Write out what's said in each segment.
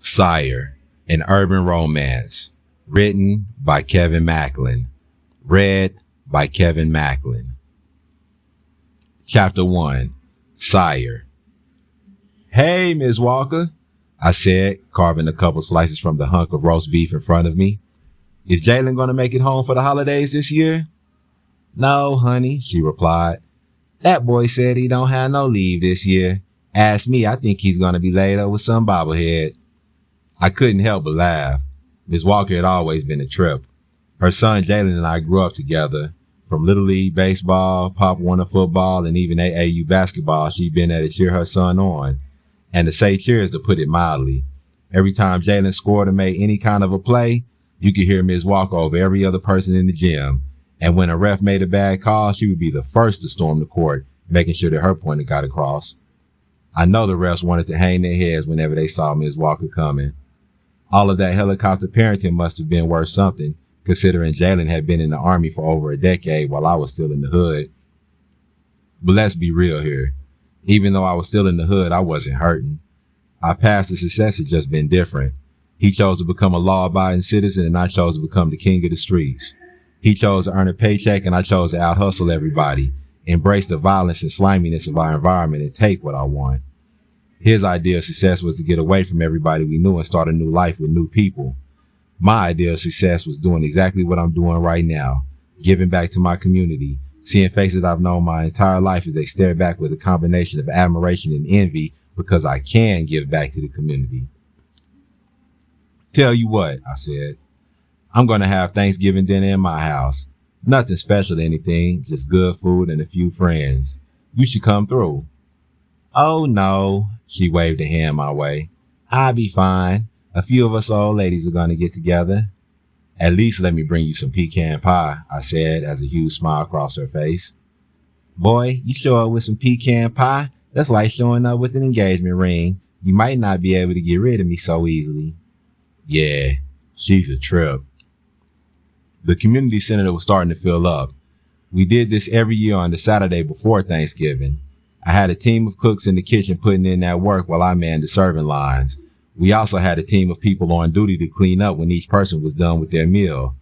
Sire, an urban romance, written by Kevin Macklin, read by Kevin Macklin. Chapter 1, Sire. "Hey, Miss Walker," I said, carving a couple slices from the hunk of roast beef in front of me. "Is Jalen going to make it home for the holidays this year?" "No, honey," she replied. "That boy said he don't have no leave this year. Ask me, I think he's going to be laid up with some bobblehead." I couldn't help but laugh. Miss Walker had always been a trip. Her son Jalen and I grew up together. From Little League baseball, Pop Warner football, and even AAU basketball, she'd been there to cheer her son on. And to say cheers, to put it mildly. Every time Jalen scored or made any kind of a play, you could hear Miss Walker over every other person in the gym. And when a ref made a bad call, she would be the first to storm the court, making sure that her point got across. I know the refs wanted to hang their heads whenever they saw Miss Walker coming. All of that helicopter parenting must have been worth something, considering Jalen had been in the Army for over a decade while I was still in the hood. But let's be real here. Even though I was still in the hood, I wasn't hurting. Our path to success had just been different. He chose to become a law-abiding citizen, and I chose to become the king of the streets. He chose to earn a paycheck, and I chose to out-hustle everybody, embrace the violence and sliminess of our environment, and take what I want. His idea of success was to get away from everybody we knew and start a new life with new people. My idea of success was doing exactly what I'm doing right now, giving back to my community, seeing faces I've known my entire life as they stare back with a combination of admiration and envy because I can give back to the community. "Tell you what," I said, "I'm going to have Thanksgiving dinner in my house. Nothing special or anything, just good food and a few friends. You should come through." "Oh no," she waved a hand my way. "I'll be fine. A few of us old ladies are going to get together." "At least let me bring you some pecan pie," I said as a huge smile crossed her face. "Boy, you show up with some pecan pie? That's like showing up with an engagement ring. You might not be able to get rid of me so easily." Yeah, she's a trip. The community center was starting to fill up. We did this every year on the Saturday before Thanksgiving. I had a team of cooks in the kitchen putting in that work while I manned the serving lines. We also had a team of people on duty to clean up when each person was done with their meal.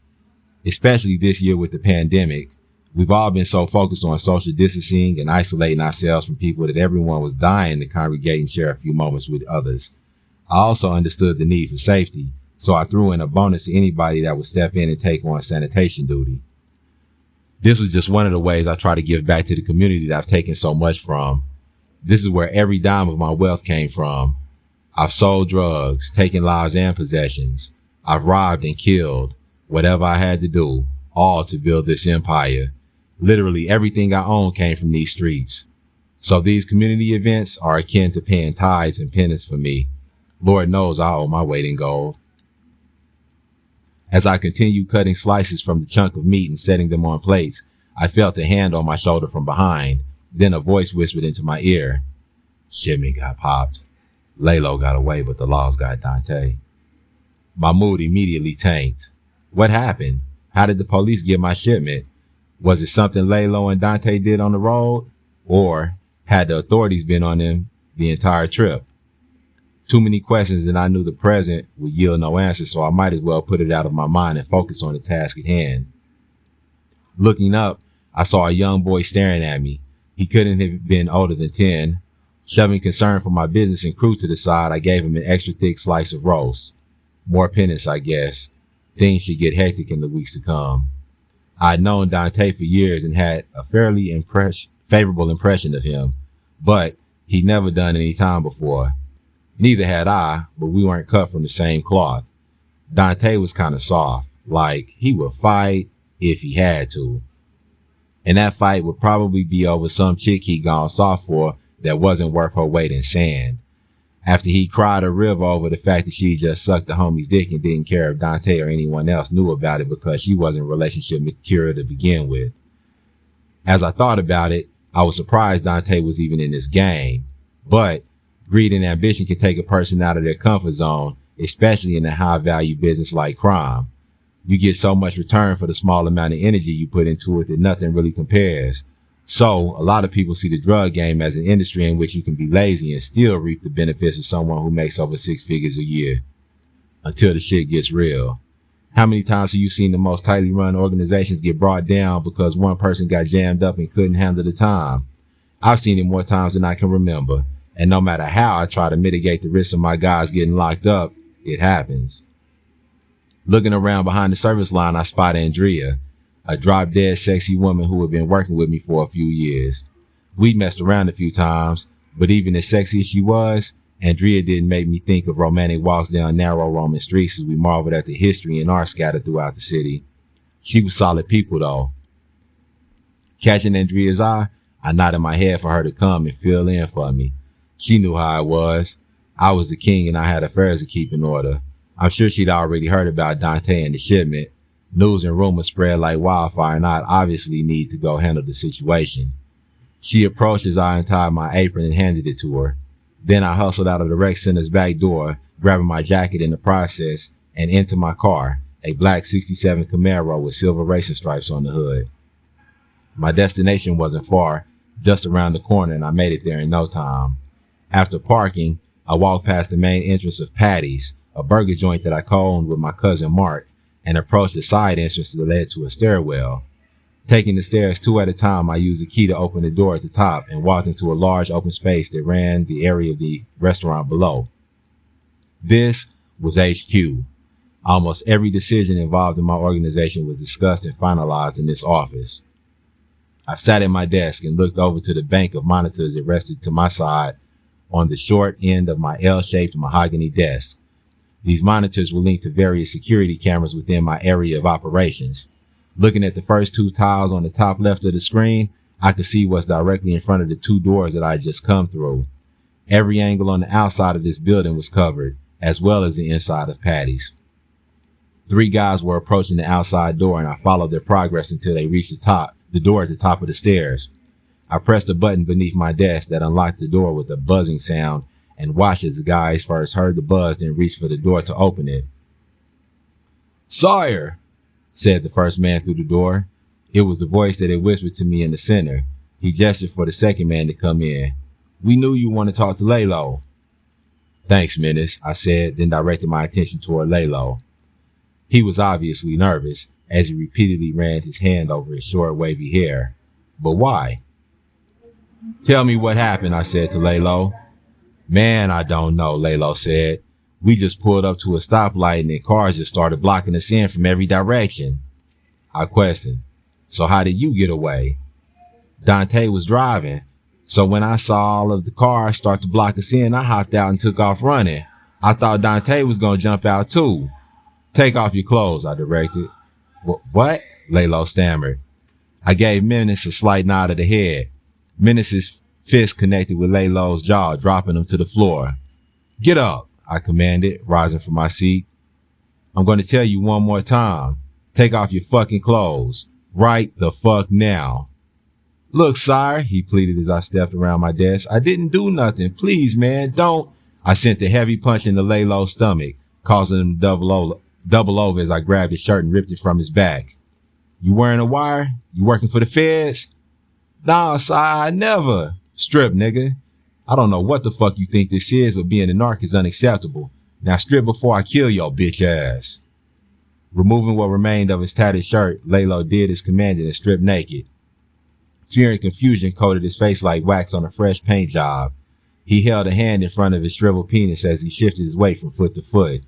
Especially this year with the pandemic, we've all been so focused on social distancing and isolating ourselves from people that everyone was dying to congregate and share a few moments with others. I also understood the need for safety, so I threw in a bonus to anybody that would step in and take on sanitation duty. This was just one of the ways I try to give back to the community that I've taken so much from. This is where every dime of my wealth came from. I've sold drugs, taken lives and possessions. I've robbed and killed, whatever I had to do, all to build this empire. Literally everything I own came from these streets. So these community events are akin to paying tithes and penance for me. Lord knows I owe my weight in gold. As I continued cutting slices from the chunk of meat and setting them on plates, I felt a hand on my shoulder from behind. Then a voice whispered into my ear. "Shipment got popped. Layla got away, but the laws got Dante." My mood immediately tanked. What happened? How did the police get my shipment? Was it something Layla and Dante did on the road? Or had the authorities been on them the entire trip? Too many questions, and I knew the present would yield no answer, so I might as well put it out of my mind and focus on the task at hand. Looking up, I saw a young boy staring at me. He couldn't have been older than 10. Shoving concern for my business and crew to the side, I gave him an extra thick slice of roast. More penance, I guess. Things should get hectic in the weeks to come. I'd known Dante for years and had a fairly favorable impression of him, but he'd never done any time before. Neither had I, but we weren't cut from the same cloth. Dante was kind of soft, like he would fight if he had to. And that fight would probably be over some chick he'd gone soft for that wasn't worth her weight in sand. After he cried a river over the fact that she just sucked the homie's dick and didn't care if Dante or anyone else knew about it because she wasn't relationship material to begin with. As I thought about it, I was surprised Dante was even in this game. But greed and ambition can take a person out of their comfort zone, especially in a high-value business like crime. You get so much return for the small amount of energy you put into it that nothing really compares. So, a lot of people see the drug game as an industry in which you can be lazy and still reap the benefits of someone who makes over 6 figures a year. until the shit gets real. How many times have you seen the most tightly run organizations get brought down because one person got jammed up and couldn't handle the time? I've seen it more times than I can remember, and no matter how I try to mitigate the risk of my guys getting locked up, it happens. Looking around behind the service line, I spot Andrea, a drop-dead sexy woman who had been working with me for a few years. We'd messed around a few times, but even as sexy as she was, Andrea didn't make me think of romantic walks down narrow Roman streets as we marveled at the history and art scattered throughout the city. She was solid people, though. Catching Andrea's eye, I nodded my head for her to come and fill in for me. She knew how I was. I was the king and I had affairs to keep in order. I'm sure she'd already heard about Dante and the shipment. News and rumors spread like wildfire, and I'd obviously need to go handle the situation. She approached as I untied my apron and handed it to her. Then I hustled out of the rec center's back door, grabbing my jacket in the process, and into my car, a black 67 Camaro with silver racing stripes on the hood. My destination wasn't far, just around the corner, and I made it there in no time. After parking, I walked past the main entrance of Patty's, a burger joint that I co-owned with my cousin Mark, and approached the side entrance that led to a stairwell. Taking the stairs two at a time, I used a key to open the door at the top and walked into a large open space that ran the area of the restaurant below. This was HQ. Almost every decision involved in my organization was discussed and finalized in this office. I sat at my desk and looked over to the bank of monitors that rested to my side on the short end of my L-shaped mahogany desk. These monitors were linked to various security cameras within my area of operations. Looking at the first two tiles on the top left of the screen, I could see what's directly in front of the two doors that I had just come through. Every angle on the outside of this building was covered, as well as the inside of Patty's. 3 guys were approaching the outside door, and I followed their progress until they reached the door at the top of the stairs. I pressed a button beneath my desk that unlocked the door with a buzzing sound and watched as the guys first heard the buzz, then reached for the door to open it. "Sire!" said the first man through the door. It was the voice that had whispered to me in the center. He gestured for the second man to come in. "We knew you wanted to talk to Layla." "Thanks, Menace," I said, then directed my attention toward Layla. He was obviously nervous as he repeatedly ran his hand over his short, wavy hair. "But why?" "Tell me what happened," I said to Layla. "Man, I don't know," Layla said. "We just pulled up to a stoplight and the cars just started blocking us in from every direction." I questioned, "So how did you get away?" "Dante was driving, so when I saw all of the cars start to block us in, I hopped out and took off running. I thought Dante was going to jump out too." "Take off your clothes," I directed. "What?" Layla stammered. I gave Menace a slight nod of the head. Menace's fist connected with Layla's jaw, dropping him to the floor. "Get up," I commanded, rising from my seat. "I'm going to tell you one more time. Take off your fucking clothes. Right the fuck now." "Look, Sire," he pleaded as I stepped around my desk. "I didn't do nothing. Please, man, don't." I sent a heavy punch into Layla's stomach, causing him to double over as I grabbed his shirt and ripped it from his back. "You wearing a wire? You working for the feds?" "Nah, Sire, I never." "Strip, nigga. I don't know what the fuck you think this is, but being a narc is unacceptable. Now strip before I kill your bitch ass." Removing what remained of his tattered shirt, Layla did as commanded and stripped naked. Fear and confusion coated his face like wax on a fresh paint job. He held a hand in front of his shriveled penis as he shifted his weight from foot to foot.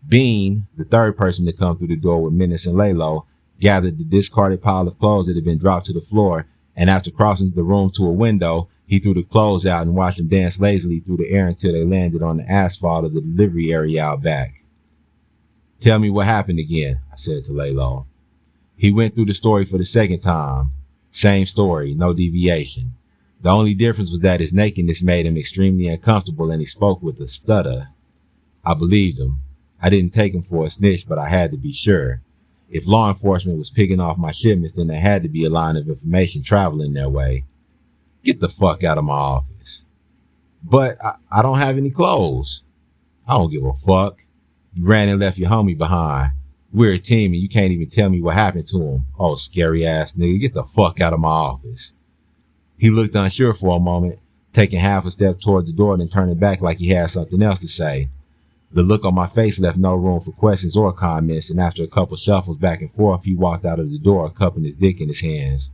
Bean, the third person to come through the door with Menace and Layla, gathered the discarded pile of clothes that had been dropped to the floor, and after crossing the room to a window, he threw the clothes out and watched them dance lazily through the air until they landed on the asphalt of the delivery area out back. "Tell me what happened again," I said to Layla. He went through the story for the second time. Same story, no deviation. The only difference was that his nakedness made him extremely uncomfortable and he spoke with a stutter. I believed him. I didn't take him for a snitch, but I had to be sure. If law enforcement was picking off my shipments, then there had to be a line of information traveling their way. "Get the fuck out of my office." "But I don't have any clothes." "I don't give a fuck. You ran and left your homie behind. We're a team and you can't even tell me what happened to him. Oh, scary ass nigga, get the fuck out of my office." He looked unsure for a moment, taking half a step toward the door, then turning back like he had something else to say. The look on my face left no room for questions or comments, and after a couple shuffles back and forth, he walked out of the door, cupping his dick in his hands.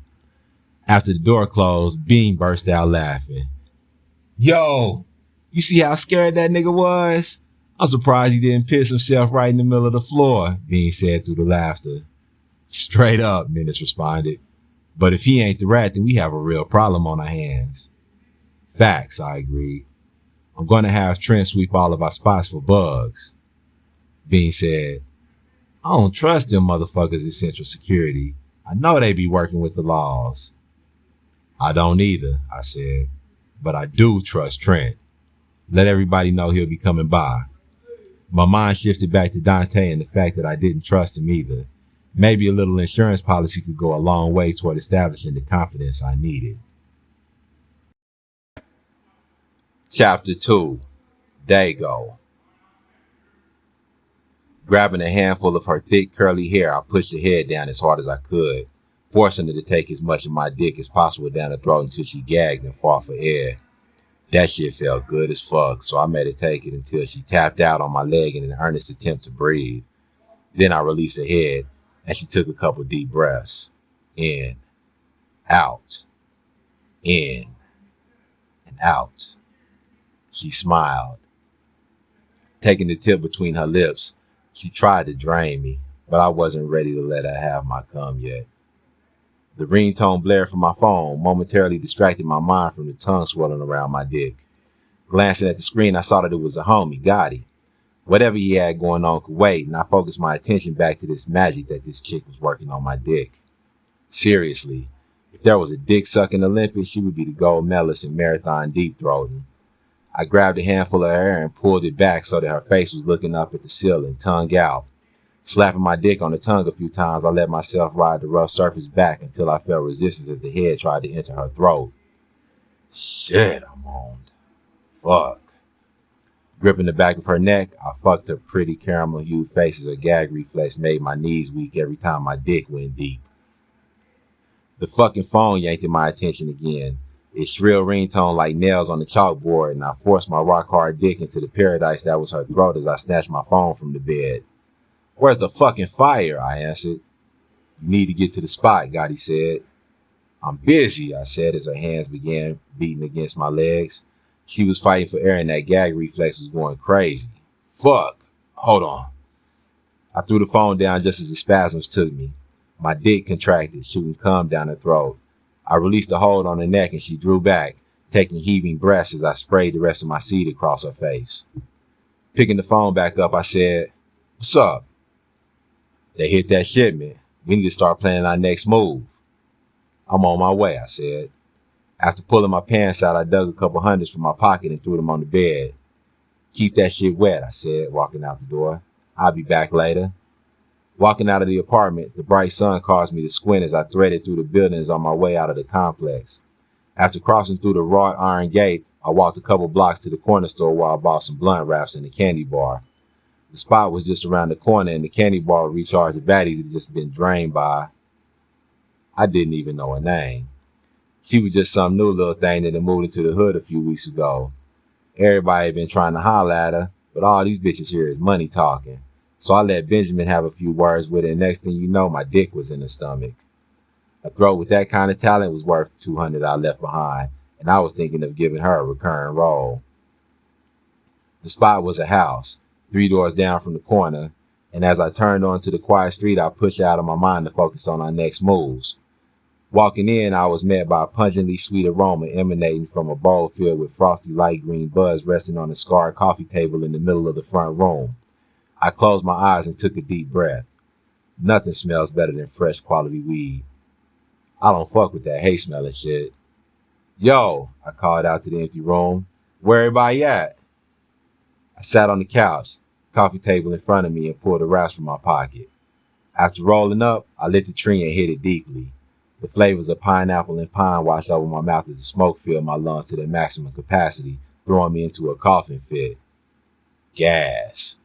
After the door closed, Bean burst out laughing. Yo, you see how scared that nigga was? I'm surprised he didn't piss himself right in the middle of the floor, Bean said through the laughter. Straight up, Menace responded. But if he ain't the rat, then we have a real problem on our hands. Facts, I agreed. I'm going to have Trent sweep all of our spots for bugs. Bean said, I don't trust them motherfuckers at Central Security. I know they be working with the laws. I don't either, I said. But I do trust Trent. Let everybody know he'll be coming by. My mind shifted back to Dante and the fact that I didn't trust him either. Maybe a little insurance policy could go a long way toward establishing the confidence I needed. Chapter 2. Dago. Grabbing a handful of her thick curly hair, I pushed her head down as hard as I could, forcing her to take as much of my dick as possible down her throat until she gagged and fought for air. That shit felt good as fuck, so I made her take it until she tapped out on my leg in an earnest attempt to breathe. Then I released her head, and she took a couple deep breaths. In, out, in, and out. She smiled. Taking the tip between her lips, she tried to drain me, but I wasn't ready to let her have my cum yet. The ringtone blared from my phone, momentarily distracting my mind from the tongue swirling around my dick. Glancing at the screen, I saw that it was a homie, Gotti. Whatever he had going on could wait, and I focused my attention back to this magic that this chick was working on my dick. Seriously, if there was a dick-sucking Olympics, she would be the gold medalist in marathon deep-throating. I grabbed a handful of her hair and pulled it back so that her face was looking up at the ceiling, tongue out. Slapping my dick on the tongue a few times, I let myself ride the rough surface back until I felt resistance as the head tried to enter her throat. Shit, I moaned. Fuck. Gripping the back of her neck, I fucked her pretty caramel-hued face as her gag reflex made my knees weak every time my dick went deep. The fucking phone yanked at my attention again. Its shrill ringtone like nails on the chalkboard, and I forced my rock-hard dick into the paradise that was her throat as I snatched my phone from the bed. Where's the fucking fire? I answered. You need to get to the spot, Gotti said. I'm busy, I said as her hands began beating against my legs. She was fighting for air and that gag reflex was going crazy. Fuck. Hold on. I threw the phone down just as the spasms took me. My dick contracted, shooting cum down her throat. I released a hold on her neck and she drew back, taking heaving breaths as I sprayed the rest of my seed across her face. Picking the phone back up, I said, What's up? They hit that shipment. We need to start planning our next move. I'm on my way, I said. After pulling my pants out, I dug a couple hundreds from my pocket and threw them on the bed. Keep that shit wet, I said, walking out the door. I'll be back later. Walking out of the apartment, the bright sun caused me to squint as I threaded through the buildings on my way out of the complex. After crossing through the wrought iron gate, I walked a couple blocks to the corner store where I bought some blunt wraps and a candy bar. The spot was just around the corner, and the candy bar would recharge the batteries that had just been drained by... I didn't even know her name. She was just some new little thing that had moved into the hood a few weeks ago. Everybody had been trying to holler at her, but all these bitches here is money talking. So I let Benjamin have a few words with her, and next thing you know, my dick was in her stomach. A throat with that kind of talent was worth $200 I left behind, and I was thinking of giving her a recurring role. The spot was a house, 3 doors down from the corner, and as I turned onto the quiet street, I pushed out of my mind to focus on our next moves. Walking in, I was met by a pungently sweet aroma emanating from a bowl filled with frosty light green buds resting on a scarred coffee table in the middle of the front room. I closed my eyes and took a deep breath. Nothing smells better than fresh quality weed. I don't fuck with that hay smelling shit. Yo, I called out to the empty room. Where everybody at? I sat on the couch, coffee table in front of me, and pulled a wraps from my pocket. After rolling up, I lit the tree and hit it deeply. The flavors of pineapple and pine washed over my mouth as the smoke filled my lungs to their maximum capacity, throwing me into a coughing fit. Gas.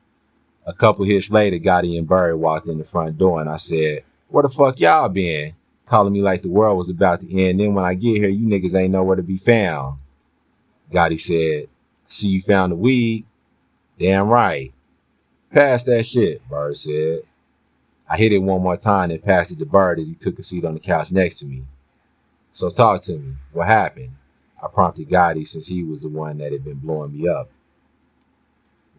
A couple hits later, Gotti and Bird walked in the front door, and I said, Where the fuck y'all been? Calling me like the world was about to end. Then when I get here, you niggas ain't nowhere to be found. Gotti said, See, you found the weed? Damn right. Pass that shit, Bird said. I hit it one more time and passed it to Bird as he took a seat on the couch next to me. So talk to me. What happened? I prompted Gotti since he was the one that had been blowing me up.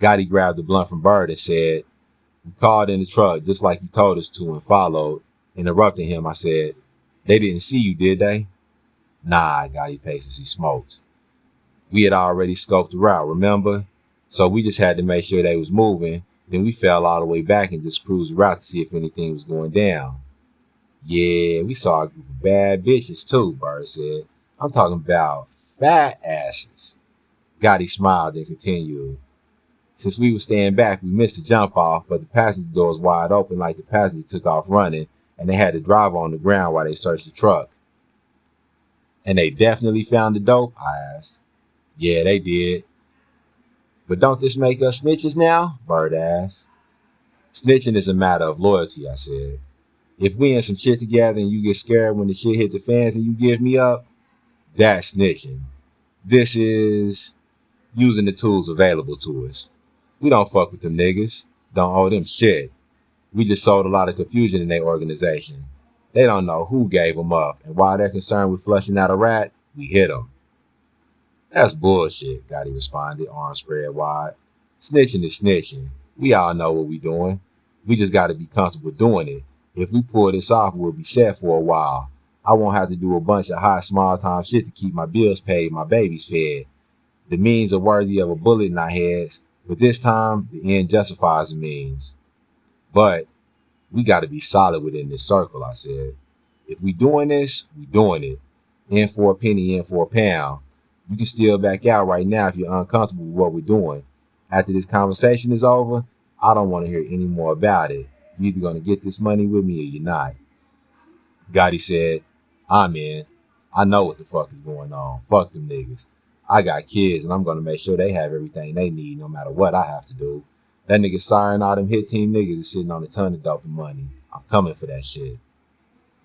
Gotti grabbed the blunt from Bird and said, "We called in the truck just like you told us to and followed." Interrupting him, I said, "They didn't see you, did they?" "Nah," Gotti paced as he smoked. "We had already scoped the route, remember? So we just had to make sure they was moving. Then we fell all the way back and just cruised the route to see if anything was going down." "Yeah, we saw a group of bad bitches too," Bird said. "I'm talking about fat asses." Gotti smiled and continued. "Since we were staying back, we missed the jump off, but the passenger door was wide open like the passenger took off running, and they had the driver on the ground while they searched the truck." "And they definitely found the dope?" I asked. "Yeah, they did." "But don't this make us snitches now?" Bird asked. "Snitching is a matter of loyalty," I said. "If we in some shit together and you get scared when the shit hit the fans and you give me up, that's snitching. This is using the tools available to us. We don't fuck with them niggas. Don't owe them shit. We just sold a lot of confusion in their organization. They don't know who gave them up, and while they're concerned with flushing out a rat, we hit them." "That's bullshit," Gotti responded, arms spread wide. "Snitching is snitching. We all know what we doing. We just gotta be comfortable doing it. If we pull this off, we'll be set for a while. I won't have to do a bunch of hot, small-time shit to keep my bills paid, my babies fed. The means are worthy of a bullet in our heads, but this time, the end justifies the means. But we gotta be solid within this circle," I said. "If we doing this, we doing it. In for a penny, in for a pound. You can still back out right now if you're uncomfortable with what we're doing. After this conversation is over, I don't want to hear any more about it. You're either going to get this money with me or you're not." Gotti said, "I'm in. I know what the fuck is going on. Fuck them niggas. I got kids and I'm going to make sure they have everything they need no matter what I have to do. That nigga Sire and all them hit team niggas is sitting on a ton of dope and money. I'm coming for that shit."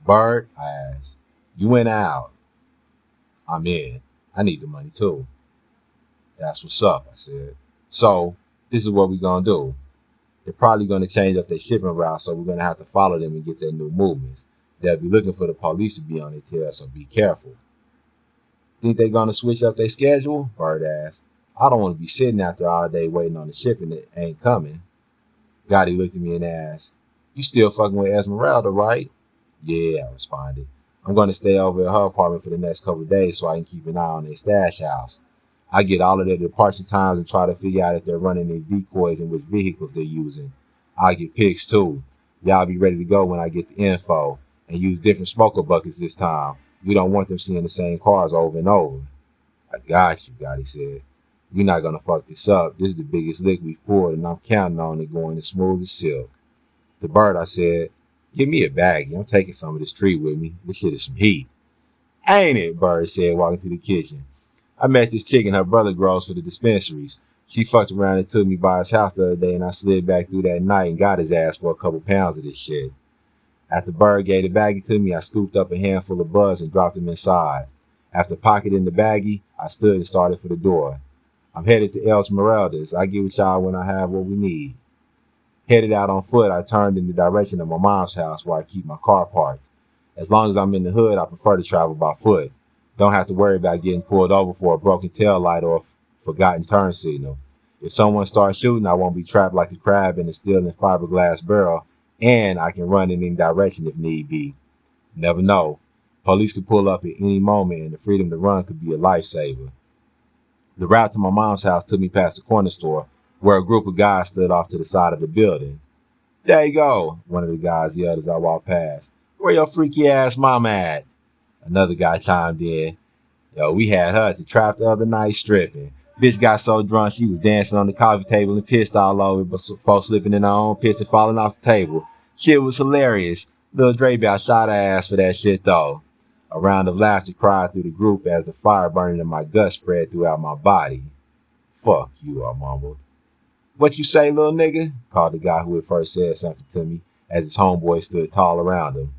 "Bird," I asked, "you in or out?" "I'm in. I need the money too." "That's what's up," I said. "So, this is what we're going to do. They're probably going to change up their shipping route, so we're going to have to follow them and get their new movements. They'll be looking for the police to be on their tail, so be careful." "Think they're going to switch up their schedule?" Bird asked. "I don't want to be sitting out there all day waiting on the shipping that ain't coming." Gotti looked at me and asked, "You still fucking with Esmeralda, right?" "Yeah," I responded. "I'm going to stay over at her apartment for the next couple of days so I can keep an eye on their stash house. I get all of their departure times and try to figure out if they're running any decoys and which vehicles they're using. I'll get pics too. Y'all be ready to go when I get the info. And use different smoker buckets this time. We don't want them seeing the same cars over and over." "I got you," Gotti said. "We're not going to fuck this up. This is the biggest lick we've pulled, and I'm counting on it going as smooth as silk." To Bird, I said, "Give me a baggie. I'm taking some of this tree with me. This shit is some heat." "Ain't it?" Bird said, walking to the kitchen. "I met this chick and her brother grows for the dispensaries. She fucked around and took me by his house the other day, and I slid back through that night and got his ass for a couple pounds of this shit." After Bird gave the baggie to me, I scooped up a handful of buds and dropped them inside. After pocketing the baggie, I stood and started for the door. "I'm headed to Esmeralda's. I'll get with y'all when I have what we need." Headed out on foot, I turned in the direction of my mom's house where I keep my car parked. As long as I'm in the hood, I prefer to travel by foot. Don't have to worry about getting pulled over for a broken tail light or a forgotten turn signal. If someone starts shooting, I won't be trapped like a crab in a steel and fiberglass barrel, and I can run in any direction if need be. Never know. Police could pull up at any moment, and the freedom to run could be a lifesaver. The route to my mom's house took me past the corner store, where a group of guys stood off to the side of the building. "Dago," one of the guys yelled as I walked past. "Where your freaky ass mama at?" Another guy chimed in. "Yo, we had her at the trap the other night stripping. Bitch got so drunk she was dancing on the coffee table and pissed all over, but folks slipping in her own piss and falling off the table. Shit was hilarious. Lil Dre about shot her ass for that shit though." A round of laughter cried through the group as the fire burning in my gut spread throughout my body. "Fuck you," I mumbled. "What you say, little nigga?" called the guy who had first said something to me as his homeboy stood tall around him.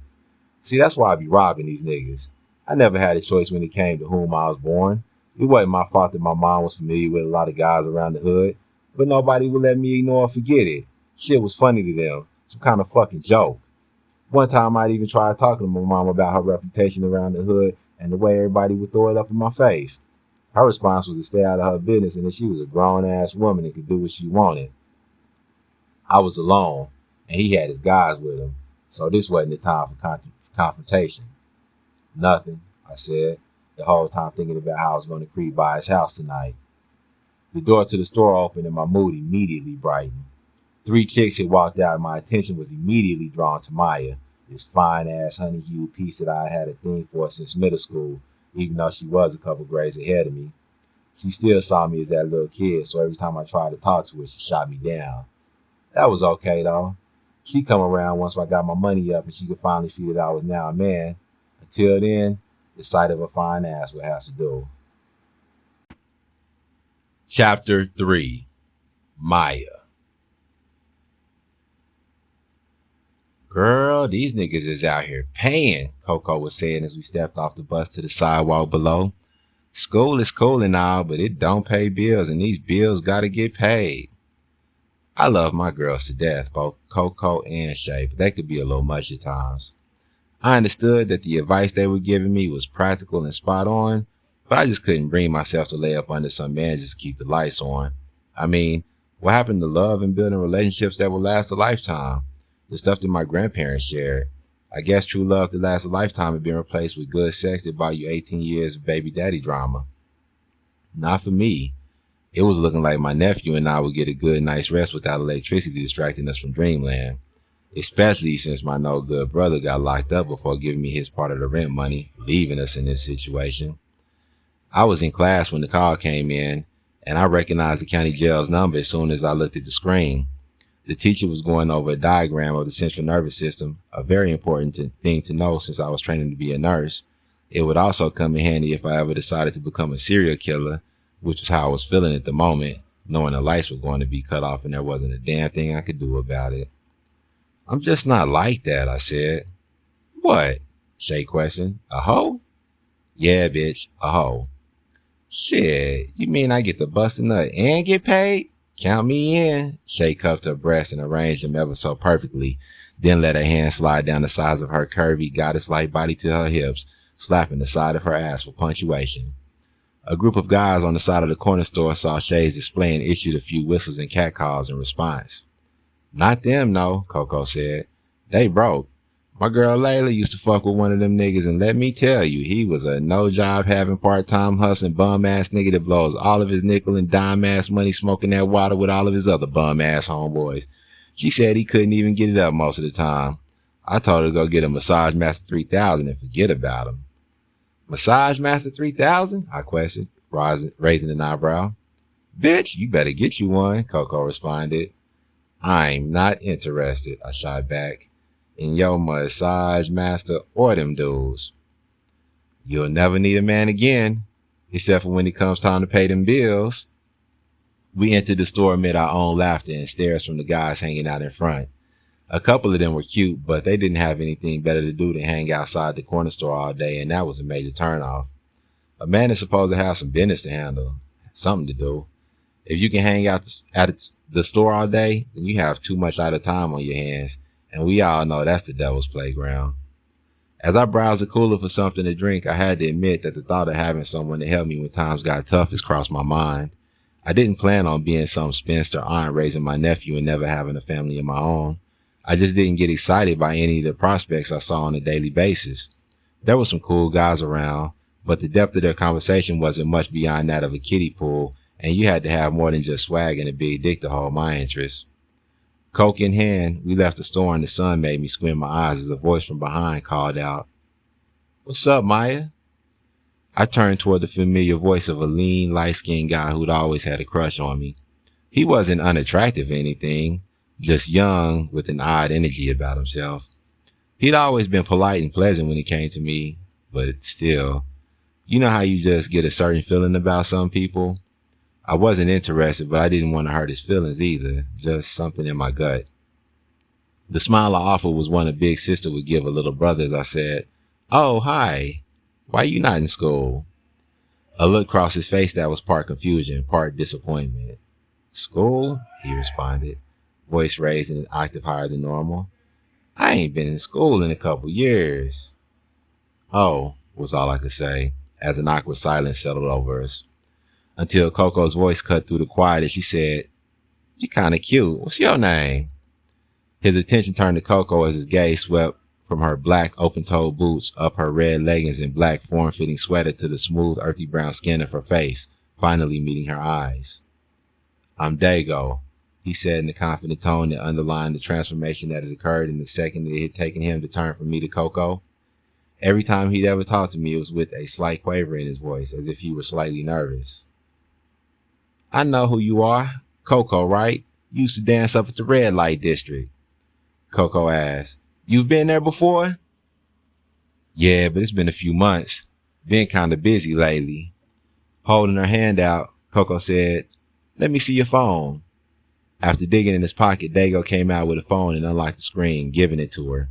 See, that's why I be robbing these niggas. I never had a choice when it came to whom I was born. It wasn't my fault that my mom was familiar with a lot of guys around the hood, but nobody would let me ignore or forget it. Shit was funny to them, some kind of fucking joke. One time I'd even tried talking to my mom about her reputation around the hood and the way everybody would throw it up in my face. Her response was to stay out of her business and that she was a grown-ass woman and could do what she wanted. I was alone, and he had his guys with him, so this wasn't the time for confrontation. Nothing, I said, the whole time thinking about how I was going to creep by his house tonight. The door to the store opened and my mood immediately brightened. 3 chicks had walked out and my attention was immediately drawn to Maya, this fine-ass honey-hued piece that I had a thing for since middle school, even though she was a couple grades ahead of me. She still saw me as that little kid, so every time I tried to talk to her, she shot me down. That was okay, though. She'd come around once I got my money up and she could finally see that I was now a man. Until then, the sight of a fine ass would have to do. Chapter 3. Maya. Girl, these niggas is out here paying, Coco was saying as we stepped off the bus to the sidewalk below. School is cool and all, but it don't pay bills, and these bills gotta get paid. I love my girls to death, both Coco and Shay, but they could be a little much at times. I understood that the advice they were giving me was practical and spot on, but I just couldn't bring myself to lay up under some man just to keep the lights on. I mean, what happened to love and building relationships that will last a lifetime? The stuff that my grandparents shared. I guess true love that lasts a lifetime had been replaced with good sex that bought you 18 years of baby daddy drama. Not for me. It was looking like my nephew and I would get a good night's rest without electricity distracting us from dreamland. Especially since my no-good brother got locked up before giving me his part of the rent money, leaving us in this situation. I was in class when the call came in, and I recognized the county jail's number as soon as I looked at the screen. The teacher was going over a diagram of the central nervous system, a very important thing to know since I was training to be a nurse. It would also come in handy if I ever decided to become a serial killer, which was how I was feeling at the moment, knowing the lights were going to be cut off and there wasn't a damn thing I could do about it. I'm just not like that, I said. What? Shay questioned. A hoe? Yeah, bitch, a hoe. Shit, you mean I get to bust a nut and get paid? Count me in. Shay cuffed her breasts and arranged them ever so perfectly, then let her hand slide down the sides of her curvy, goddess-like body to her hips, slapping the side of her ass for punctuation. A group of guys on the side of the corner store saw Shay's display and issued a few whistles and catcalls in response. Not them, no, Coco said. They broke. My girl Layla used to fuck with one of them niggas, and let me tell you, he was a no-job having part-time hustling bum-ass nigga that blows all of his nickel and dime-ass money smoking that water with all of his other bum-ass homeboys. She said he couldn't even get it up most of the time. I told her to go get a Massage Master 3000 and forget about him. Massage Master 3000? I questioned, raising an eyebrow. Bitch, you better get you one, Coco responded. I'm not interested, I shot back, in your massage master or them dudes. You'll never need a man again, except for when it comes time to pay them bills. We entered the store amid our own laughter and stares from the guys hanging out in front. A couple of them were cute, but they didn't have anything better to do than hang outside the corner store all day, and that was a major turnoff. A man is supposed to have some business to handle, something to do. If you can hang out at the store all day, then you have too much idle time on your hands, and we all know that's the devil's playground. As I browsed the cooler for something to drink, I had to admit that the thought of having someone to help me when times got tough has crossed my mind. I didn't plan on being some spinster aunt raising my nephew and never having a family of my own. I just didn't get excited by any of the prospects I saw on a daily basis. There were some cool guys around, but the depth of their conversation wasn't much beyond that of a kiddie pool, and you had to have more than just swag and a big dick to hold my interest. Coke in hand, we left the store and the sun made me squint my eyes as a voice from behind called out, "What's up, Maya?" I turned toward the familiar voice of a lean, light-skinned guy who'd always had a crush on me. He wasn't unattractive or anything, just young with an odd energy about himself. He'd always been polite and pleasant when it came to me, but still, you know how you just get a certain feeling about some people? I wasn't interested, but I didn't want to hurt his feelings either, just something in my gut. The smile I offered was one a big sister would give a little brother as I said, "Oh, hi. Why you not in school?" A look crossed his face that was part confusion, part disappointment. "School?" he responded. voice raised an octave higher than normal. I ain't been in school in a couple years. Oh, was all I could say, as an awkward silence settled over us, until Coco's voice cut through the quiet as she said, "You kinda cute. What's your name?" His attention turned to Coco as his gaze swept from her black open-toed boots up her red leggings and black form-fitting sweater to the smooth, earthy brown skin of her face, finally meeting her eyes. "I'm Dago," he said in the confident tone that underlined the transformation that had occurred in the second it had taken him to turn from me to Coco. Every time he'd ever talked to me, it was with a slight quaver in his voice, as if he were slightly nervous. "I know who you are. Coco, right? You used to dance up at the red light district." Coco asked, "You've been there before?" "Yeah, but it's been a few months. Been kinda busy lately." Holding her hand out, Coco said, "Let me see your phone." After digging in his pocket, Dago came out with a phone and unlocked the screen, giving it to her.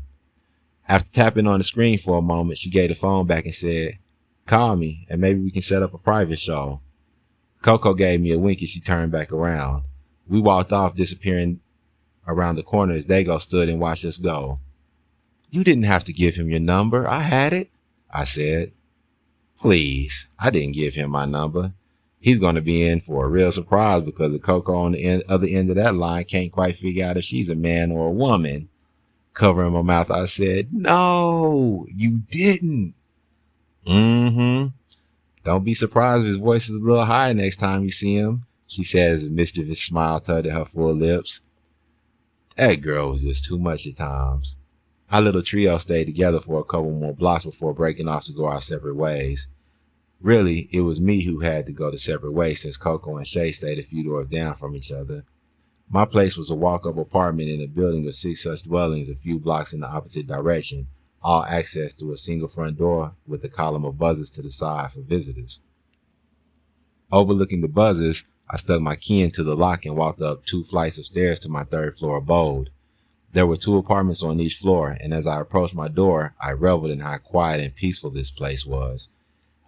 After tapping on the screen for a moment, she gave the phone back and said, "Call me, and maybe we can set up a private show." Coco gave me a wink as she turned back around. We walked off, disappearing around the corner as Dago stood and watched us go. "You didn't have to give him your number. I had it," I said. "Please, I didn't give him my number. He's going to be in for a real surprise because the Coco on the other end of that line can't quite figure out if she's a man or a woman." Covering my mouth, I said, "No, you didn't." "Mm-hmm. Don't be surprised if his voice is a little higher next time you see him," she said as a mischievous smile tugged at her full lips. That girl was just too much at times. Our little trio stayed together for a couple more blocks before breaking off to go our separate ways. Really, it was me who had to go the separate ways since Coco and Shay stayed a few doors down from each other. My place was a walk-up apartment in a building with 6 such dwellings a few blocks in the opposite direction, all accessed through a single front door with a column of buzzers to the side for visitors. Overlooking the buzzers, I stuck my key into the lock and walked up 2 flights of stairs to my 3rd-floor abode. There were 2 apartments on each floor, and as I approached my door, I reveled in how quiet and peaceful this place was.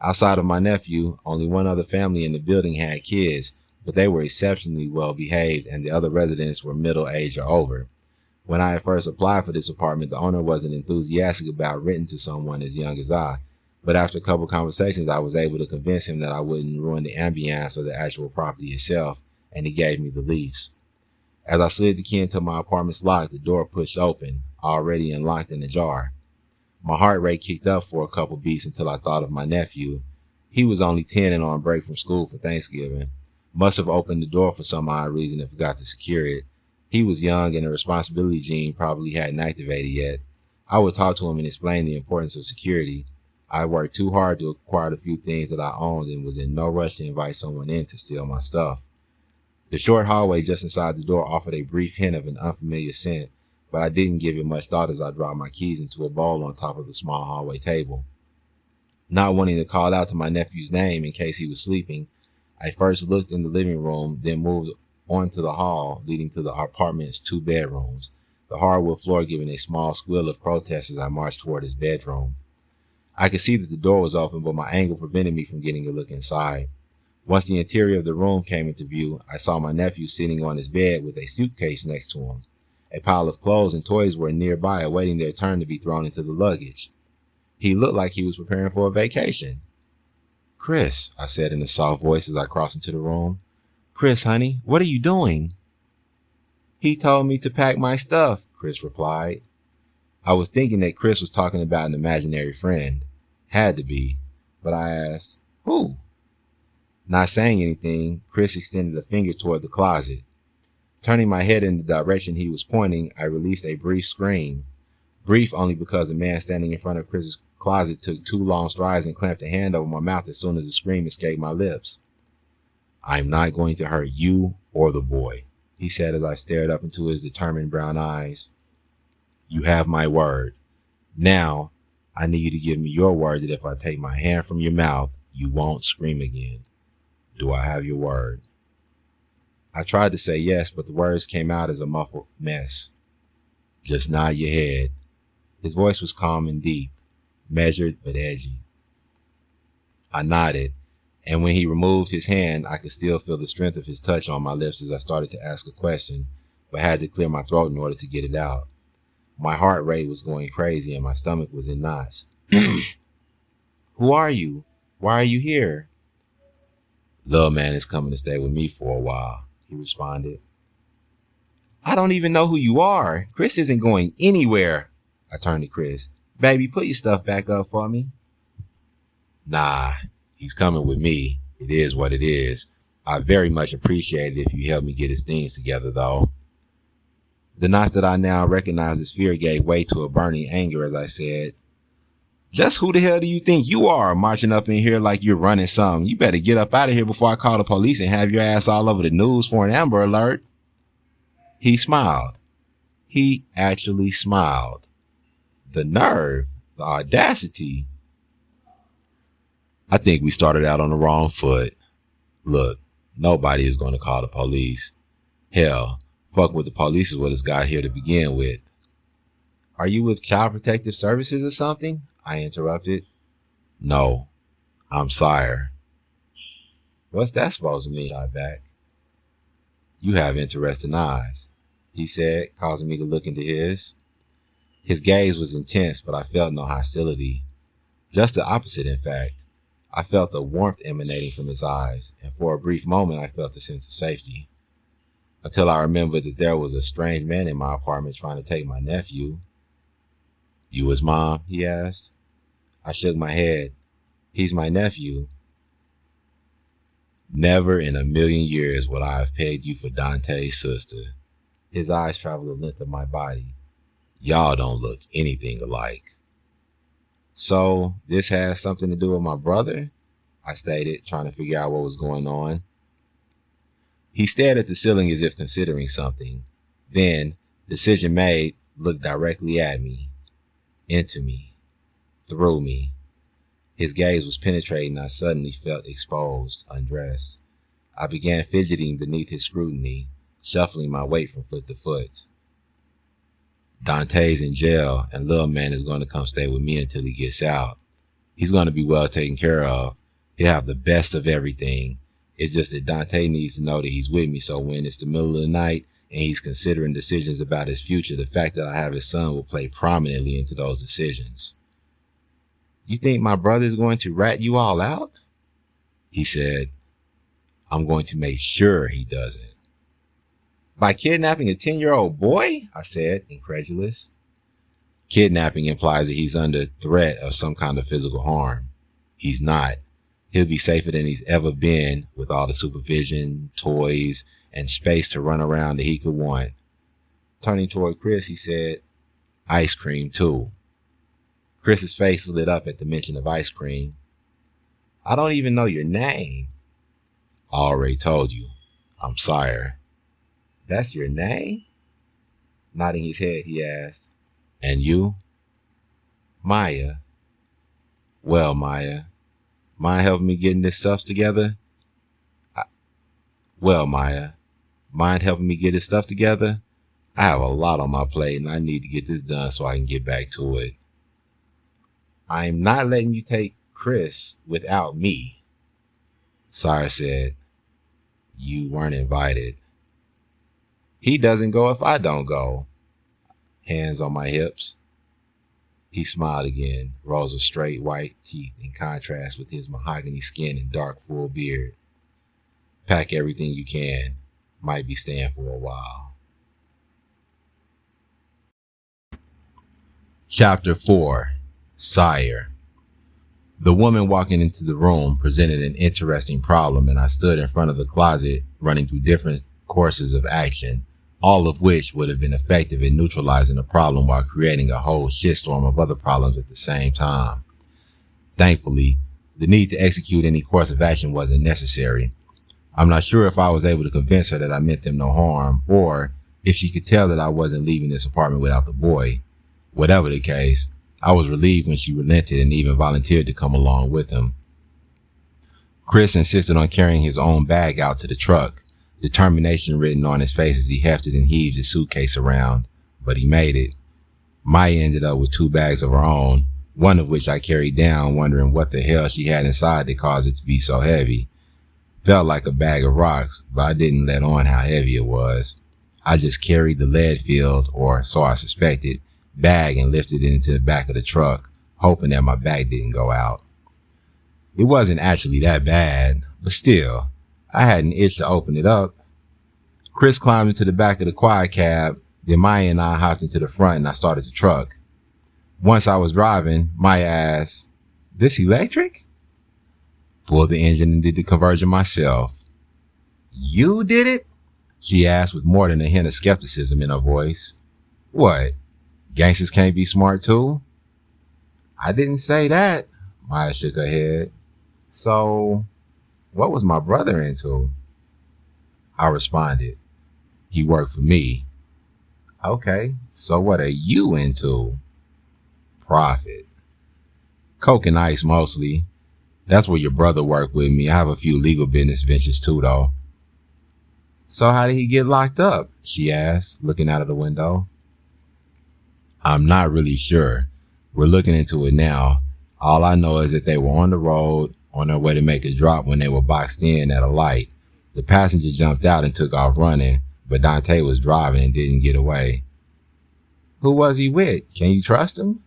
Outside of my nephew, only one other family in the building had kids, but they were exceptionally well behaved and the other residents were middle-aged or over. When I had first applied for this apartment, the owner wasn't enthusiastic about renting to someone as young as I, but after a couple conversations, I was able to convince him that I wouldn't ruin the ambiance of the actual property itself, and he gave me the lease. As I slid the key into my apartment's lock, the door pushed open, already unlocked and ajar. My heart rate kicked up for a couple beats until I thought of my nephew. He was only 10 and on break from school for Thanksgiving. Must have opened the door for some odd reason and forgot to secure it. He was young and the responsibility gene probably hadn't activated yet. I would talk to him and explain the importance of security. I worked too hard to acquire the few things that I owned and was in no rush to invite someone in to steal my stuff. The short hallway just inside the door offered a brief hint of an unfamiliar scent, but I didn't give it much thought as I dropped my keys into a bowl on top of the small hallway table. Not wanting to call out to my nephew's name in case he was sleeping, I first looked in the living room, then moved on to the hall leading to the apartment's 2 bedrooms, the hardwood floor giving a small squeal of protest as I marched toward his bedroom. I could see that the door was open, but my angle prevented me from getting a look inside. Once the interior of the room came into view, I saw my nephew sitting on his bed with a suitcase next to him. A pile of clothes and toys were nearby, awaiting their turn to be thrown into the luggage. He looked like he was preparing for a vacation. "Chris," I said in a soft voice as I crossed into the room. "Chris, honey, what are you doing?" "He told me to pack my stuff," Chris replied. I was thinking that Chris was talking about an imaginary friend. Had to be. But I asked, "Who?" Not saying anything, Chris extended a finger toward the closet. Turning my head in the direction he was pointing, I released a brief scream. Brief only because the man standing in front of Chris's closet took 2 long strides and clamped a hand over my mouth as soon as the scream escaped my lips. "I'm not going to hurt you or the boy," he said as I stared up into his determined brown eyes. "You have my word. Now, I need you to give me your word that if I take my hand from your mouth, you won't scream again. Do I have your word?" I tried to say yes, but the words came out as a muffled mess. "Just nod your head." His voice was calm and deep, measured but edgy. I nodded, and when he removed his hand, I could still feel the strength of his touch on my lips as I started to ask a question, but had to clear my throat in order to get it out. My heart rate was going crazy and my stomach was in knots. Who are you? Why are you here? Little man is coming to stay with me for a while, he responded. I don't even know who you are. Chris isn't going anywhere. I turned to Chris. Baby, put your stuff back up for me. Nah, he's coming with me. It is what it is. I very much appreciate it if you help me get his things together, though. The knots that I now recognize as fear gave way to a burning anger as I said, just who the hell do you think you are marching up in here like you're running something? You better get up out of here before I call the police and have your ass all over the news for an Amber Alert. He smiled. He actually smiled. The nerve, the audacity. I think we started out on the wrong foot. Look, nobody is going to call the police. Hell, fuck with the police is what has got here to begin with. Are you with Child Protective Services or something? I interrupted. No, I'm Sire. What's that supposed to mean? I back. You have interesting eyes, he said, causing me to look into his. His gaze was intense, but I felt no hostility. Just the opposite, in fact. I felt the warmth emanating from his eyes, and for a brief moment I felt a sense of safety. Until I remembered that there was a strange man in my apartment trying to take my nephew. You his mom? He asked. I shook my head. He's my nephew. Never in a million years would I have paid you for Dante's sister. His eyes traveled the length of my body. Y'all don't look anything alike. So, this has something to do with my brother? I stated, trying to figure out what was going on. He stared at the ceiling as if considering something. Then, decision made, looked directly at me, into me, through me. His gaze was penetrating and I suddenly felt exposed, undressed. I began fidgeting beneath his scrutiny, shuffling my weight from foot to foot. Dante's in jail, and little man is going to come stay with me until he gets out. He's going to be well taken care of. He'll have the best of everything. It's just that Dante needs to know that he's with me, so when it's the middle of the night and he's considering decisions about his future, the fact that I have his son will play prominently into those decisions. You think my brother is going to rat you all out? He said. I'm going to make sure he doesn't. By kidnapping a 10-year-old boy? I said, incredulous. Kidnapping implies that he's under threat of some kind of physical harm. He's not. He'll be safer than he's ever been with all the supervision, toys, and space to run around that he could want. Turning toward Chris, he said, ice cream too. Chris's face lit up at the mention of ice cream. I don't even know your name. I already told you. I'm Sire. That's your name? Nodding his head, he asked. And you? Maya. Well, Maya, mind helping me getting this stuff together? Maya, mind helping me get this stuff together? I have a lot on my plate and I need to get this done so I can get back to it. I'm not letting you take Chris without me. Sire said, you weren't invited. He doesn't go if I don't go. Hands on my hips. He smiled again, rows of straight white teeth in contrast with his mahogany skin and dark full beard. Pack everything you can. Might be staying for a while. Chapter 4. Sire. The woman walking into the room presented an interesting problem, and I stood in front of the closet running through different courses of action, all of which would have been effective in neutralizing the problem while creating a whole shitstorm of other problems at the same time. Thankfully, the need to execute any course of action wasn't necessary. I'm not sure if I was able to convince her that I meant them no harm, or if she could tell that I wasn't leaving this apartment without the boy. Whatever the case, I was relieved when she relented and even volunteered to come along with him. Chris insisted on carrying his own bag out to the truck, determination written on his face as he hefted and heaved his suitcase around, but he made it. Maya ended up with 2 bags of her own, one of which I carried down, wondering what the hell she had inside that caused it to be so heavy. Felt like a bag of rocks, but I didn't let on how heavy it was. I just carried the lead-filled, or so I suspected, bag and lifted it into the back of the truck, hoping that my back didn't go out. It wasn't actually that bad, but still, I had an itch to open it up. Chris climbed into the back of the quad cab, then Maya and I hopped into the front and I started the truck. Once I was driving, Maya asked, "This electric?" Pulled the engine and did the conversion myself. "You did it?" she asked with more than a hint of skepticism in her voice. "What? Gangsters can't be smart too?" "I didn't say that." Maya shook her head. "So, what was my brother into?" I responded, "He worked for me." "Okay, so what are you into?" "Profit. Coke and ice mostly. That's where your brother worked with me. I have a few legal business ventures too, though." "So how did he get locked up?" she asked, looking out of the window. "I'm not really sure. We're looking into it now. All I know is that they were on the road, on their way to make a drop when they were boxed in at a light. The passenger jumped out and took off running, but Dante was driving and didn't get away." "Who was he with? Can you trust him?"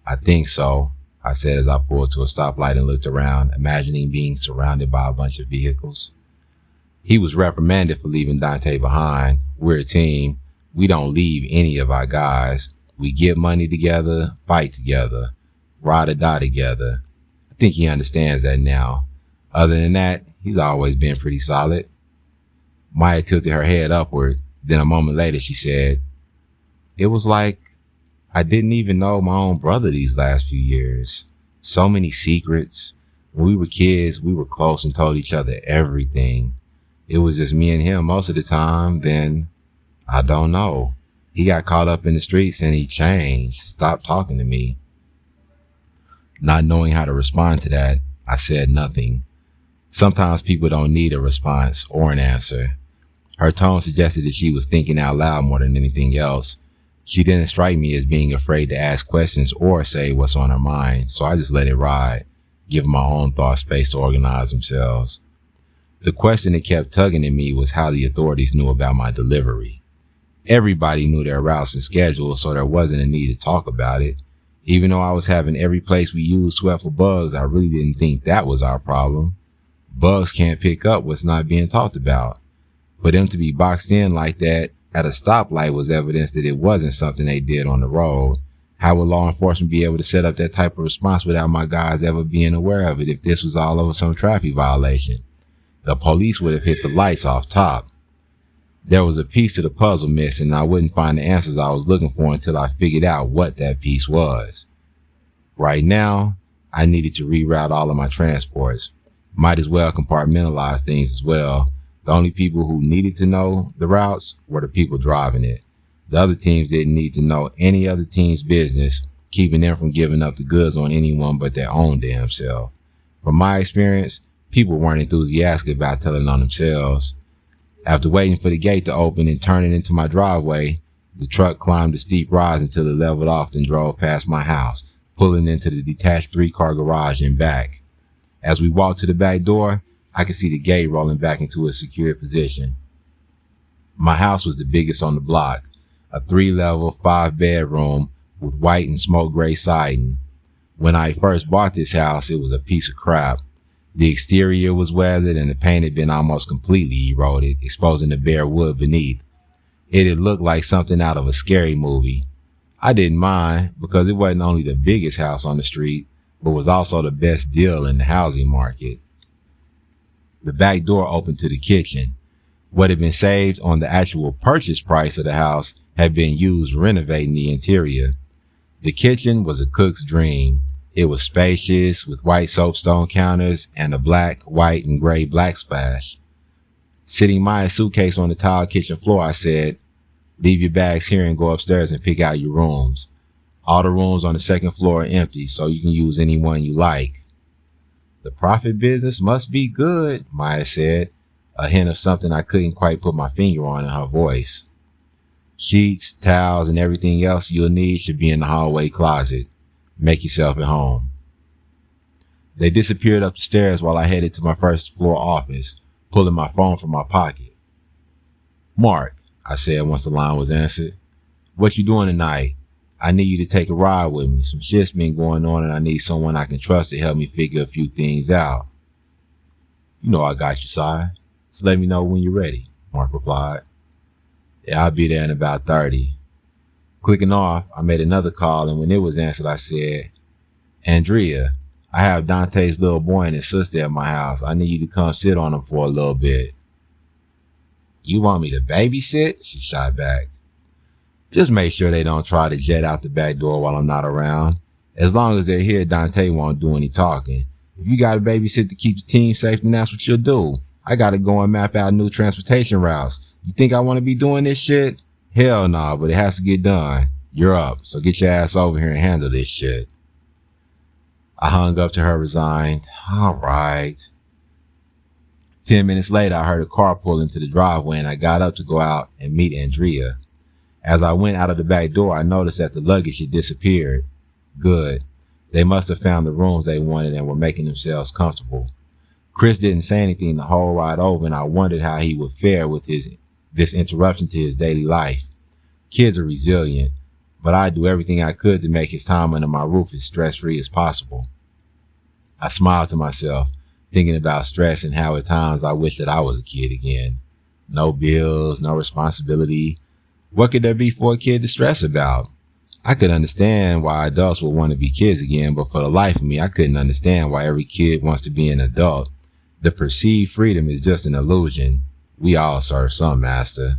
"I think so," I said as I pulled to a stoplight and looked around, imagining being surrounded by a bunch of vehicles. "He was reprimanded for leaving Dante behind. We're a team. We don't leave any of our guys. We get money together, fight together, ride or die together. I think he understands that now. Other than that, he's always been pretty solid." Maya tilted her head upward. Then a moment later she said, "It was like I didn't even know my own brother these last few years. So many secrets. When we were kids, we were close and told each other everything. It was just me and him most of the time. Then, I don't know. He got caught up in the streets and he changed, stopped talking to me." Not knowing how to respond to that, I said nothing. Sometimes people don't need a response or an answer. Her tone suggested that she was thinking out loud more than anything else. She didn't strike me as being afraid to ask questions or say what's on her mind, so I just let it ride, giving my own thoughts space to organize themselves. The question that kept tugging at me was how the authorities knew about my delivery. Everybody knew their routes and schedules, so there wasn't a need to talk about it. Even though I was having every place we used swept for bugs, I really didn't think that was our problem. Bugs can't pick up what's not being talked about. For them to be boxed in like that at a stoplight was evidence that it wasn't something they did on the road. How would law enforcement be able to set up that type of response without my guys ever being aware of it if this was all over some traffic violation? The police would have hit the lights off top. There was a piece to the puzzle missing, and I wouldn't find the answers I was looking for until I figured out what that piece was. Right now, I needed to reroute all of my transports. Might as well compartmentalize things as well. The only people who needed to know the routes were the people driving it. The other teams didn't need to know any other team's business, keeping them from giving up the goods on anyone but their own damn self. From my experience, people weren't enthusiastic about telling on themselves. After waiting for the gate to open and turning into my driveway, the truck climbed the steep rise until it leveled off and drove past my house, pulling into the detached 3-car garage and back. As we walked to the back door, I could see the gate rolling back into a secure position. My house was the biggest on the block, a 3-level, 5-bedroom with white and smoke gray siding. When I first bought this house, it was a piece of crap. The exterior was weathered and the paint had been almost completely eroded, exposing the bare wood beneath. It had looked like something out of a scary movie. I didn't mind because it wasn't only the biggest house on the street, but was also the best deal in the housing market. The back door opened to the kitchen. What had been saved on the actual purchase price of the house had been used renovating the interior. The kitchen was a cook's dream. It was spacious, with white soapstone counters and a black, white, and gray backsplash. Sitting Maya's suitcase on the tile kitchen floor, I said, "Leave your bags here and go upstairs and pick out your rooms. All the rooms on the second floor are empty, so you can use any one you like." "The profit business must be good," Maya said, a hint of something I couldn't quite put my finger on in her voice. "Sheets, towels, and everything else you'll need should be in the hallway closet. Make yourself at home." They disappeared up the stairs while I headed to my first floor office, pulling my phone from my pocket. "Mark, I said once the line was answered. What you doing tonight? I need you to take a ride with me. Some shit's been going on and I need someone I can trust to help me figure a few things out. You know I got you, Sire. Just let me know when you're ready, Mark replied. Yeah, I'll be there in about 30. Clicking off, I made another call, and when it was answered, I said, Andrea, I have Dante's little boy and his sister at my house. I need you to come sit on them for a little bit. You want me to babysit? She shot back. Just make sure they don't try to jet out the back door while I'm not around. As long as they're here, Dante won't do any talking. If you gotta babysit to keep the team safe, then that's what you'll do. I gotta go and map out new transportation routes. You think I want to be doing this shit? Hell no, but it has to get done. You're up, so get your ass over here and handle this shit. I hung up to her resigned. All right. 10 minutes later, I heard a car pull into the driveway and I got up to go out and meet Andrea. As I went out of the back door, I noticed that the luggage had disappeared. Good. They must have found the rooms they wanted and were making themselves comfortable. Chris didn't say anything the whole ride over, and I wondered how he would fare with this interruption to his daily life. Kids are resilient, but I'd do everything I could to make his time under my roof as stress-free as possible. I smiled to myself, thinking about stress and how at times I wish that I was a kid again. No bills, no responsibility. What could there be for a kid to stress about? I could understand why adults would want to be kids again, but for the life of me, I couldn't understand why every kid wants to be an adult. The perceived freedom is just an illusion. We all serve some master.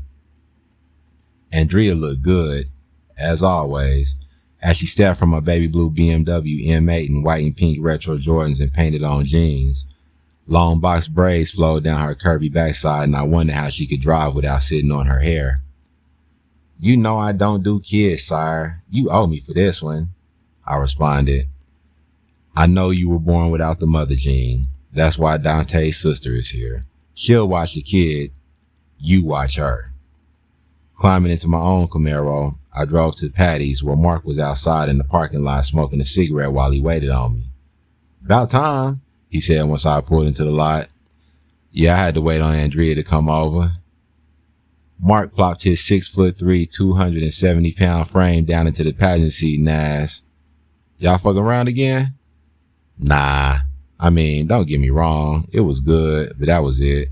Andrea looked good, as always, as she stepped from a baby blue BMW M8 in white and pink retro Jordans and painted on jeans. Long box braids flowed down her curvy backside, and I wondered how she could drive without sitting on her hair. You know I don't do kids, Sire. You owe me for this one, I responded. I know you were born without the mother gene. That's why Dante's sister is here. She'll watch the kid. You watch her. Climbing into my own Camaro, I drove to Patty's where Mark was outside in the parking lot smoking a cigarette while he waited on me. About time, he said once I pulled into the lot. Yeah, I had to wait on Andrea to come over. Mark plopped his 6'3", 270-pound frame down into the passenger seat and asked, Y'all fucking around again? Nah. I mean, don't get me wrong. It was good, but that was it.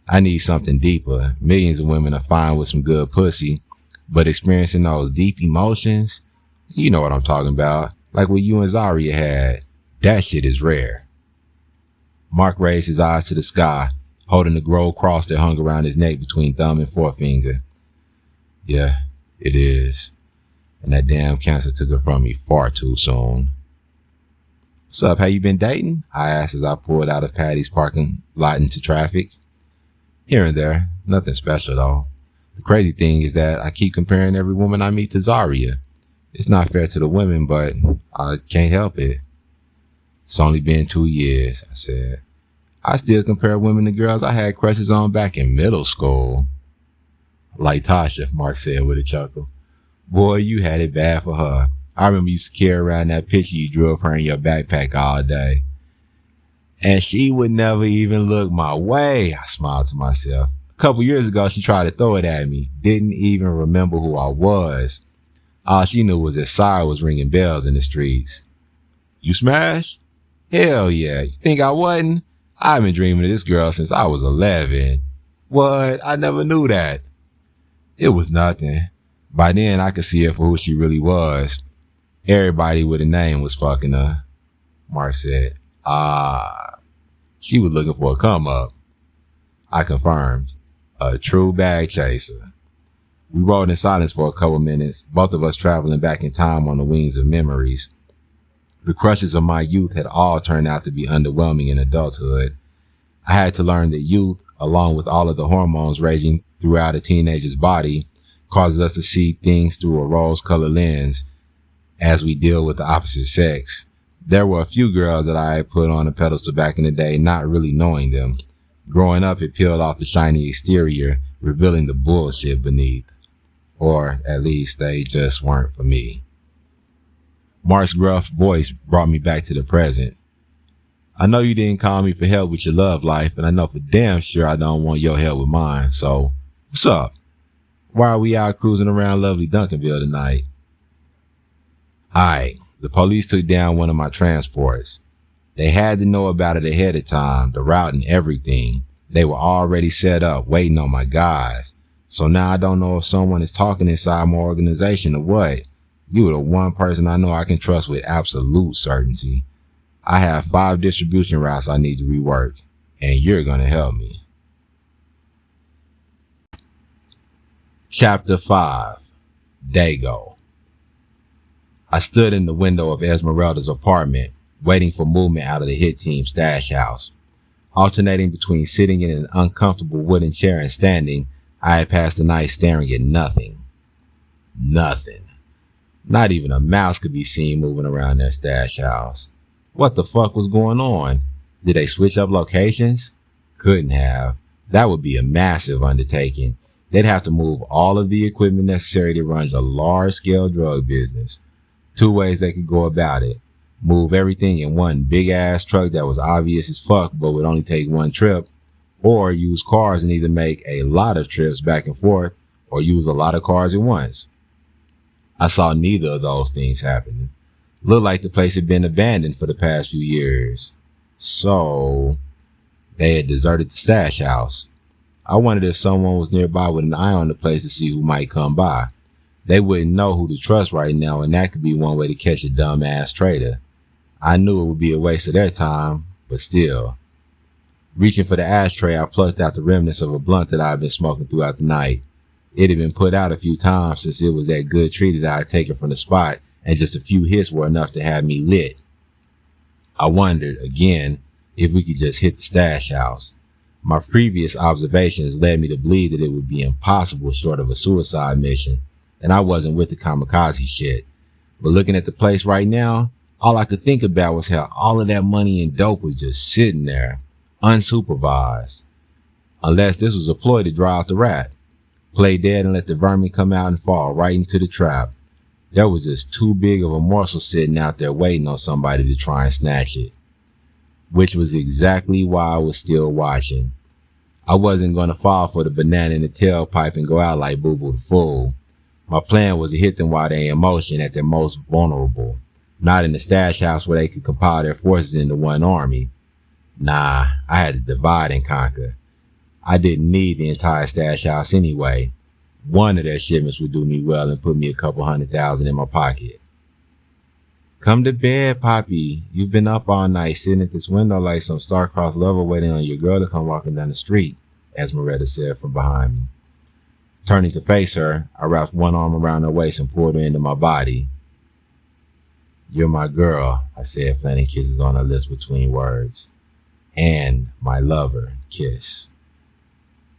I need something deeper. Millions of women are fine with some good pussy, but experiencing those deep emotions, you know what I'm talking about, like what you and Sire had, that shit is rare. Mark raised his eyes to the sky, holding the gold cross that hung around his neck between thumb and forefinger. Yeah, it is. And that damn cancer took it from me far too soon. What's up, how you been dating? I asked as I pulled out of Patty's parking lot into traffic. Here and there, nothing special though. The crazy thing is that I keep comparing every woman I meet to Sire. It's not fair to the women, but I can't help it. It's only been 2 years, I said. I still compare women to girls I had crushes on back in middle school. Like Tasha, Mark said with a chuckle. Boy, you had it bad for her. I remember you used to carry around that picture you drew of her in your backpack all day. And she would never even look my way, I smiled to myself. A couple years ago, she tried to throw it at me. Didn't even remember who I was. All she knew was that Sire was ringing bells in the streets. You smashed? Hell yeah. You think I wasn't? I've been dreaming of this girl since I was 11. What? I never knew that. It was nothing. By then, I could see her for who she really was. Everybody with a name was fucking her. Mark said, she was looking for a come-up. I confirmed. A true bag chaser. We rode in silence for a couple minutes, both of us traveling back in time on the wings of memories. The crushes of my youth had all turned out to be underwhelming in adulthood. I had to learn that youth, along with all of the hormones raging throughout a teenager's body, causes us to see things through a rose-colored lens as we deal with the opposite sex. There were a few girls that I had put on a pedestal back in the day, not really knowing them. Growing up, it peeled off the shiny exterior, revealing the bullshit beneath. Or, at least, they just weren't for me. Mark's gruff voice brought me back to the present. I know you didn't call me for help with your love life, and I know for damn sure I don't want your help with mine, so what's up? Why are we out cruising around lovely Duncanville tonight? Alright, the police took down one of my transports. They had to know about it ahead of time, the route and everything. They were already set up, waiting on my guys. So now I don't know if someone is talking inside my organization or what. You are the one person I know I can trust with absolute certainty. I have 5 distribution routes I need to rework, and you're going to help me. Chapter 5. Dago. I stood in the window of Esmeralda's apartment, waiting for movement out of the hit team's stash house. Alternating between sitting in an uncomfortable wooden chair and standing, I had passed the night staring at nothing. Nothing. Not even a mouse could be seen moving around their stash house. What the fuck was going on? Did they switch up locations? Couldn't have. That would be a massive undertaking. They'd have to move all of the equipment necessary to run a large-scale drug business. 2 ways they could go about it. Move everything in one big-ass truck that was obvious as fuck but would only take 1 trip, or use cars and either make a lot of trips back and forth or use a lot of cars at once. I saw neither of those things happening. Looked like the place had been abandoned for the past few years. So, they had deserted the stash house. I wondered if someone was nearby with an eye on the place to see who might come by. They wouldn't know who to trust right now, and that could be one way to catch a dumbass traitor. I knew it would be a waste of their time, but still. Reaching for the ashtray, I plucked out the remnants of a blunt that I had been smoking throughout the night. It had been put out a few times since it was that good tree that I had taken from the spot, and just a few hits were enough to have me lit. I wondered, again, if we could just hit the stash house. My previous observations led me to believe that it would be impossible short of a suicide mission, and I wasn't with the kamikaze shit. But looking at the place right now, all I could think about was how all of that money and dope was just sitting there, unsupervised. Unless this was a ploy to draw out the rat. Play dead and let the vermin come out and fall right into the trap. There was just too big of a morsel sitting out there waiting on somebody to try and snatch it. Which was exactly why I was still watching. I wasn't going to fall for the banana in the tailpipe and go out like Boo Boo the Fool. My plan was to hit them while they're in motion at their most vulnerable. Not in the stash house where they could compile their forces into one army. Nah, I had to divide and conquer. I didn't need the entire stash house anyway. One of their shipments would do me well and put me a couple $100,000 in my pocket. Come to bed, Poppy. You've been up all night sitting at this window like some star-crossed lover waiting on your girl to come walking down the street, Esmeralda said from behind me. Turning to face her, I wrapped one arm around her waist and pulled her into my body. You're my girl, I said, planting kisses on her lips between words. And my lover, kiss.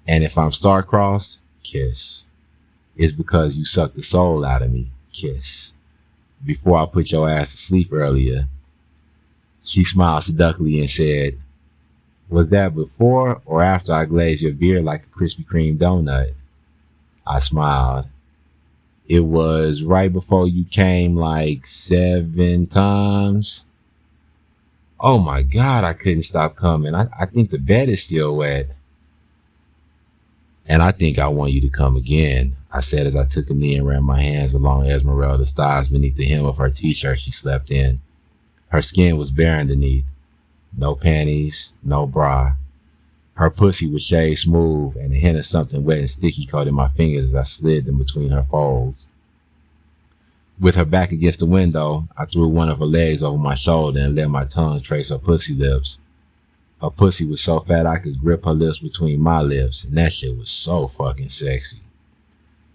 And if I'm star-crossed, kiss. It's because you sucked the soul out of me, kiss. Before I put your ass to sleep earlier. She smiled seductively and said, was that before or after I glazed your beard like a Krispy Kreme donut? I smiled. It was right before you came like 7 times. Oh my God, I couldn't stop coming. I think the bed is still wet. And I think I want you to come again, I said as I took a knee and ran my hands along Esmeralda's thighs beneath the hem of her t-shirt she slept in. Her skin was bare underneath. No panties, no bra. Her pussy was shaved smooth, and a hint of something wet and sticky coated my fingers as I slid them between her folds. With her back against the window, I threw one of her legs over my shoulder and let my tongue trace her pussy lips. Her pussy was so fat I could grip her lips between my lips, and that shit was so fucking sexy.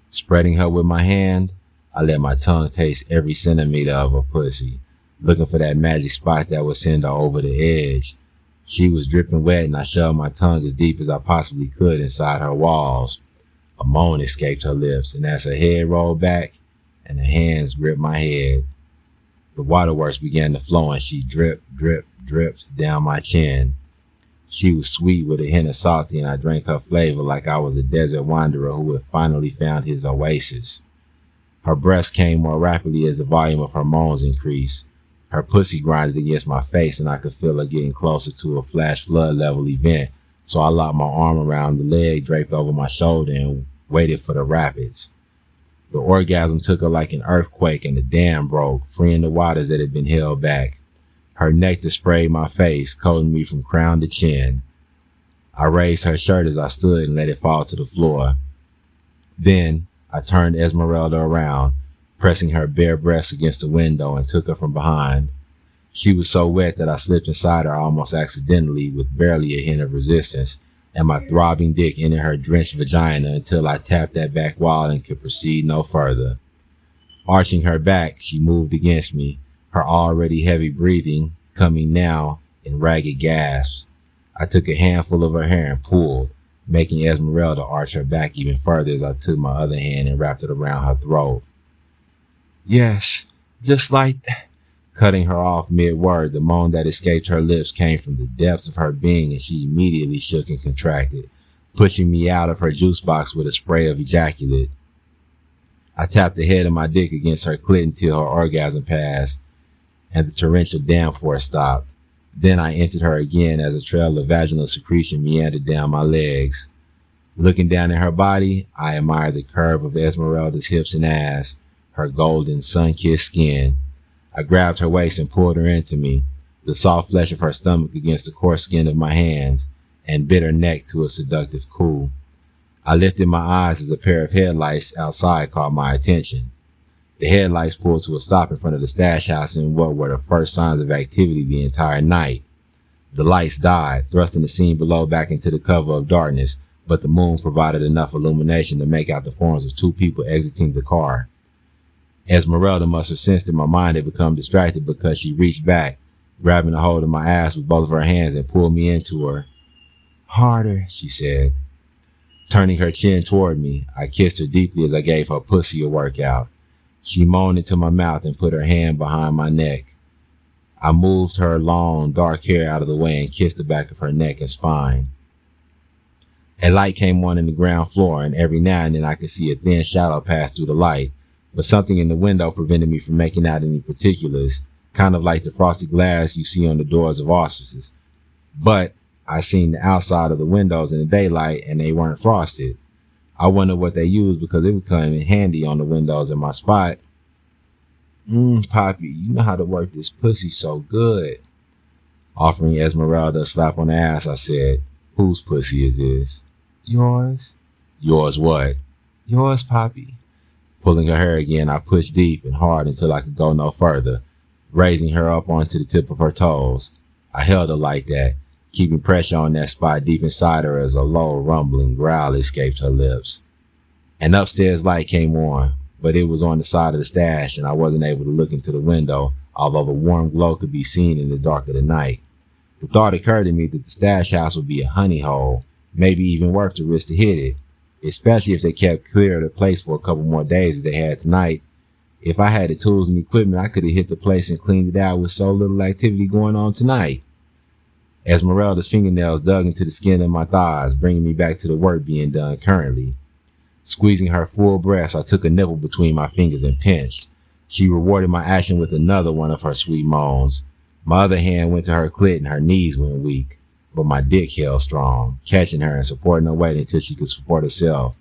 Spreading her with my hand, I let my tongue taste every centimeter of her pussy, looking for that magic spot that would send her over the edge. She was dripping wet, and I shoved my tongue as deep as I possibly could inside her walls. A moan escaped her lips, and as her head rolled back and her hands gripped my head, the waterworks began to flow, and she dripped, dripped, dripped down my chin. She was sweet with a hint of salty, and I drank her flavor like I was a desert wanderer who had finally found his oasis. Her breaths came more rapidly as the volume of her moans increased. Her pussy grinded against my face, and I could feel her getting closer to a flash flood level event, so I locked my arm around the leg draped over my shoulder and waited for the rapids. The orgasm took her like an earthquake, and the dam broke, freeing the waters that had been held back. Her nectar sprayed my face, coating me from crown to chin. I raised her shirt as I stood and let it fall to the floor. Then I turned Esmeralda around, pressing her bare breast against the window, and took her from behind. She was so wet that I slipped inside her almost accidentally with barely a hint of resistance, and my throbbing dick entered her drenched vagina until I tapped that back wall and could proceed no further. Arching her back, she moved against me, her already heavy breathing coming now in ragged gasps. I took a handful of her hair and pulled, making Esmeralda arch her back even further as I took my other hand and wrapped it around her throat. Yes, just like that. Cutting her off mid-word, the moan that escaped her lips came from the depths of her being, and she immediately shook and contracted, pushing me out of her juice box with a spray of ejaculate. I tapped the head of my dick against her clit until her orgasm passed, and the torrential downpour stopped. Then I entered her again as a trail of vaginal secretion meandered down my legs. Looking down at her body, I admired the curve of Esmeralda's hips and ass, her golden, sun-kissed skin. I grabbed her waist and pulled her into me, the soft flesh of her stomach against the coarse skin of my hands, and bit her neck to a seductive coo. I lifted my eyes as a pair of headlights outside caught my attention. The headlights pulled to a stop in front of the stash house in what were the first signs of activity the entire night. The lights died, thrusting the scene below back into the cover of darkness, but the moon provided enough illumination to make out the forms of two people exiting the car. Esmeralda must have sensed that my mind had become distracted because she reached back, grabbing a hold of my ass with both of her hands and pulled me into her. "Harder," she said. Turning her chin toward me, I kissed her deeply as I gave her pussy a workout. She moaned into my mouth and put her hand behind my neck. I moved her long, dark hair out of the way and kissed the back of her neck and spine. A light came on in the ground floor, and every now and then I could see a thin shadow pass through the light, but something in the window prevented me from making out any particulars, kind of like the frosted glass you see on the doors of offices. But I seen the outside of the windows in the daylight, and they weren't frosted. I wonder what they used because it would come in handy on the windows in my spot. Poppy, you know how to work this pussy so good." Offering Esmeralda a slap on the ass, I said, "Whose pussy is this?" "Yours." "Yours what?" "Yours, Poppy." Pulling her hair again, I pushed deep and hard until I could go no further, raising her up onto the tip of her toes. I held her like that, keeping pressure on that spot deep inside her as a low, rumbling growl escaped her lips. An upstairs light came on, but it was on the side of the stash, and I wasn't able to look into the window, although the warm glow could be seen in the dark of the night. The thought occurred to me that the stash house would be a honey hole, maybe even worth the risk to hit it, especially if they kept clear of the place for a couple more days as they had tonight. If I had the tools and equipment, I could have hit the place and cleaned it out with so little activity going on tonight. Esmeralda's fingernails dug into the skin of my thighs, bringing me back to the work being done currently. Squeezing her full breast, I took a nipple between my fingers and pinched. She rewarded my action with another one of her sweet moans. My other hand went to her clit and her knees went weak, but my dick held strong, catching her and supporting her weight until she could support herself.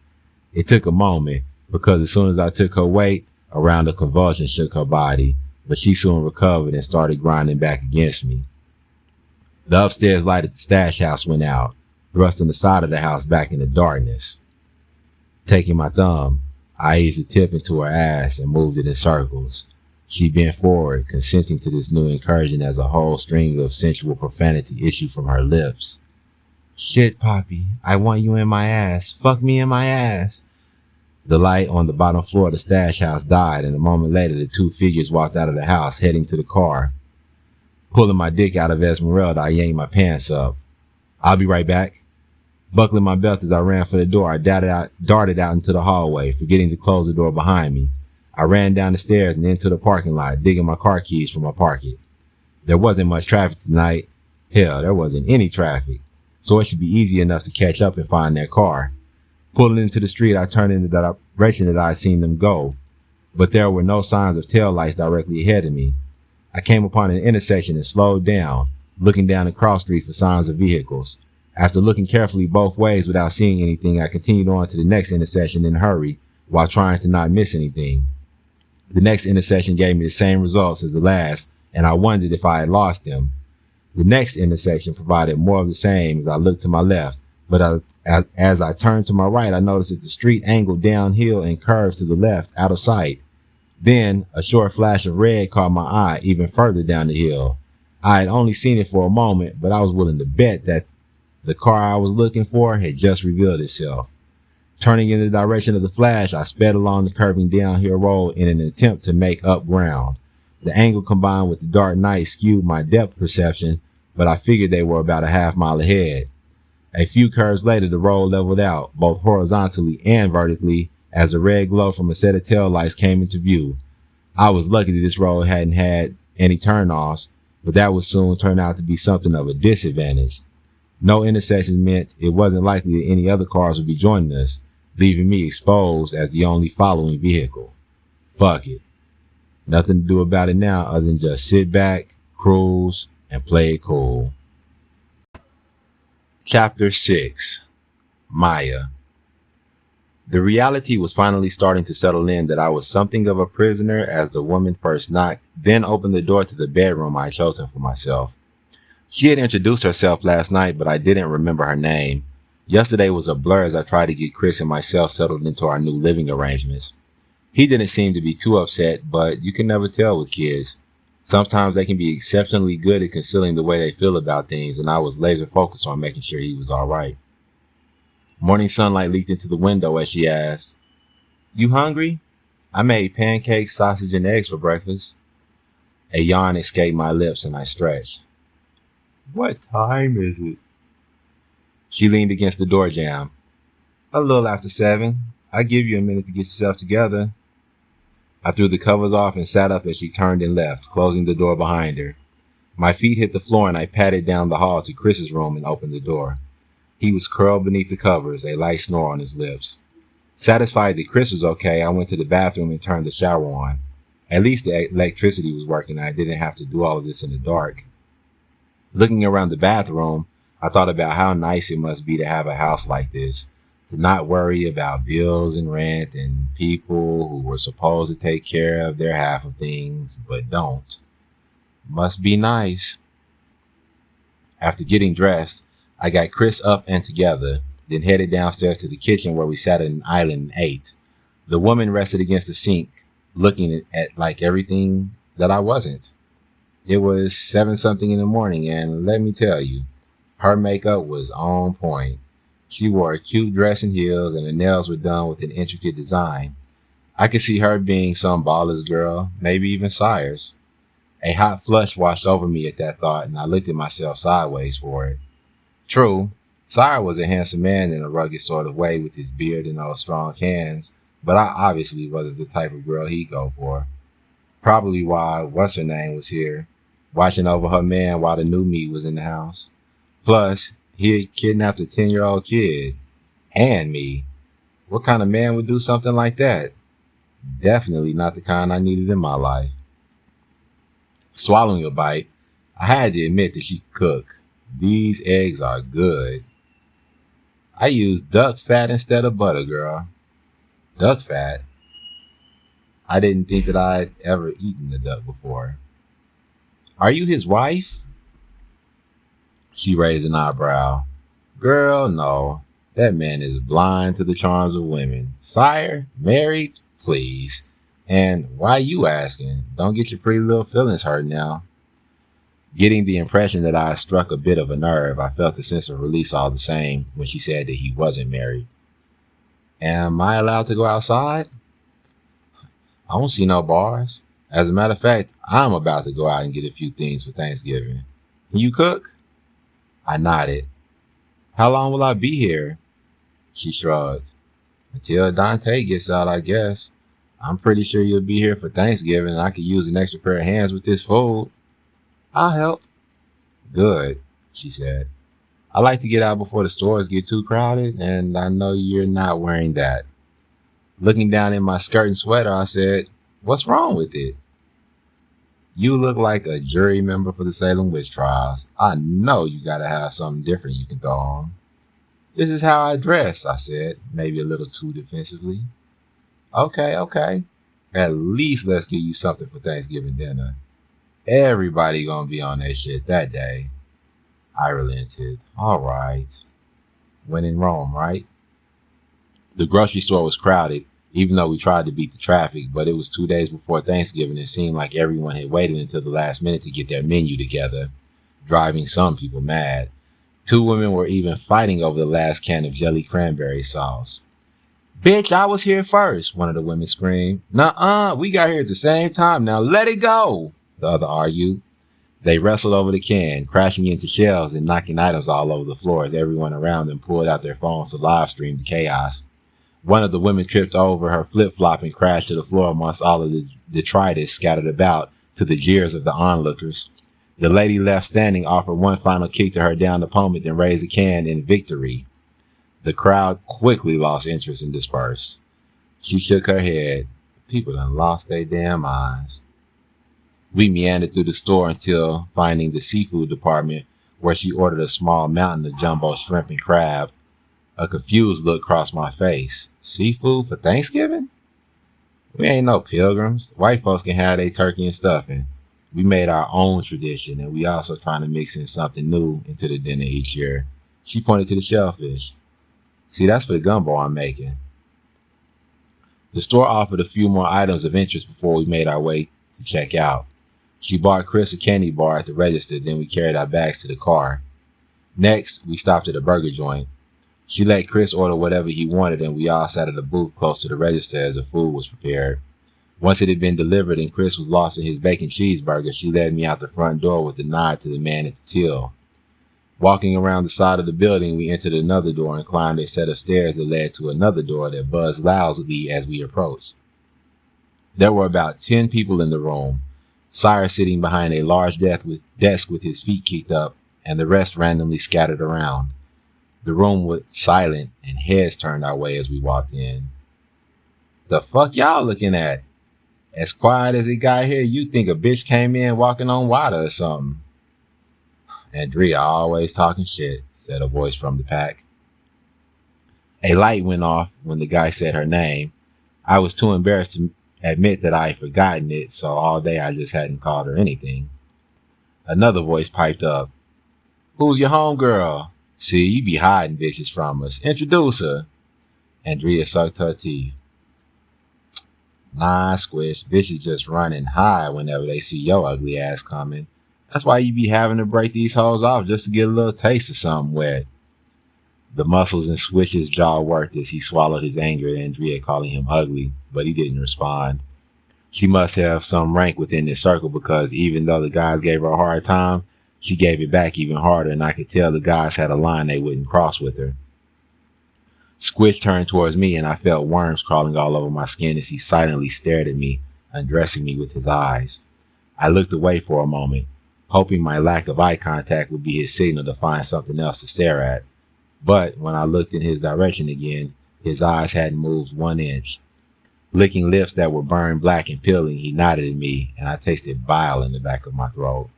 It took a moment, because as soon as I took her weight, a round of convulsion shook her body, but she soon recovered and started grinding back against me. The upstairs light at the stash house went out, thrusting the side of the house back into darkness. Taking my thumb, I eased the tip into her ass and moved it in circles. She bent forward, consenting to this new incursion as a whole string of sensual profanity issued from her lips. "Shit, Poppy, I want you in my ass. Fuck me in my ass." The light on the bottom floor of the stash house died, and a moment later the two figures walked out of the house, heading to the car. Pulling my dick out of Esmeralda, I yanked my pants up. "I'll be right back." Buckling my belt as I ran for the door, I darted out into the hallway, forgetting to close the door behind me. I ran down the stairs and into the parking lot, digging my car keys from my pocket. There wasn't much traffic tonight. Hell, there wasn't any traffic, so it should be easy enough to catch up and find that car. Pulling into the street, I turned in the direction that I had seen them go, but there were no signs of taillights directly ahead of me. I came upon an intersection and slowed down, looking down the cross street for signs of vehicles. After looking carefully both ways without seeing anything, I continued on to the next intersection in a hurry while trying to not miss anything. The next intersection gave me the same results as the last, and I wondered if I had lost him. The next intersection provided more of the same as I looked to my left, but as I turned to my right, I noticed that the street angled downhill and curved to the left, out of sight. Then, a short flash of red caught my eye even further down the hill. I had only seen it for a moment, but I was willing to bet that the car I was looking for had just revealed itself. Turning in the direction of the flash, I sped along the curving downhill road in an attempt to make up ground. The angle combined with the dark night skewed my depth perception, but I figured they were about a half mile ahead. A few curves later, the road leveled out, both horizontally and vertically, as the red glow from a set of taillights came into view. I was lucky that this road hadn't had any turnoffs, but that would soon turn out to be something of a disadvantage. No intersections meant it wasn't likely that any other cars would be joining us, leaving me exposed as the only following vehicle. Fuck it. Nothing to do about it now other than just sit back, cruise, and play it cool. Chapter 6. Maya. The reality was finally starting to settle in that I was something of a prisoner as the woman first knocked, then opened the door to the bedroom I had chosen for myself. She had introduced herself last night, but I didn't remember her name. Yesterday was a blur as I tried to get Chris and myself settled into our new living arrangements. He didn't seem to be too upset, but you can never tell with kids. Sometimes they can be exceptionally good at concealing the way they feel about things, and I was laser focused on making sure he was all right. Morning sunlight leaked into the window as she asked, "You hungry? I made pancakes, sausage, and eggs for breakfast." A yawn escaped my lips and I stretched. "What time is it?" She leaned against the door jamb. "A little after 7. I'll give you a minute to get yourself together." I threw the covers off and sat up as she turned and left, closing the door behind her. My feet hit the floor and I padded down the hall to Chris's room and opened the door. He was curled beneath the covers, a light snore on his lips. Satisfied that Chris was okay, I went to the bathroom and turned the shower on. At least the electricity was working and I didn't have to do all of this in the dark. Looking around the bathroom, I thought about how nice it must be to have a house like this, to not worry about bills and rent and people who were supposed to take care of their half of things, but don't. Must be nice. After getting dressed, I got Chris up and together, then headed downstairs to the kitchen where we sat at an island and ate. The woman rested against the sink, looking at like everything that I wasn't. It was 7-something in the morning, and let me tell you, her makeup was on point. She wore a cute dress and heels, and her nails were done with an intricate design. I could see her being some baller's girl, maybe even Sire's. A hot flush washed over me at that thought, and I looked at myself sideways for it. True, Sire was a handsome man in a rugged sort of way with his beard and those strong hands, but I obviously wasn't the type of girl he'd go for. Probably why what's-her-name was here, watching over her man while the new me was in the house. Plus, he had kidnapped a 10-year-old kid. And me. What kind of man would do something like that? Definitely not the kind I needed in my life. Swallowing a bite, I had to admit that she could cook. These eggs are good. I used duck fat instead of butter, girl. Duck fat? I didn't think that I'd ever eaten a duck before. Are you his wife? She raised an eyebrow. Girl, no. That man is blind to the charms of women. Sire? Married? Please. And why you asking? Don't get your pretty little feelings hurt now. Getting the impression that I struck a bit of a nerve, I felt a sense of release all the same when she said that he wasn't married. Am I allowed to go outside? I don't see no bars. As a matter of fact, I'm about to go out and get a few things for Thanksgiving. Can you cook? I nodded. How long will I be here? She shrugged. Until Dante gets out, I guess. I'm pretty sure you'll be here for Thanksgiving and I could use an extra pair of hands with this food. I'll help. Good, she said. I like to get out before the stores get too crowded, and I know you're not wearing that. Looking down in my skirt and sweater, I said, what's wrong with it? You look like a jury member for the Salem witch trials. I know you gotta have something different you can throw on. This is how I dress, I said, maybe a little too defensively. Okay, okay. At least let's give you something for Thanksgiving dinner. Everybody gonna be on that shit that day. I relented. All right. When in Rome, right? The grocery store was crowded, even though we tried to beat the traffic, but it was 2 days before Thanksgiving and it seemed like everyone had waited until the last minute to get their menu together, driving some people mad. 2 women were even fighting over the last can of jelly cranberry sauce. Bitch, I was here first, one of the women screamed. Nuh-uh, we got here at the same time, now let it go, the other argued. They wrestled over the can, crashing into shelves and knocking items all over the floor as everyone around them pulled out their phones to live stream the chaos. One of the women tripped over her flip-flop and crashed to the floor amongst all of the detritus scattered about, to the jeers of the onlookers. The lady left standing offered one final kick to her downed opponent and raised the can in victory. The crowd quickly lost interest and dispersed. She shook her head. People done lost their damn minds. We meandered through the store until finding the seafood department, where she ordered a small mountain of jumbo shrimp and crab. A confused look crossed my face. Seafood for Thanksgiving? We ain't no pilgrims. White folks can have their turkey and stuffing. We made our own tradition, and we also trying to mix in something new into the dinner each year. She pointed to the shellfish. See, that's for the gumbo I'm making. The store offered a few more items of interest before we made our way to check out. She bought Chris a candy bar at the register, then we carried our bags to the car. Next, we stopped at a burger joint. She let Chris order whatever he wanted, and we all sat at a booth close to the register as the food was prepared. Once it had been delivered and Chris was lost in his bacon cheeseburger, she led me out the front door with a nod to the man at the till. Walking around the side of the building, we entered another door and climbed a set of stairs that led to another door that buzzed loudly as we approached. There were about 10 people in the room, Sire sitting behind a large desk with his feet kicked up, and the rest randomly scattered around. The room was silent, and heads turned our way as we walked in. The fuck y'all looking at? As quiet as it got here, you'd think a bitch came in walking on water or something. Andrea always talking shit, said a voice from the pack. A light went off when the guy said her name. I was too embarrassed to admit that I had forgotten it, so all day I just hadn't called her anything. Another voice piped up. Who's your homegirl? See, you be hiding bitches from us. Introduce her. Andrea sucked her teeth. Nah, Squish, bitches just run and hide whenever they see your ugly ass coming. That's why you be having to break these hoes off just to get a little taste of something wet. The muscles in Swish's jaw worked as he swallowed his anger at Andrea calling him ugly, but he didn't respond. She must have some rank within this circle because even though the guys gave her a hard time, she gave it back even harder, and I could tell the guys had a line they wouldn't cross with her. Squish turned towards me, and I felt worms crawling all over my skin as he silently stared at me, undressing me with his eyes. I looked away for a moment, hoping my lack of eye contact would be his signal to find something else to stare at. But when I looked in his direction again, his eyes hadn't moved 1 inch. Licking lips that were burned black and peeling, he nodded at me, and I tasted bile in the back of my throat.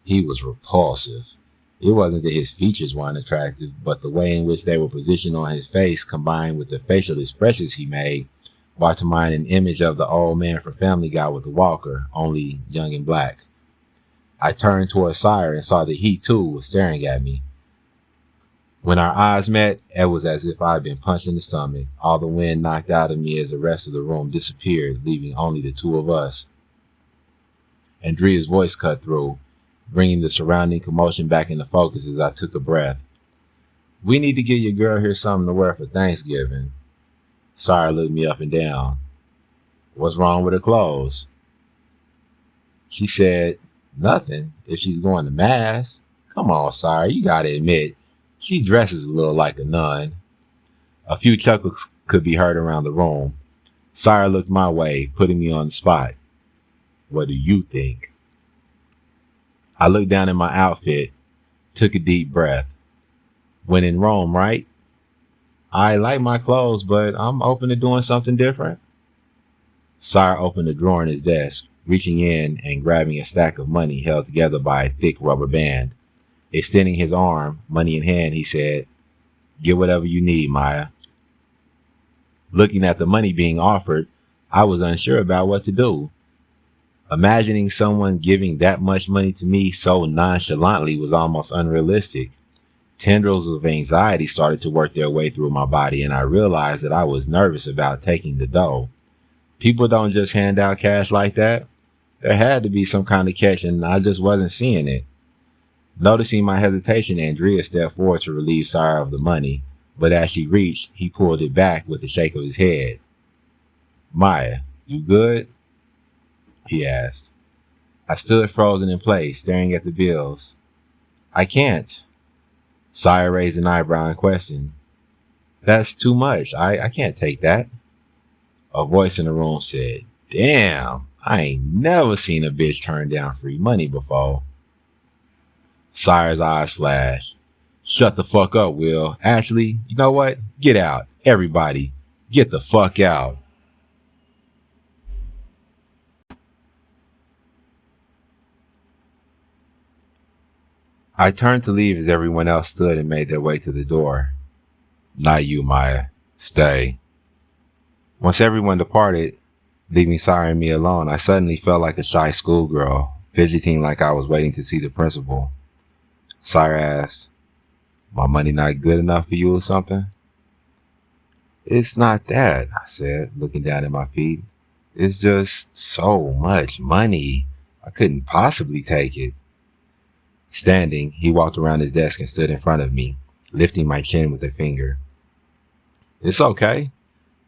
He was repulsive. It wasn't that his features weren't attractive, but the way in which they were positioned on his face, combined with the facial expressions he made, brought to mind an image of the old man from Family Guy with the walker, only young and black. I turned toward Sire and saw that he, too, was staring at me. When our eyes met, it was as if I had been punched in the stomach. All the wind knocked out of me as the rest of the room disappeared, leaving only the two of us. Andrea's voice cut through, bringing the surrounding commotion back into focus as I took a breath. We need to get your girl here something to wear for Thanksgiving. Sire looked me up and down. What's wrong with her clothes? She said, nothing, if she's going to Mass. Come on, Sire, you gotta admit, she dresses a little like a nun. A few chuckles could be heard around the room. Sire looked my way, putting me on the spot. What do you think? I looked down at my outfit, took a deep breath. When in Rome, right? I like my clothes, but I'm open to doing something different. Sire opened a drawer in his desk, reaching in and grabbing a stack of money held together by a thick rubber band. Extending his arm, money in hand, he said, "Get whatever you need, Maya." Looking at the money being offered, I was unsure about what to do. Imagining someone giving that much money to me so nonchalantly was almost unrealistic. Tendrils of anxiety started to work their way through my body, and I realized that I was nervous about taking the dough. People don't just hand out cash like that. There had to be some kind of catch, and I just wasn't seeing it. Noticing my hesitation, Andrea stepped forward to relieve Sire of the money, but as she reached, he pulled it back with a shake of his head. "Maya, you good?" he asked. I stood frozen in place, staring at the bills. "I can't." Sire raised an eyebrow in question. "That's too much. I can't take that." A voice in the room said, "Damn, I ain't never seen a bitch turn down free money before." Sire's eyes flashed. "Shut the fuck up, Will. Actually, you know what? Get out. Everybody, get the fuck out." I turned to leave as everyone else stood and made their way to the door. "Not you, Maya. Stay." Once everyone departed, leaving Sire and me alone, I suddenly felt like a shy schoolgirl, fidgeting like I was waiting to see the principal. Sire asked, "My money not good enough for you or something?" "It's not that," I said, looking down at my feet. "It's just so much money. I couldn't possibly take it." Standing, he walked around his desk and stood in front of me, lifting my chin with a finger. "It's okay.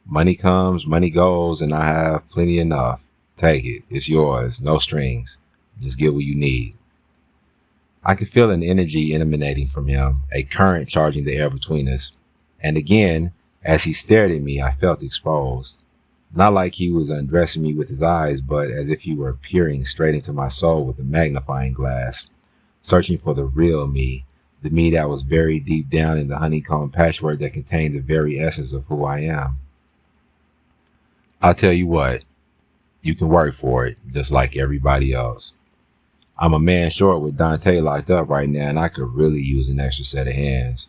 Money comes, money goes, and I have plenty enough. Take it. It's yours. No strings. Just get what you need." I could feel an energy emanating from him, a current charging the air between us. And again, as he stared at me, I felt exposed. Not like he was undressing me with his eyes, but as if he were peering straight into my soul with a magnifying glass, searching for the real me, the me that was buried deep down in the honeycomb patchwork that contained the very essence of who I am. "I'll tell you what, you can work for it, just like everybody else. I'm a man short with Dante locked up right now, and I could really use an extra set of hands.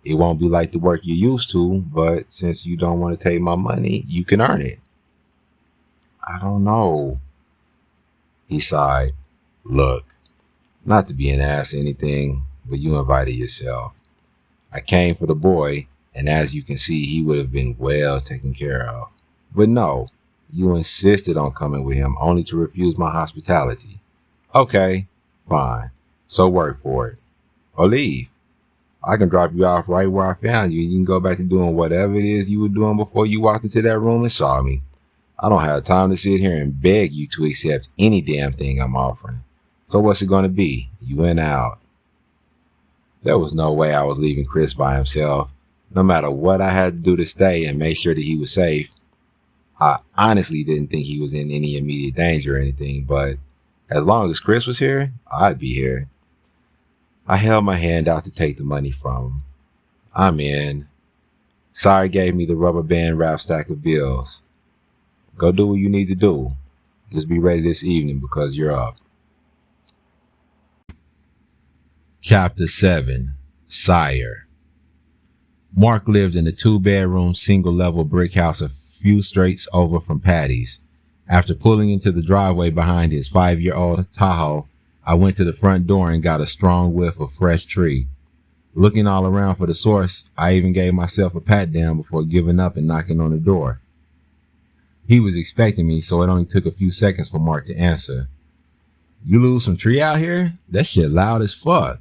It won't be like the work you're used to, but since you don't want to take my money, you can earn it." "I don't know," he sighed. "Look, not to be an ass or anything, but you invited yourself. I came for the boy, and as you can see, he would have been well taken care of. But no, you insisted on coming with him only to refuse my hospitality. Okay, fine. So work for it. Or leave. I can drop you off right where I found you, and you can go back to doing whatever it is you were doing before you walked into that room and saw me. I don't have time to sit here and beg you to accept any damn thing I'm offering. So what's it going to be? You in or out?" There was no way I was leaving Chris by himself. No matter what I had to do to stay and make sure that he was safe. I honestly didn't think he was in any immediate danger or anything, but as long as Chris was here, I'd be here. I held my hand out to take the money from him. "I'm in." Sire gave me the rubber band wrapped stack of bills. "Go do what you need to do. Just be ready this evening because you're up." Chapter 7. Sire. Mark lived in a 2-bedroom, single-level brick house a few streets over from Patty's. After pulling into the driveway behind his 5-year-old Tahoe, I went to the front door and got a strong whiff of fresh tree. Looking all around for the source, I even gave myself a pat down before giving up and knocking on the door. He was expecting me, so it only took a few seconds for Mark to answer. "You lose some tree out here? That shit loud as fuck."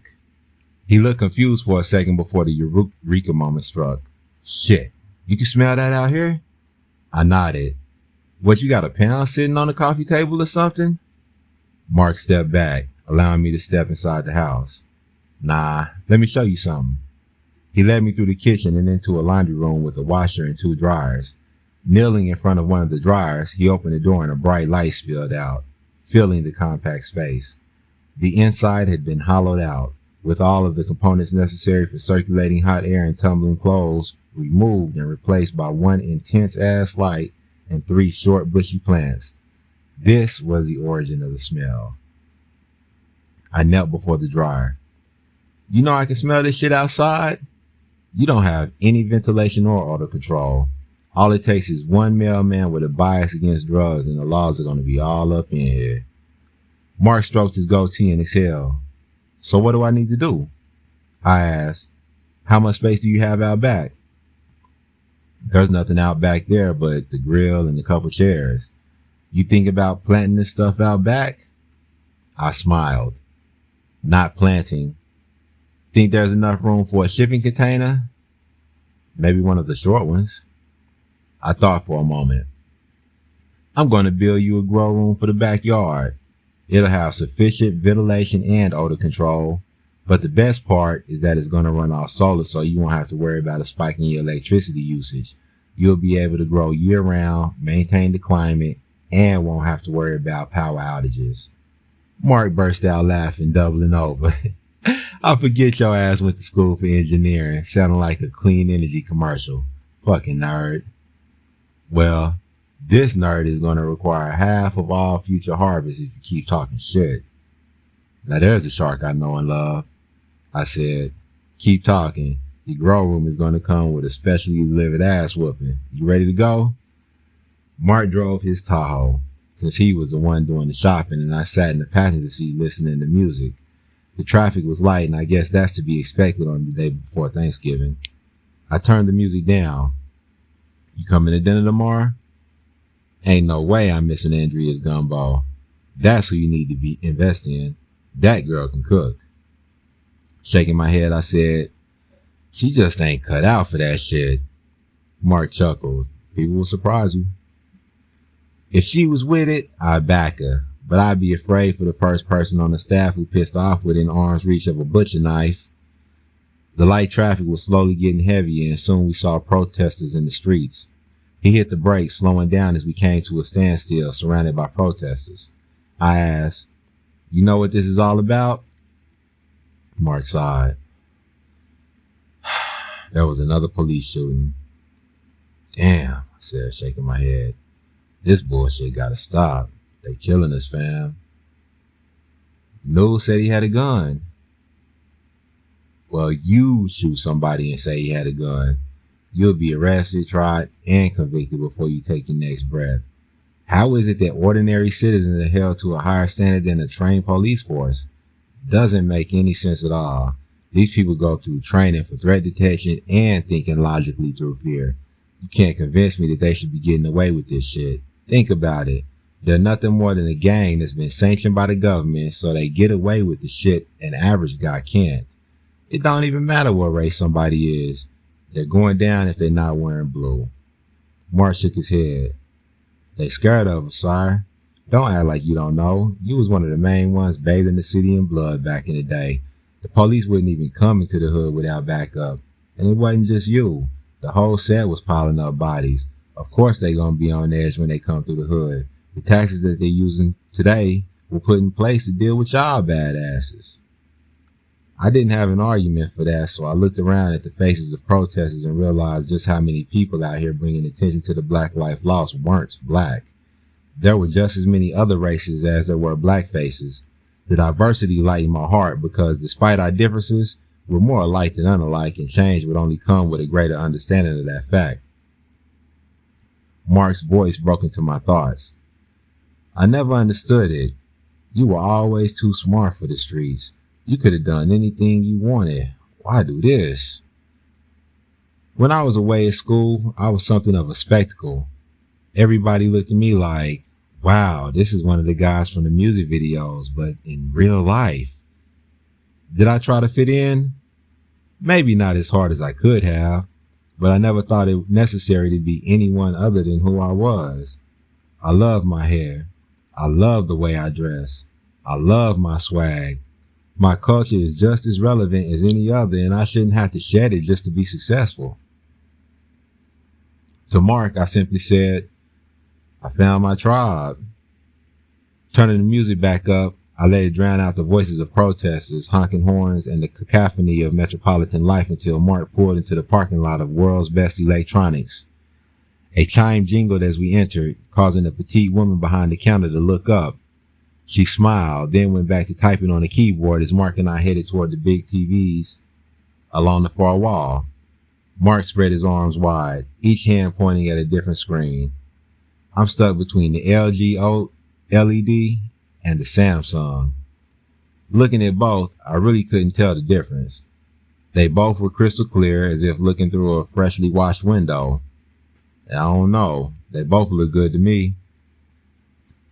He looked confused for a second before the eureka moment struck. "Shit, you can smell that out here?" I nodded. "What, you got a pound sitting on the coffee table or something?" Mark stepped back, allowing me to step inside the house. "Nah, let me show you something." He led me through the kitchen and into a laundry room with a washer and 2 dryers. Kneeling in front of one of the dryers, he opened the door and a bright light spilled out, filling the compact space. The inside had been hollowed out, with all of the components necessary for circulating hot air and tumbling clothes removed and replaced by one intense-ass light and 3 short bushy plants. This was the origin of the smell. I knelt before the dryer. You know I can smell this shit outside? You don't have any ventilation or auto control. All it takes is one mailman with a bias against drugs and the laws are going to be all up in here. Mark stroked his goatee and exhaled. So what do I need to do? I asked. How much space do you have out back? There's nothing out back there but the grill and a couple chairs. You think about planting this stuff out back? I smiled. Not planting. Think there's enough room for a shipping container? Maybe one of the short ones. I thought for a moment. I'm going to build you a grow room for the backyard. It'll have sufficient ventilation and odor control. But the best part is that it's going to run off solar, so you won't have to worry about a spike in your electricity usage. You'll be able to grow year-round, maintain the climate, and won't have to worry about power outages. Mark burst out laughing, doubling over. I forget your ass went to school for engineering, sounding like a clean energy commercial. Fucking nerd. Well, this nerd is going to require half of all future harvests if you keep talking shit. Now there's a shark I know and love. I said, keep talking. The grow room is going to come with a specially delivered ass whooping. You ready to go? Mark drove his Tahoe, since he was the one doing the shopping, and I sat in the passenger seat listening to music. The traffic was light, and I guess that's to be expected on the day before Thanksgiving. I turned the music down. You coming to dinner tomorrow? Ain't no way I'm missing Andrea's gumbo. That's who you need to be invest in. That girl can cook. Shaking my head, I said, she just ain't cut out for that shit. Mark chuckled. People will surprise you. If she was with it, I'd back her, but I'd be afraid for the first person on the staff who pissed off within arm's reach of a butcher knife. The light traffic was slowly getting heavier, and soon we saw protesters in the streets. He hit the brakes, slowing down as we came to a standstill, surrounded by protesters. I asked, you know what this is all about? Mark sighed. There was another police shooting. Damn, I said, shaking my head. This bullshit gotta stop. They killing us, fam. News said he had a gun. Well, you shoot somebody and say he had a gun. You'll be arrested, tried, and convicted before you take your next breath. How is it that ordinary citizens are held to a higher standard than a trained police force? Doesn't make any sense at all. These people go through training for threat detection and thinking logically through fear. You can't convince me that they should be getting away with this shit. Think about it. They're nothing more than a gang that's been sanctioned by the government, so they get away with the shit an average guy can't. It don't even matter what race somebody is. They're going down if they're not wearing blue. Mark shook his head. They scared of us, Sire. Don't act like you don't know. You was one of the main ones bathing the city in blood back in the day. The police wouldn't even come into the hood without backup. And it wasn't just you. The whole set was piling up bodies. Of course they gonna be on edge when they come through the hood. The taxes that they're using today were put in place to deal with y'all badasses. I didn't have an argument for that, so I looked around at the faces of protesters and realized just how many people out here bringing attention to the Black Life Lost weren't black. There were just as many other races as there were black faces. The diversity lightened my heart because despite our differences, we're more alike than unalike, and change would only come with a greater understanding of that fact. Mark's voice broke into my thoughts. I never understood it. You were always too smart for the streets. You could have done anything you wanted. Why do this? When I was away at school, I was something of a spectacle. Everybody looked at me like, wow, this is one of the guys from the music videos, but in real life. Did I try to fit in? Maybe not as hard as I could have, but I never thought it necessary to be anyone other than who I was. I love my hair. I love the way I dress. I love my swag. My culture is just as relevant as any other, and I shouldn't have to shed it just to be successful. To Mark, I simply said, I found my tribe. Turning the music back up, I let it drown out the voices of protesters, honking horns, and the cacophony of metropolitan life until Mark pulled into the parking lot of World's Best Electronics. A chime jingled as we entered, causing a petite woman behind the counter to look up. She smiled, then went back to typing on the keyboard as Mark and I headed toward the big TVs along the far wall. Mark spread his arms wide, each hand pointing at a different screen. I'm stuck between the LG LED and the Samsung. Looking at both, I really couldn't tell the difference. They both were crystal clear, as if looking through a freshly washed window. I don't know, they both look good to me.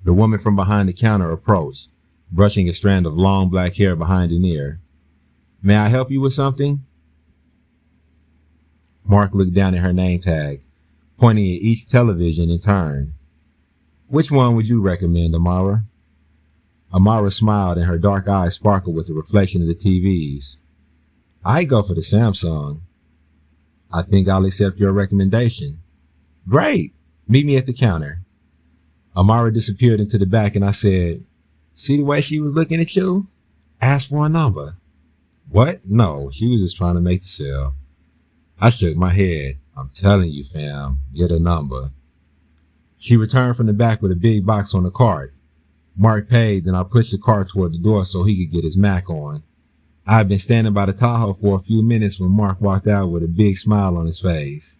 The woman from behind the counter approached, brushing a strand of long black hair behind an ear. May I help you with something? Mark looked down at her name tag, pointing at each television in turn. Which one would you recommend, Amara? Amara smiled and her dark eyes sparkled with the reflection of the TVs. I'd go for the Samsung. I think I'll accept your recommendation. Great! Meet me at the counter. Amara disappeared into the back and I said, see the way she was looking at you? Ask for a number. What? No, she was just trying to make the sale. I shook my head. I'm telling you, fam, get a number. She returned from the back with a big box on the cart. Mark paid, then I pushed the cart toward the door so he could get his Mac on. I had been standing by the Tahoe for a few minutes when Mark walked out with a big smile on his face.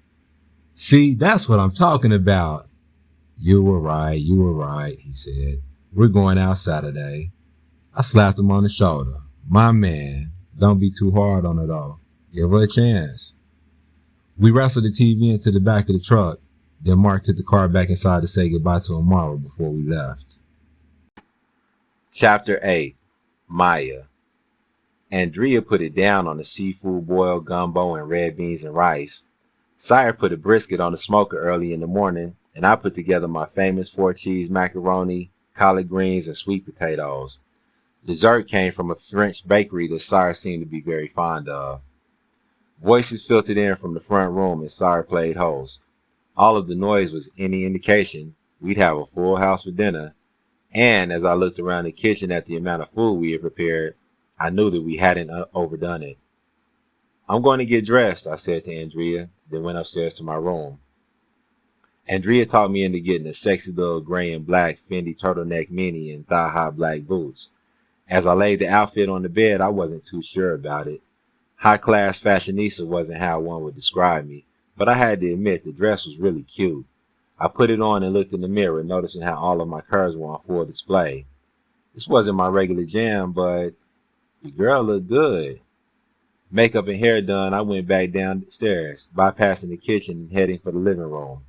See, that's what I'm talking about. You were right, he said. We're going out Saturday. I slapped him on the shoulder. My man, don't be too hard on her though. Give her a chance. We wrestled the TV into the back of the truck. Then Mark took the car back inside to say goodbye to Amara before we left. Chapter 8. Maya. Andrea put it down on the seafood boiled gumbo and red beans and rice. Sire put a brisket on the smoker early in the morning, and I put together my famous 4-cheese macaroni, collard greens, and sweet potatoes. Dessert came from a French bakery that Sire seemed to be very fond of. Voices filtered in from the front room as Sire played host. All of the noise was any indication we'd have a full house for dinner, and as I looked around the kitchen at the amount of food we had prepared, I knew that we hadn't overdone it. I'm going to get dressed, I said to Andrea, then went upstairs to my room. Andrea talked me into getting a sexy little gray and black Fendi turtleneck mini and thigh-high black boots. As I laid the outfit on the bed, I wasn't too sure about it. High-class fashionista wasn't how one would describe me, but I had to admit the dress was really cute. I put it on and looked in the mirror, noticing how all of my curves were on full display. This wasn't my regular jam, but the girl looked good. Makeup and hair done, I went back downstairs, bypassing the kitchen and heading for the living room.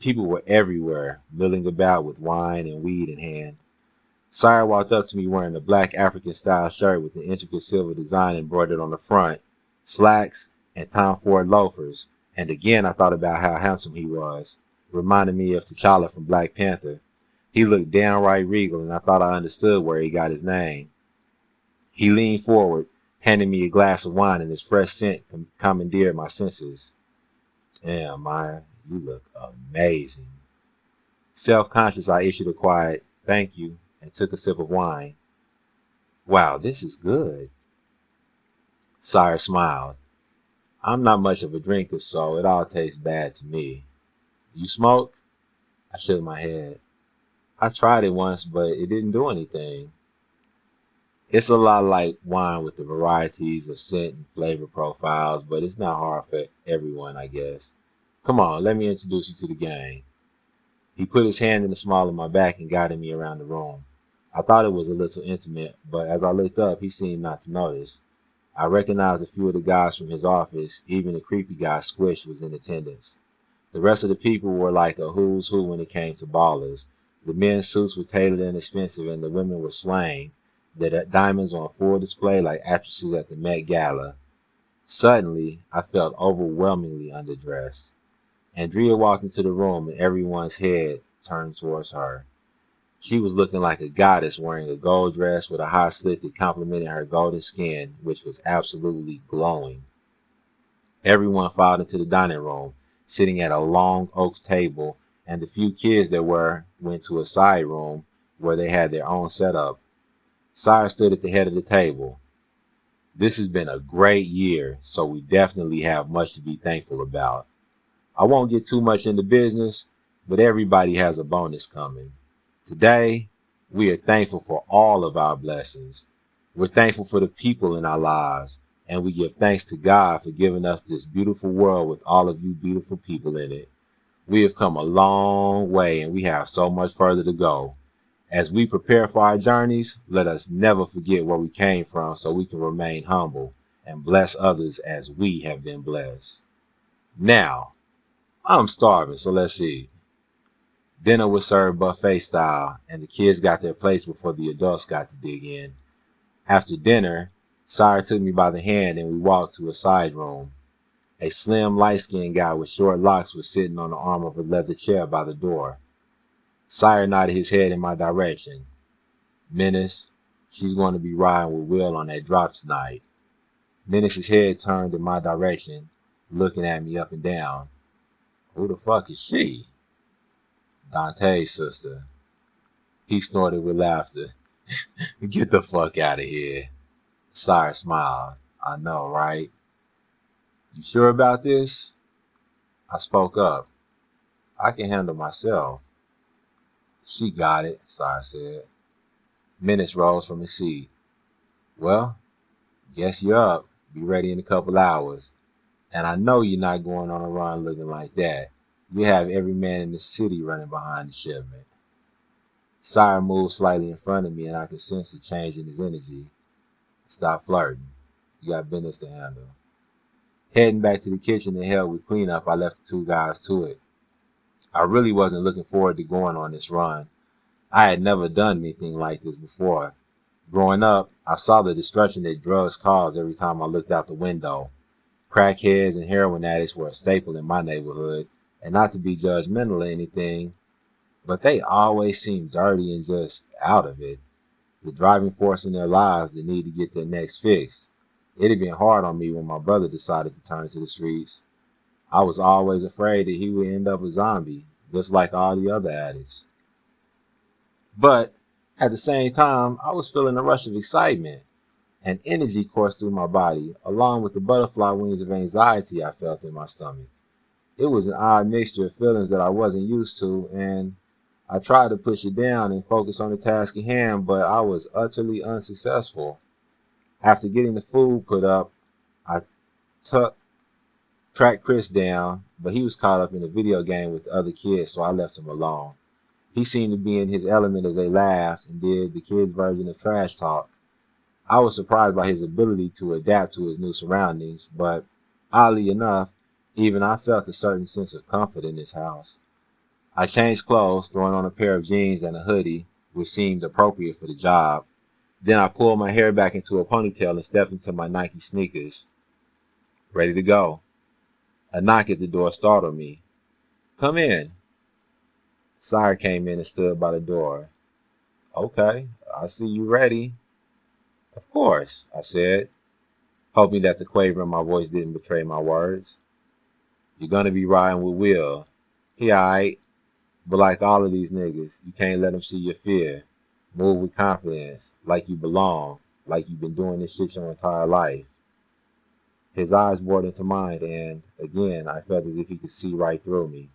People were everywhere, milling about with wine and weed in hand. Sire walked up to me wearing a black African-style shirt with an intricate silver design embroidered on the front, slacks, and Tom Ford loafers, and again I thought about how handsome he was. It reminded me of T'Challa from Black Panther. He looked downright regal, and I thought I understood where he got his name. He leaned forward, handing me a glass of wine, and his fresh scent commandeered my senses. Damn, Maya, you look amazing. Self-conscious, I issued a quiet, thank you, and took a sip of wine. Wow, this is good. Sire smiled. I'm not much of a drinker, so it all tastes bad to me. You smoke? I shook my head. I tried it once, but it didn't do anything. It's a lot like wine with the varieties of scent and flavor profiles, but it's not hard for everyone, I guess. Come on, let me introduce you to the gang. He put his hand in the small of my back and guided me around the room. I thought it was a little intimate, but as I looked up, he seemed not to notice. I recognized a few of the guys from his office. Even the creepy guy Squish was in attendance. The rest of the people were like a who's who when it came to ballers. The men's suits were tailored and expensive, and the women were slaying. The diamonds on full display like actresses at the Met Gala. Suddenly, I felt overwhelmingly underdressed. Andrea walked into the room and everyone's head turned towards her. She was looking like a goddess wearing a gold dress with a high slit that complemented her golden skin, which was absolutely glowing. Everyone filed into the dining room, sitting at a long oak table, and the few kids that went to a side room where they had their own setup. Sire stood at the head of the table. This has been a great year, so we definitely have much to be thankful about. I won't get too much into business, but everybody has a bonus coming. Today, we are thankful for all of our blessings. We're thankful for the people in our lives, and we give thanks to God for giving us this beautiful world with all of you beautiful people in it. We have come a long way, and we have so much further to go. As we prepare for our journeys, let us never forget where we came from so we can remain humble and bless others as we have been blessed. Now, I'm starving, so let's see. Dinner was served buffet style, and the kids got their plates before the adults got to dig in. After dinner, Sire took me by the hand and we walked to a side room. A slim, light-skinned guy with short locks was sitting on the arm of a leather chair by the door. Sire nodded his head in my direction. Menace, she's going to be riding with Will on that drop tonight. Menace's head turned in my direction, looking at me up and down. Who the fuck is she? Dante's sister. He snorted with laughter. Get the fuck out of here. Sire smiled. I know, right? You sure about this? I spoke up. I can handle myself. She got it, Sire said. Menace rose from his seat. Well, guess you're up. Be ready in a couple hours. And I know you're not going on a run looking like that. You have every man in the city running behind the shipment. Sire moved slightly in front of me, and I could sense a change in his energy. Stop flirting. You got business to handle. Heading back to the kitchen to help with cleanup, I left the two guys to it. I really wasn't looking forward to going on this run. I had never done anything like this before. Growing up, I saw the destruction that drugs caused every time I looked out the window. Crackheads and heroin addicts were a staple in my neighborhood, and not to be judgmental or anything, but they always seemed dirty and just out of it. The driving force in their lives, the need to get their next fix. It had been hard on me when my brother decided to turn to the streets. I was always afraid that he would end up a zombie, just like all the other addicts. But at the same time, I was feeling a rush of excitement. An energy coursed through my body, along with the butterfly wings of anxiety I felt in my stomach. It was an odd mixture of feelings that I wasn't used to, and I tried to push it down and focus on the task at hand, but I was utterly unsuccessful. After getting the food put up, I tracked Chris down, but he was caught up in a video game with the other kids, so I left him alone. He seemed to be in his element as they laughed and did the kids' version of trash talk. I was surprised by his ability to adapt to his new surroundings, but oddly enough, even I felt a certain sense of comfort in this house. I changed clothes, throwing on a pair of jeans and a hoodie, which seemed appropriate for the job. Then I pulled my hair back into a ponytail and stepped into my Nike sneakers. Ready to go. A knock at the door startled me. Come in. Sire came in and stood by the door. Okay, I see you ready. Of course, I said, hoping that the quaver in my voice didn't betray my words. You're gonna be riding with Will. He alright, but like all of these niggas, you can't let him see your fear. Move with confidence, like you belong, like you've been doing this shit your entire life. His eyes bored into mine, and again, I felt as if he could see right through me.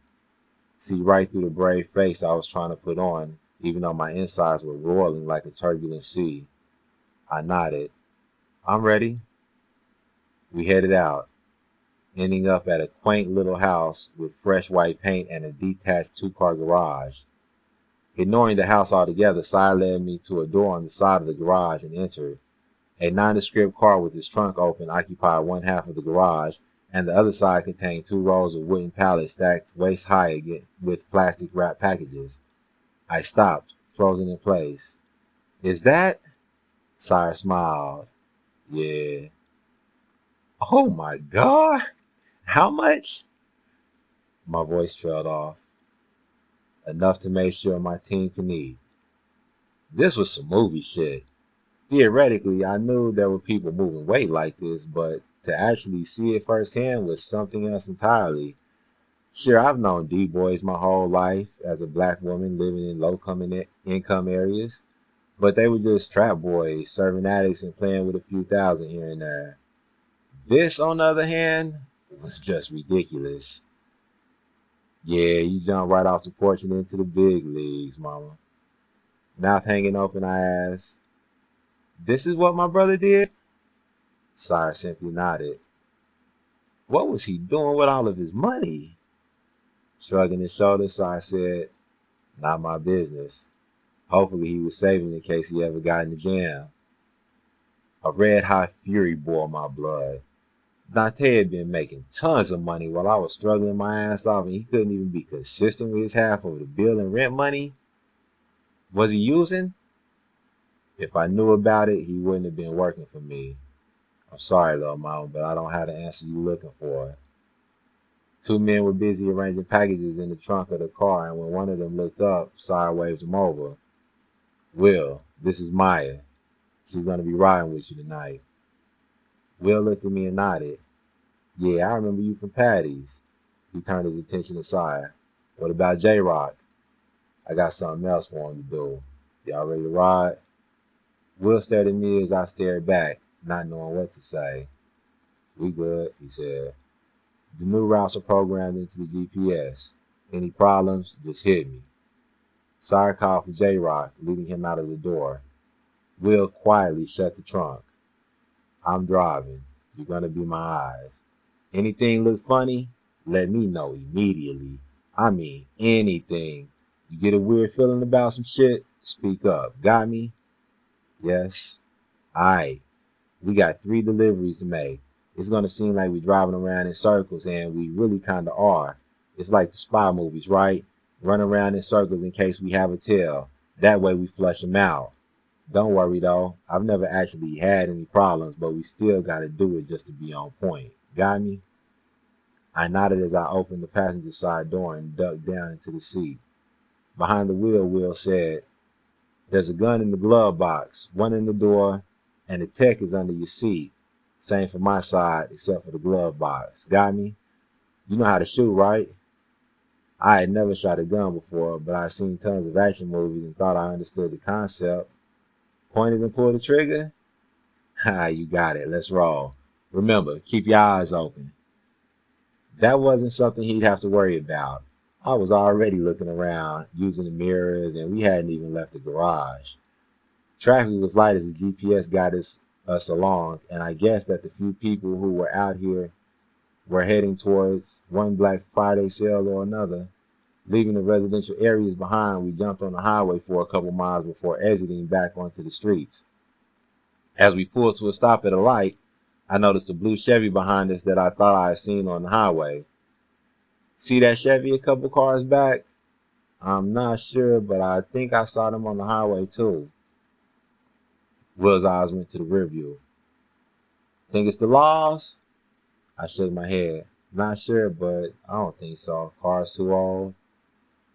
See right through the brave face I was trying to put on, even though my insides were roiling like a turbulent sea. I nodded. I'm ready. We headed out, ending up at a quaint little house with fresh white paint and a detached two-car garage. Ignoring the house altogether, Sire led me to a door on the side of the garage and entered. A nondescript car with its trunk open occupied one half of the garage, and the other side contained two rows of wooden pallets stacked waist high with plastic wrapped packages. I stopped, frozen in place. Is that? Sire smiled. Yeah. Oh my God! How much? My voice trailed off. Enough to make sure my team can eat. This was some movie shit. Theoretically, I knew there were people moving weight like this, but to actually see it firsthand was something else entirely. Sure, I've known D-boys my whole life as a black woman living in low-income areas, but they were just trap boys, serving addicts and playing with a few thousand here and there. This, on the other hand, was just ridiculous. Yeah, you jumped right off the porch and into the big leagues, mama. Mouth hanging open, I asked, "This is what my brother did?" Sire simply nodded. What was he doing with all of his money? Shrugging his shoulders, Sire said, not my business. Hopefully he was saving in case he ever got in the jam. A red-hot fury boiled my blood. Dante had been making tons of money while I was struggling my ass off, and he couldn't even be consistent with his half of the bill and rent money. Was he using? If I knew about it, he wouldn't have been working for me. I'm sorry, little mama, but I don't have the answer you're looking for. Two men were busy arranging packages in the trunk of the car, and when one of them looked up, Sire waved him over. Will, this is Maya. She's going to be riding with you tonight. Will looked at me and nodded. Yeah, I remember you from Patty's. He turned his attention to Sire. What about J-Rock? I got something else for him to do. Y'all ready to ride? Will stared at me as I stared back, not knowing what to say. We good, he said. The new routes are programmed into the GPS. Any problems, just hit me. Sire called for J-Rock, leading him out of the door. Will quietly shut the trunk. I'm driving. You're going to be my eyes. Anything look funny? Let me know immediately. I mean, anything. You get a weird feeling about some shit? Speak up. Got me? Yes. Alright. We got 3 deliveries to make. It's going to seem like we're driving around in circles, and we really kind of are. It's like the spy movies, right? Run around in circles in case we have a tail. That way we flush them out. Don't worry, though. I've never actually had any problems, but we still got to do it just to be on point. Got me? I nodded as I opened the passenger side door and ducked down into the seat. Behind the wheel, Will said, there's a gun in the glove box, one in the door, and the tech is under your seat. Same for my side, except for the glove box. Got me? You know how to shoot, right? I had never shot a gun before, but I'd seen tons of action movies and thought I understood the concept. Pointed and pulled the trigger? Ha, you got it. Let's roll. Remember, keep your eyes open. That wasn't something he'd have to worry about. I was already looking around, using the mirrors, and we hadn't even left the garage. Traffic was light as the GPS guided us along, and I guessed that the few people who were out here were heading towards one Black Friday sale or another. Leaving the residential areas behind, we jumped on the highway for a couple miles before exiting back onto the streets. As we pulled to a stop at a light, I noticed a blue Chevy behind us that I thought I had seen on the highway. See that Chevy a couple cars back? I'm not sure, but I think I saw them on the highway too. Will's eyes went to the rear view. Think it's the laws? I shook my head. Not sure, but I don't think so. Car's too old.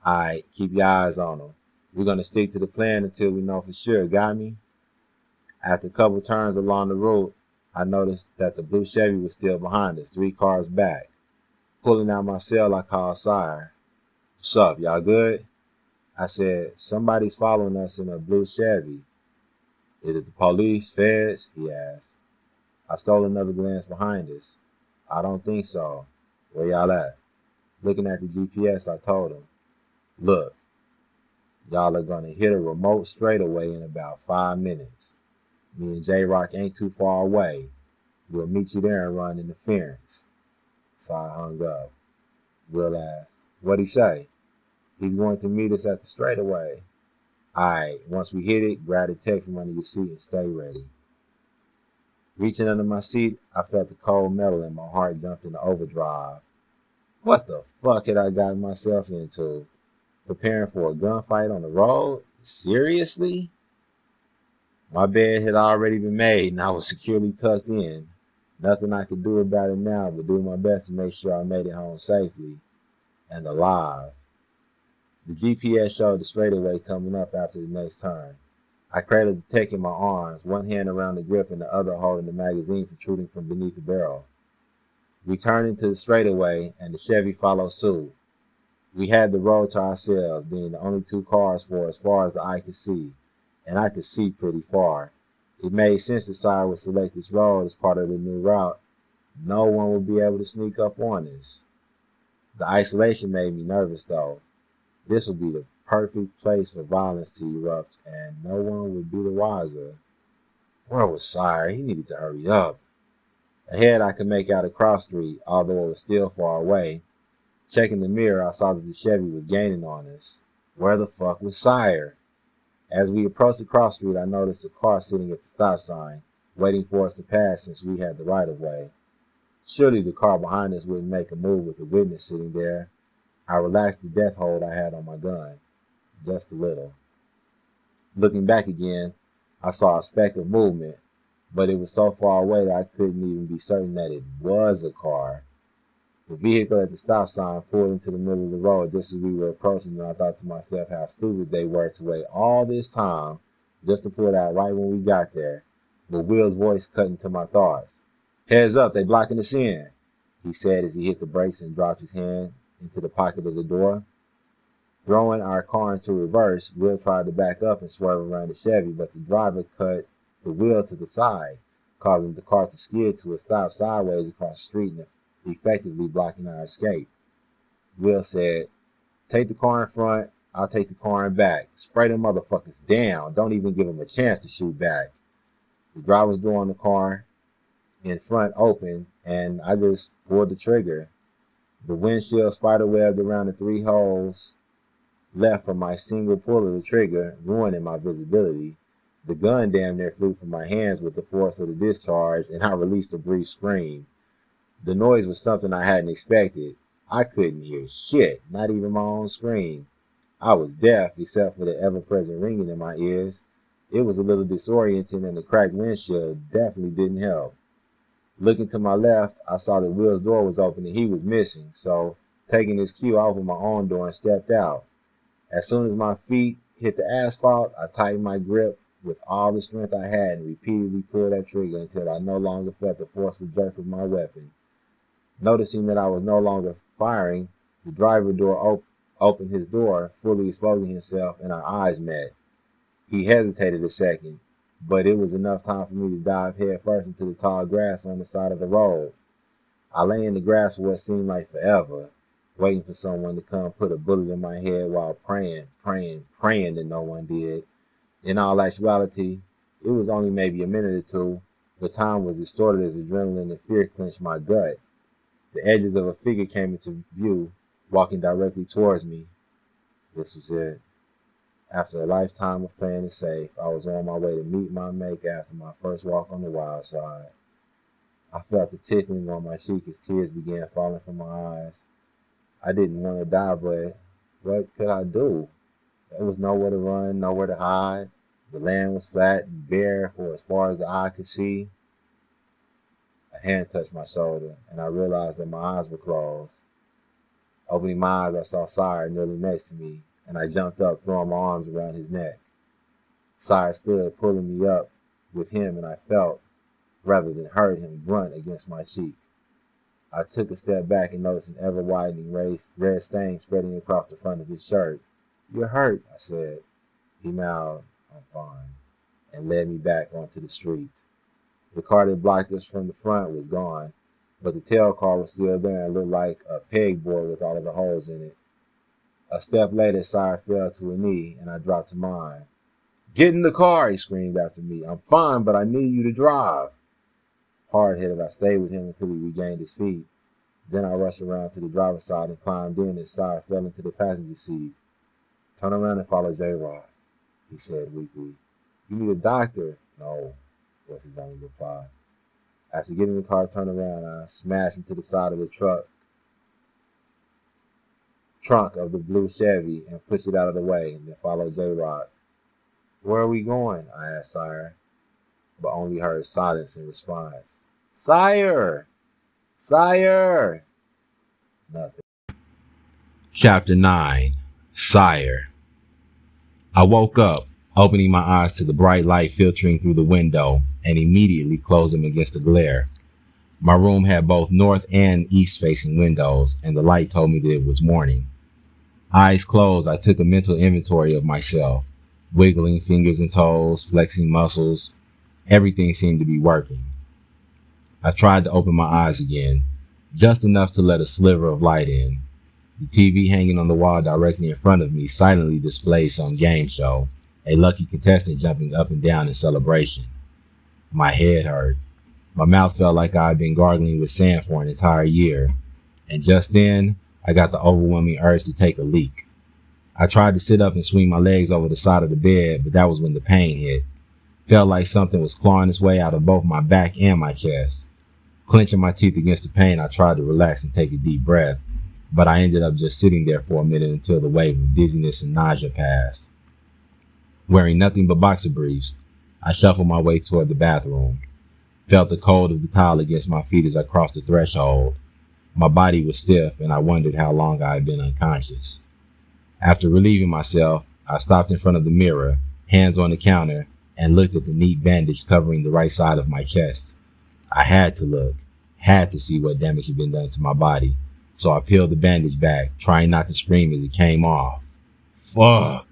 Alright, keep your eyes on them. We're going to stick to the plan until we know for sure. Got me? After a couple turns along the road, I noticed that the blue Chevy was still behind us, 3 cars back. Pulling out my cell, I called Sire. What's up, y'all good? I said, somebody's following us in a blue Chevy. Is it the police, feds? He asked. I stole another glance behind us. I don't think so. Where y'all at? Looking at the GPS, I told him, look, y'all are going to hit a remote straightaway in about 5 minutes. Me and J-Rock ain't too far away. We'll meet you there and run interference. So I hung up. Will asked, what'd he say? He's going to meet us at the straightaway. Alright, once we hit it, grab the tech from under your seat and stay ready. Reaching under my seat, I felt the cold metal and my heart jumped into overdrive. What the fuck had I gotten myself into? Preparing for a gunfight on the road? Seriously? My bed had already been made and I was securely tucked in. Nothing I could do about it now but do my best to make sure I made it home safely and alive. The GPS showed the straightaway coming up after the next turn. I cradled the tech in my arms, one hand around the grip and the other holding the magazine protruding from beneath the barrel. We turned into the straightaway and the Chevy followed suit. We had the road to ourselves, being the only 2 cars for as far as the eye could see, and I could see pretty far. It made sense that Sire would select this road as part of the new route. No one would be able to sneak up on us. The isolation made me nervous, though. This would be the perfect place for violence to erupt, and no one would be the wiser. Where was Sire? He needed to hurry up. Ahead, I could make out a cross street, although it was still far away. Checking the mirror, I saw that the Chevy was gaining on us. Where the fuck was Sire? As we approached the cross street, I noticed a car sitting at the stop sign, waiting for us to pass since we had the right of way. Surely the car behind us wouldn't make a move with the witness sitting there. I relaxed the death hold I had on my gun, just a little. Looking back again, I saw a speck of movement, but it was so far away that I couldn't even be certain that it was a car. The vehicle at the stop sign pulled into the middle of the road just as we were approaching, and I thought to myself how stupid they were to wait all this time just to pull out right when we got there. But Will's voice cut into my thoughts. "Heads up, they blocking us in," he said as he hit the brakes and dropped his hand into the pocket of the door. Throwing our car into reverse, Will tried to back up and swerve around the Chevy, but the driver cut the wheel to the side, causing the car to skid to a stop sideways across the street and effectively blocking our escape. Will said, "Take the car in front, I'll take the car in back. Spray them motherfuckers down. Don't even give them a chance to shoot back." The driver's door on the car in front opened, and I just pulled the trigger. The windshield spiderwebbed around the 3 holes left from my single pull of the trigger, ruining my visibility. The gun damn near flew from my hands with the force of the discharge, and I released a brief scream. The noise was something I hadn't expected. I couldn't hear shit, not even my own scream. I was deaf, except for the ever-present ringing in my ears. It was a little disorienting, and the cracked windshield definitely didn't help. Looking to my left, I saw that Will's door was open and he was missing, so taking his cue, I opened my own door and stepped out. As soon as my feet hit the asphalt, I tightened my grip with all the strength I had and repeatedly pulled that trigger until I no longer felt the forceful jerk of my weapon. Noticing that I was no longer firing, the driver door opened his door, fully exposing himself, and our eyes met. He hesitated a second, but it was enough time for me to dive headfirst into the tall grass on the side of the road. I lay in the grass for what seemed like forever, waiting for someone to come put a bullet in my head while praying that no one did. In all actuality, it was only maybe a minute or two. The time was distorted as adrenaline and fear clenched my gut. The edges of a figure came into view, walking directly towards me. This was it. After a lifetime of playing it safe, I was on my way to meet my maker after my first walk on the wild side. I felt the tickling on my cheek as tears began falling from my eyes. I didn't want to die, but what could I do? There was nowhere to run, nowhere to hide. The land was flat and bare for as far as the eye could see. A hand touched my shoulder, and I realized that my eyes were closed. Opening my eyes, I saw Sire kneeling next to me, and I jumped up, throwing my arms around his neck. Sire stood, pulling me up with him, and I felt, rather than heard, him grunt against my cheek. I took a step back and noticed an ever-widening red stain spreading across the front of his shirt. "You're hurt," I said. He mouthed, "I'm fine," and led me back onto the street. The car that blocked us from the front was gone, but the tail car was still there and looked like a pegboard with all of the holes in it. A step later, Sire fell to a knee, and I dropped to mine. "Get in the car," he screamed after me. "I'm fine, but I need you to drive." Hard-headed, I stayed with him until he regained his feet. Then I rushed around to the driver's side and climbed in as Sire fell into the passenger seat. "Turn around and follow J-Rod," he said weakly. "You need a doctor." "No," was his only reply. After getting the car turned around, I smashed into the side of the trunk of the blue Chevy and pushed it out of the way, and then followed J-Rod. "Where are we going?" I asked Sire, but only heard silence in response. "Sire! Sire!" Nothing. Chapter 9. Sire. I woke up, opening my eyes to the bright light filtering through the window, and immediately closed them against the glare. My room had both north and east-facing windows, and the light told me that it was morning. Eyes closed, I took a mental inventory of myself, wiggling fingers and toes, flexing muscles. Everything seemed to be working. I tried to open my eyes again, just enough to let a sliver of light in. The TV hanging on the wall directly in front of me silently displayed some game show, a lucky contestant jumping up and down in celebration. My head hurt. My mouth felt like I had been gargling with sand for an entire year, and just then, I got the overwhelming urge to take a leak. I tried to sit up and swing my legs over the side of the bed, but that was when the pain hit. Felt like something was clawing its way out of both my back and my chest. Clenching my teeth against the pain, I tried to relax and take a deep breath, but I ended up just sitting there for a minute until the wave of dizziness and nausea passed. Wearing nothing but boxer briefs, I shuffled my way toward the bathroom. Felt the cold of the towel against my feet as I crossed the threshold. My body was stiff, and I wondered how long I had been unconscious. After relieving myself, I stopped in front of the mirror, hands on the counter, and looked at the neat bandage covering the right side of my chest. I had to look, had to see what damage had been done to my body, so I peeled the bandage back, trying not to scream as it came off. Fuck!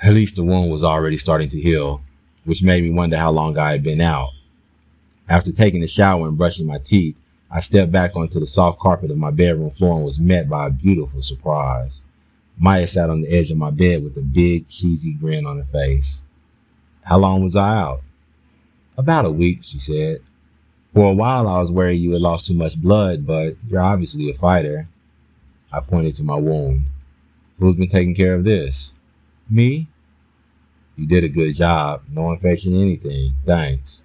At least the wound was already starting to heal, which made me wonder how long I had been out. After taking a shower and brushing my teeth, I stepped back onto the soft carpet of my bedroom floor and was met by a beautiful surprise. Maya sat on the edge of my bed with a big, cheesy grin on her face. How long was I out? About a week, she said. For a while I was worried you had lost too much blood, but you're obviously a fighter. I pointed to my wound. Who's been taking care of this? Me? You did a good job. No infection, anything. Thanks.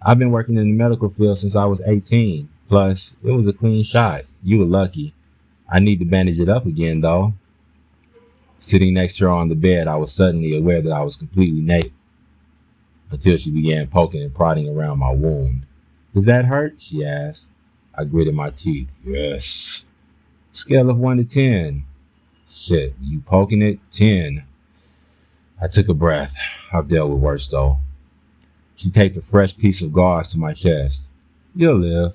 I've been working in the medical field since I was 18. Plus, it was a clean shot. You were lucky. I need to bandage it up again, though. Sitting next to her on the bed, I was suddenly aware that I was completely naked until she began poking and prodding around my wound. Does that hurt? She asked. I gritted my teeth. Yes. Scale of 1 to 10. Shit, you poking it? 10. I took a breath. I've dealt with worse, though. She taped a fresh piece of gauze to my chest. You'll live.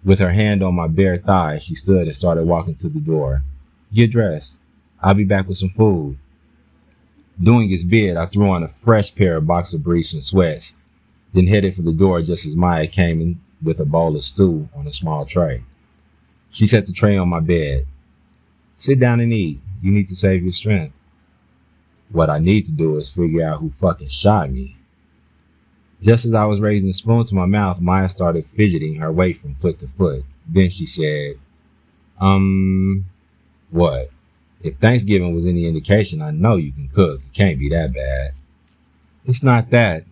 With her hand on my bare thigh, she stood and started walking to the door. Get dressed. I'll be back with some food. Doing his bid, I threw on a fresh pair of boxer briefs and sweats, then headed for the door just as Maya came in with a bowl of stew on a small tray. She set the tray on my bed. Sit down and eat. You need to save your strength. What I need to do is figure out who fucking shot me. Just as I was raising the spoon to my mouth, Maya started fidgeting her weight from foot to foot. Then she said, what? If Thanksgiving was any indication, I know you can cook. It can't be that bad. It's not that.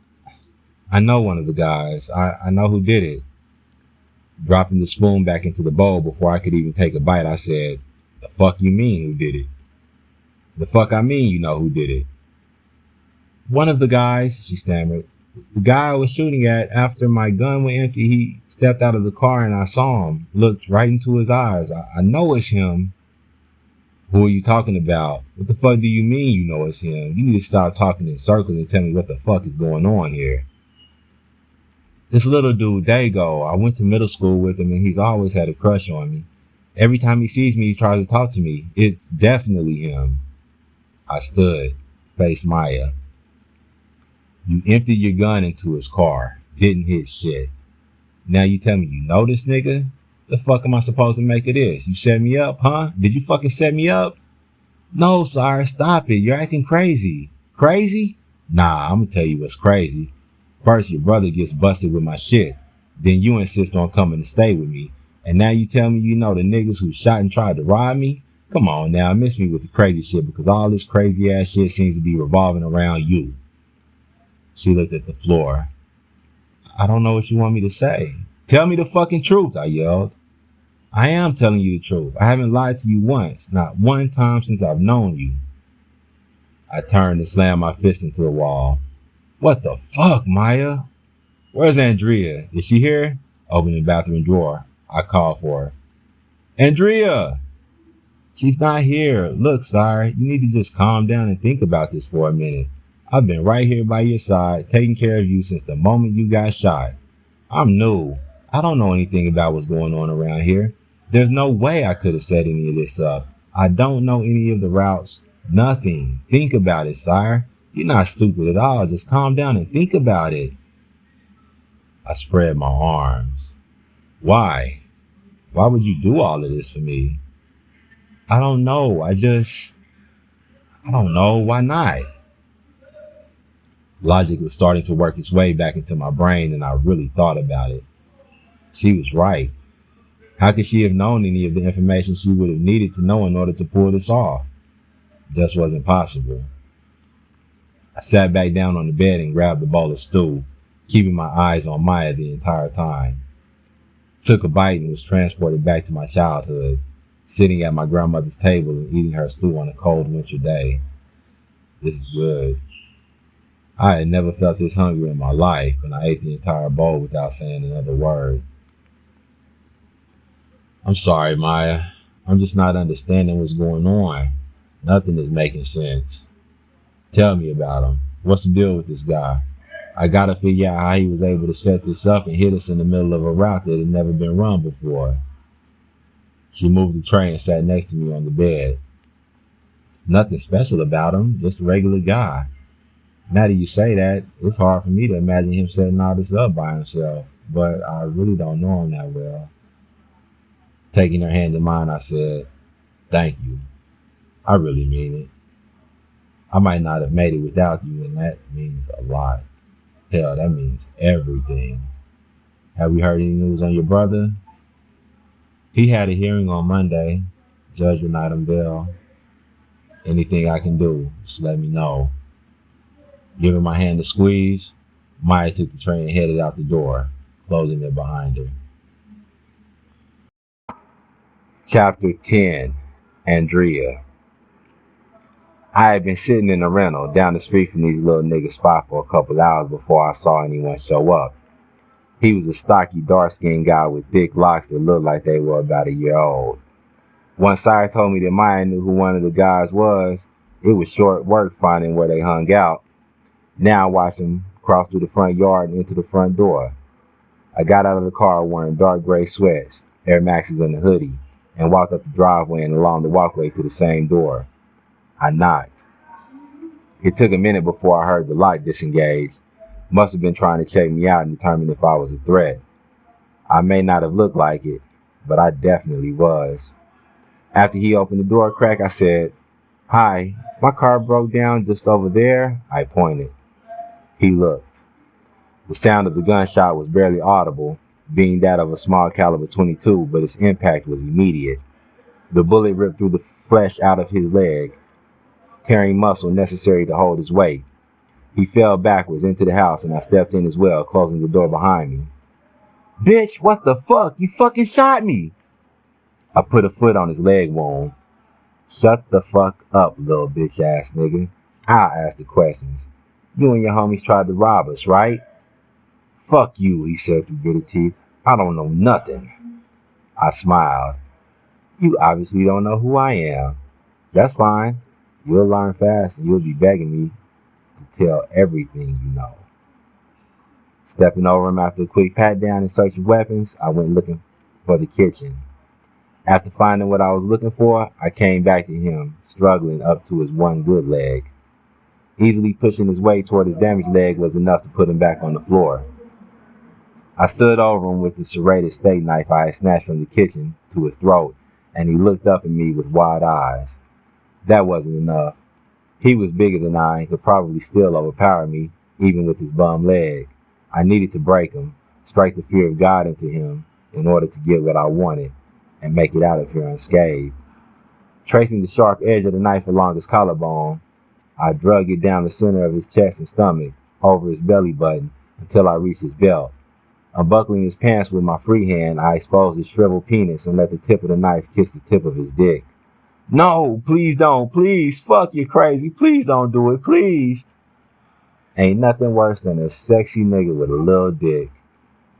I know one of the guys. I know who did it. Dropping the spoon back into the bowl before I could even take a bite, I said, the fuck you mean who did it? The fuck I mean you know who did it? One of the guys, she stammered. The guy I was shooting at, after my gun went empty, he stepped out of the car and I saw him, looked right into his eyes. I know it's him. Who are you talking about? What the fuck do you mean you know it's him? You need to stop talking in circles and tell me what the fuck is going on here. This little dude, Dago, I went to middle school with him and he's always had a crush on me. Every time he sees me, he tries to talk to me. It's definitely him. I stood, faced Maya. You emptied your gun into his car, didn't hit shit. Now you tell me you know this nigga? The fuck am I supposed to make of this? You set me up, huh? Did you fucking set me up? No, Sire, stop it. You're acting crazy. Crazy? Nah, I'm gonna tell you what's crazy. First, your brother gets busted with my shit. Then you insist on coming to stay with me. And now you tell me you know the niggas who shot and tried to rob me? Come on now, miss me with the crazy shit because all this crazy ass shit seems to be revolving around you. She looked at the floor. I don't know what you want me to say. Tell me the fucking truth, I yelled. I am telling you the truth. I haven't lied to you once, not one time since I've known you. I turned and slammed my fist into the wall. What the fuck, Maya? Where's Andrea? Is she here? Opening the bathroom drawer, I called for her. Andrea! She's not here. Look, Sire, you need to just calm down and think about this for a minute. I've been right here by your side, taking care of you since the moment you got shot. I'm new. I don't know anything about what's going on around here. There's no way I could have set any of this up. I don't know any of the routes. Nothing. Think about it, Sire. You're not stupid at all. Just calm down and think about it. I spread my arms. Why? Why would you do all of this for me? I don't know. I don't know. Why not? Logic was starting to work its way back into my brain, and I really thought about it. She was right. How could she have known any of the information she would have needed to know in order to pull this off? Just wasn't possible. I sat back down on the bed and grabbed a bowl of stew, keeping my eyes on Maya the entire time. Took a bite and was transported back to my childhood, sitting at my grandmother's table and eating her stew on a cold winter day. This is good. I had never felt this hungry in my life, and I ate the entire bowl without saying another word. I'm sorry, Maya. I'm just not understanding what's going on. Nothing is making sense. Tell me about him. What's the deal with this guy? I gotta figure out how he was able to set this up and hit us in the middle of a route that had never been run before. She moved the tray and sat next to me on the bed. Nothing special about him, just a regular guy. Now that you say that, it's hard for me to imagine him setting all this up by himself, but I really don't know him that well. Taking her hand in mine, I said, "Thank you. I really mean it. I might not have made it without you, and that means a lot. Hell, that means everything. Have we heard any news on your brother?" "He had a hearing on Monday. Judge will not unveil. Anything I can do, just let me know." Giving my hand a squeeze, Maya took the tray and headed out the door, closing it behind her. Chapter 10. Andrea. I had been sitting in the rental down the street from these little niggas' spot for a couple hours before I saw anyone show up. He was a stocky, dark-skinned guy with thick locks that looked like they were about a year old. Once Sire told me that Maya knew who one of the guys was, it was short work finding where they hung out. Now I watched him cross through the front yard and into the front door. I got out of the car wearing dark gray sweats, Air Maxes and a hoodie, and walked up the driveway and along the walkway to the same door. I knocked. It took a minute before I heard the lock disengage. Must have been trying to check me out and determine if I was a threat. I may not have looked like it, but I definitely was. After he opened the door crack, I said, "Hi, my car broke down just over there." I pointed. He looked. The sound of the gunshot was barely audible, being that of a small caliber .22, but its impact was immediate. The bullet ripped through the flesh out of his leg, tearing muscle necessary to hold his weight. He fell backwards into the house, and I stepped in as well, closing the door behind me. "Bitch, what the fuck? You fucking shot me!" I put a foot on his leg wound. "Shut the fuck up, little bitch ass nigga. I'll ask the questions. You and your homies tried to rob us, right?" "Fuck you," he said through gritted teeth. "I don't know nothing." I smiled. "You obviously don't know who I am. That's fine. You'll learn fast and you'll be begging me to tell everything you know." Stepping over him after a quick pat down in search of weapons, I went looking for the kitchen. After finding what I was looking for, I came back to him, struggling up to his one good leg. Easily pushing his way toward his damaged leg was enough to put him back on the floor. I stood over him with the serrated steak knife I had snatched from the kitchen to his throat, and he looked up at me with wide eyes. That wasn't enough. He was bigger than I and could probably still overpower me, even with his bum leg. I needed to break him, strike the fear of God into him in order to get what I wanted and make it out of here unscathed. Tracing the sharp edge of the knife along his collarbone, I drug it down the center of his chest and stomach, over his belly button, until I reached his belt. Unbuckling his pants with my free hand, I exposed his shriveled penis and let the tip of the knife kiss the tip of his dick. "No, please don't, please, fuck you crazy, please don't do it, please." Ain't nothing worse than a sexy nigga with a little dick.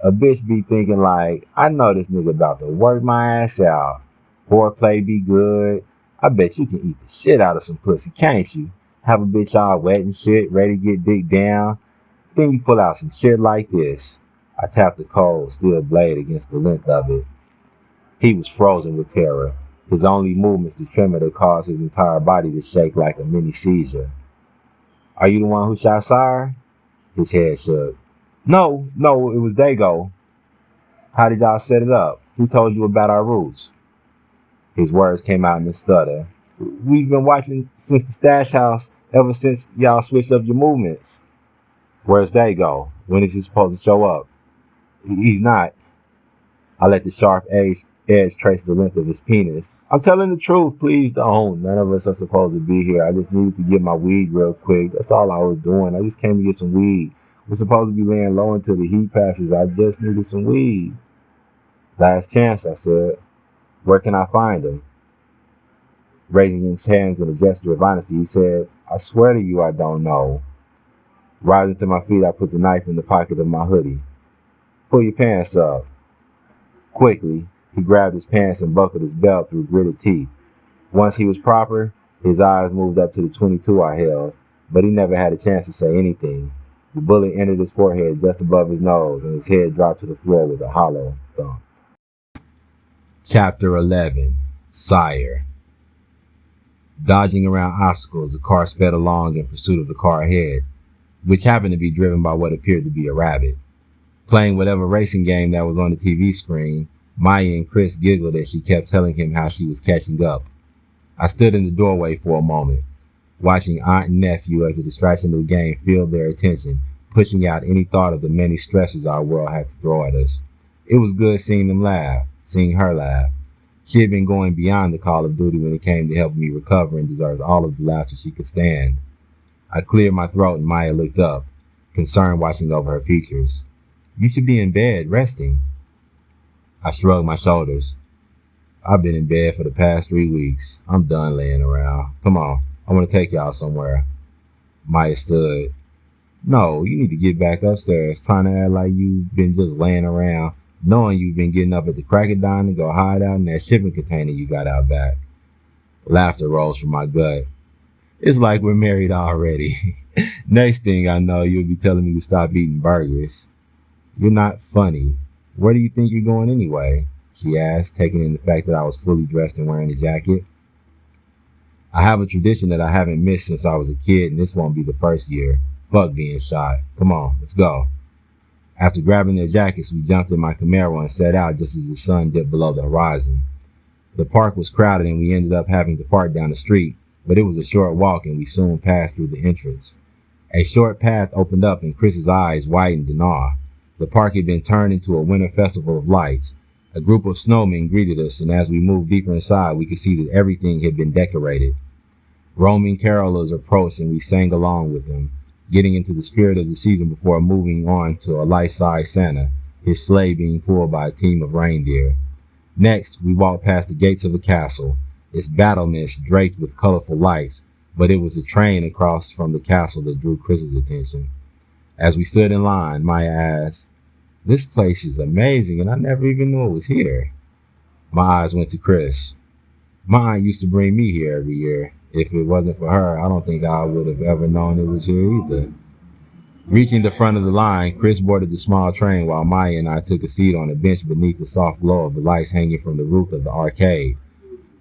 A bitch be thinking like, I know this nigga about to work my ass out. Foreplay be good. I bet you can eat the shit out of some pussy, can't you? Have a bitch all wet and shit, ready to get dick down. Then you pull out some shit like this. I tapped the cold steel blade against the length of it. He was frozen with terror. His only movements the tremor that caused his entire body to shake like a mini seizure. "Are you the one who shot Sire?" His head shook. No, it was Dago." "How did y'all set it up? Who told you about our roots? His words came out in a stutter. We've been watching since the stash house, ever since y'all switched up your movements. Where's Dago? When is he supposed to show up? He's not. I let the sharp edge trace the length of his penis. I'm telling the truth, please don't. None of us are supposed to be here. I just needed to get my weed real quick. That's all I was doing. I just came to get some weed. We're supposed to be laying low until the heat passes. I just needed some weed. Last chance, I said. Where can I find him? Raising his hands in a gesture of honesty, he said, I swear to you I don't know. Rising to my feet, I put the knife in the pocket of my hoodie. Pull your pants up. Quickly, he grabbed his pants and buckled his belt through gritted teeth. Once he was proper, his eyes moved up to the 22 I held, but he never had a chance to say anything. The bullet entered his forehead just above his nose, and his head dropped to the floor with a hollow thump. Chapter 11. Sire. Dodging around obstacles, the car sped along in pursuit of the car ahead, which happened to be driven by what appeared to be a rabbit. Playing whatever racing game that was on the TV screen, Maya and Chris giggled as she kept telling him how she was catching up. I stood in the doorway for a moment, watching aunt and nephew as the distraction of the game filled their attention, pushing out any thought of the many stresses our world had to throw at us. It was good seeing them laugh, seeing her laugh. She had been going beyond the call of duty when it came to helping me recover and deserved all of the laughter she could stand. I cleared my throat and Maya looked up, concerned watching over her features. You should be in bed, resting. I shrugged my shoulders. I've been in bed for the past 3 weeks. I'm done laying around. Come on, I want to take y'all somewhere. Maya stood. No, you need to get back upstairs, trying to act like you've been just laying around, knowing you've been getting up at the crack of dawn to go hide out in that shipping container you got out back. Laughter rose from my gut. It's like we're married already. Next thing I know, you'll be telling me to stop eating burgers. You're not funny. Where do you think you're going anyway? She asked, taking in the fact that I was fully dressed and wearing a jacket. I have a tradition that I haven't missed since I was a kid, and this won't be the first year. Fuck being shy. Come on, let's go. After grabbing their jackets, we jumped in my Camaro and set out just as the sun dipped below the horizon. The park was crowded and we ended up having to park down the street, but it was a short walk and we soon passed through the entrance. A short path opened up and Chris's eyes widened in awe. The park had been turned into a winter festival of lights. A group of snowmen greeted us, and as we moved deeper inside, we could see that everything had been decorated. Roaming carolers approached and we sang along with them, getting into the spirit of the season before moving on to a life-size Santa, his sleigh being pulled by a team of reindeer. Next, we walked past the gates of a castle, its battlements draped with colorful lights, but it was the train across from the castle that drew Chris's attention. As we stood in line, Maya asked, "This place is amazing, and I never even knew it was here." My eyes went to Chris. My aunt used to bring me here every year. If it wasn't for her, I don't think I would have ever known it was here either. Reaching the front of the line, Chris boarded the small train while Maya and I took a seat on a bench beneath the soft glow of the lights hanging from the roof of the arcade.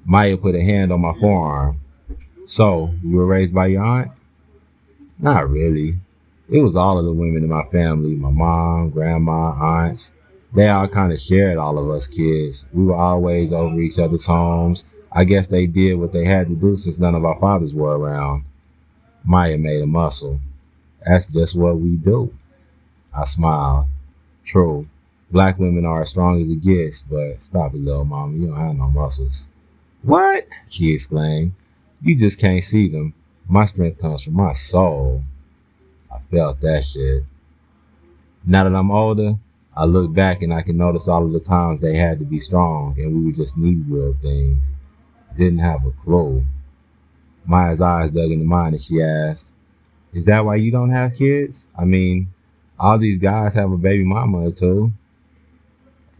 Maya put a hand on my forearm. "So, you were raised by your aunt?" "Not really. It was all of the women in my family, my mom, grandma, aunts. They all kind of shared all of us kids. We were always over each other's homes. I guess they did what they had to do since none of our fathers were around." Maya made a muscle. "That's just what we do." I smiled. "True. Black women are as strong as it gets, but stop it, little mama. You don't have no muscles." "What?" she exclaimed. "You just can't see them. My strength comes from my soul." I felt that shit. Now that I'm older, I look back and I can notice all of the times they had to be strong and we would just need real things. Didn't have a clue. Maya's eyes dug into mine and she asked, "Is that why you don't have kids? I mean, all these guys have a baby mama or two."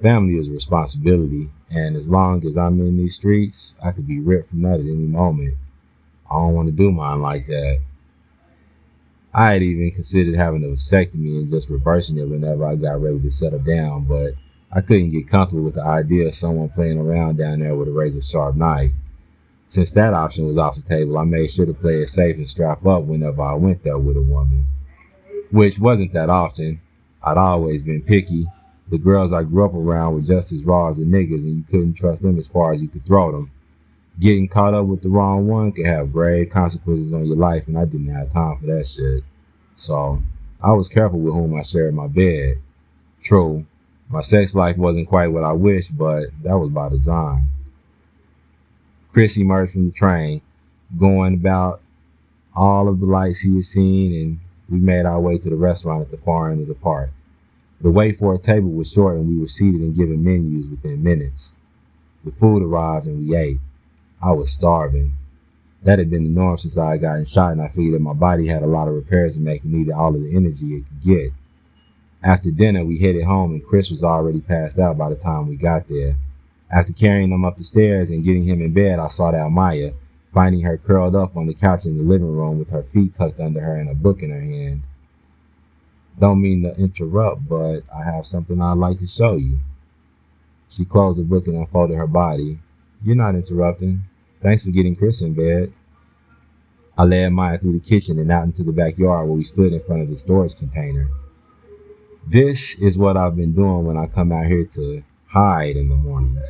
Family is a responsibility, and as long as I'm in these streets, I could be ripped from that at any moment. I don't want to do mine like that. I had even considered having a vasectomy and just reversing it whenever I got ready to settle down, but I couldn't get comfortable with the idea of someone playing around down there with a razor-sharp knife. Since that option was off the table, I made sure to play it safe and strap up whenever I went there with a woman. Which wasn't that often. I'd always been picky, The girls I grew up around were just as raw as the niggas, and you couldn't trust them as far as you could throw them. Getting caught up with the wrong one could have grave consequences on your life, and I didn't have time for that shit. So, I was careful with whom I shared my bed. True, my sex life wasn't quite what I wished, but that was by design. Chris emerged from the train, going about all of the lights he had seen, and we made our way to the restaurant at the far end of the park. The wait for a table was short, and we were seated and given menus within minutes. The food arrived, and we ate. I was starving. That had been the norm since I had gotten shot, and I figured that my body had a lot of repairs to make and needed all of the energy it could get. After dinner, we headed home, and Chris was already passed out by the time we got there. After carrying him up the stairs and getting him in bed, I sought out Maya, finding her curled up on the couch in the living room with her feet tucked under her and a book in her hand. Don't mean to interrupt, but I have something I'd like to show you. She closed the book and unfolded her body. You're not interrupting. Thanks for getting Chris in bed. I led Maya through the kitchen and out into the backyard where we stood in front of the storage container. This is what I've been doing when I come out here to hide in the mornings.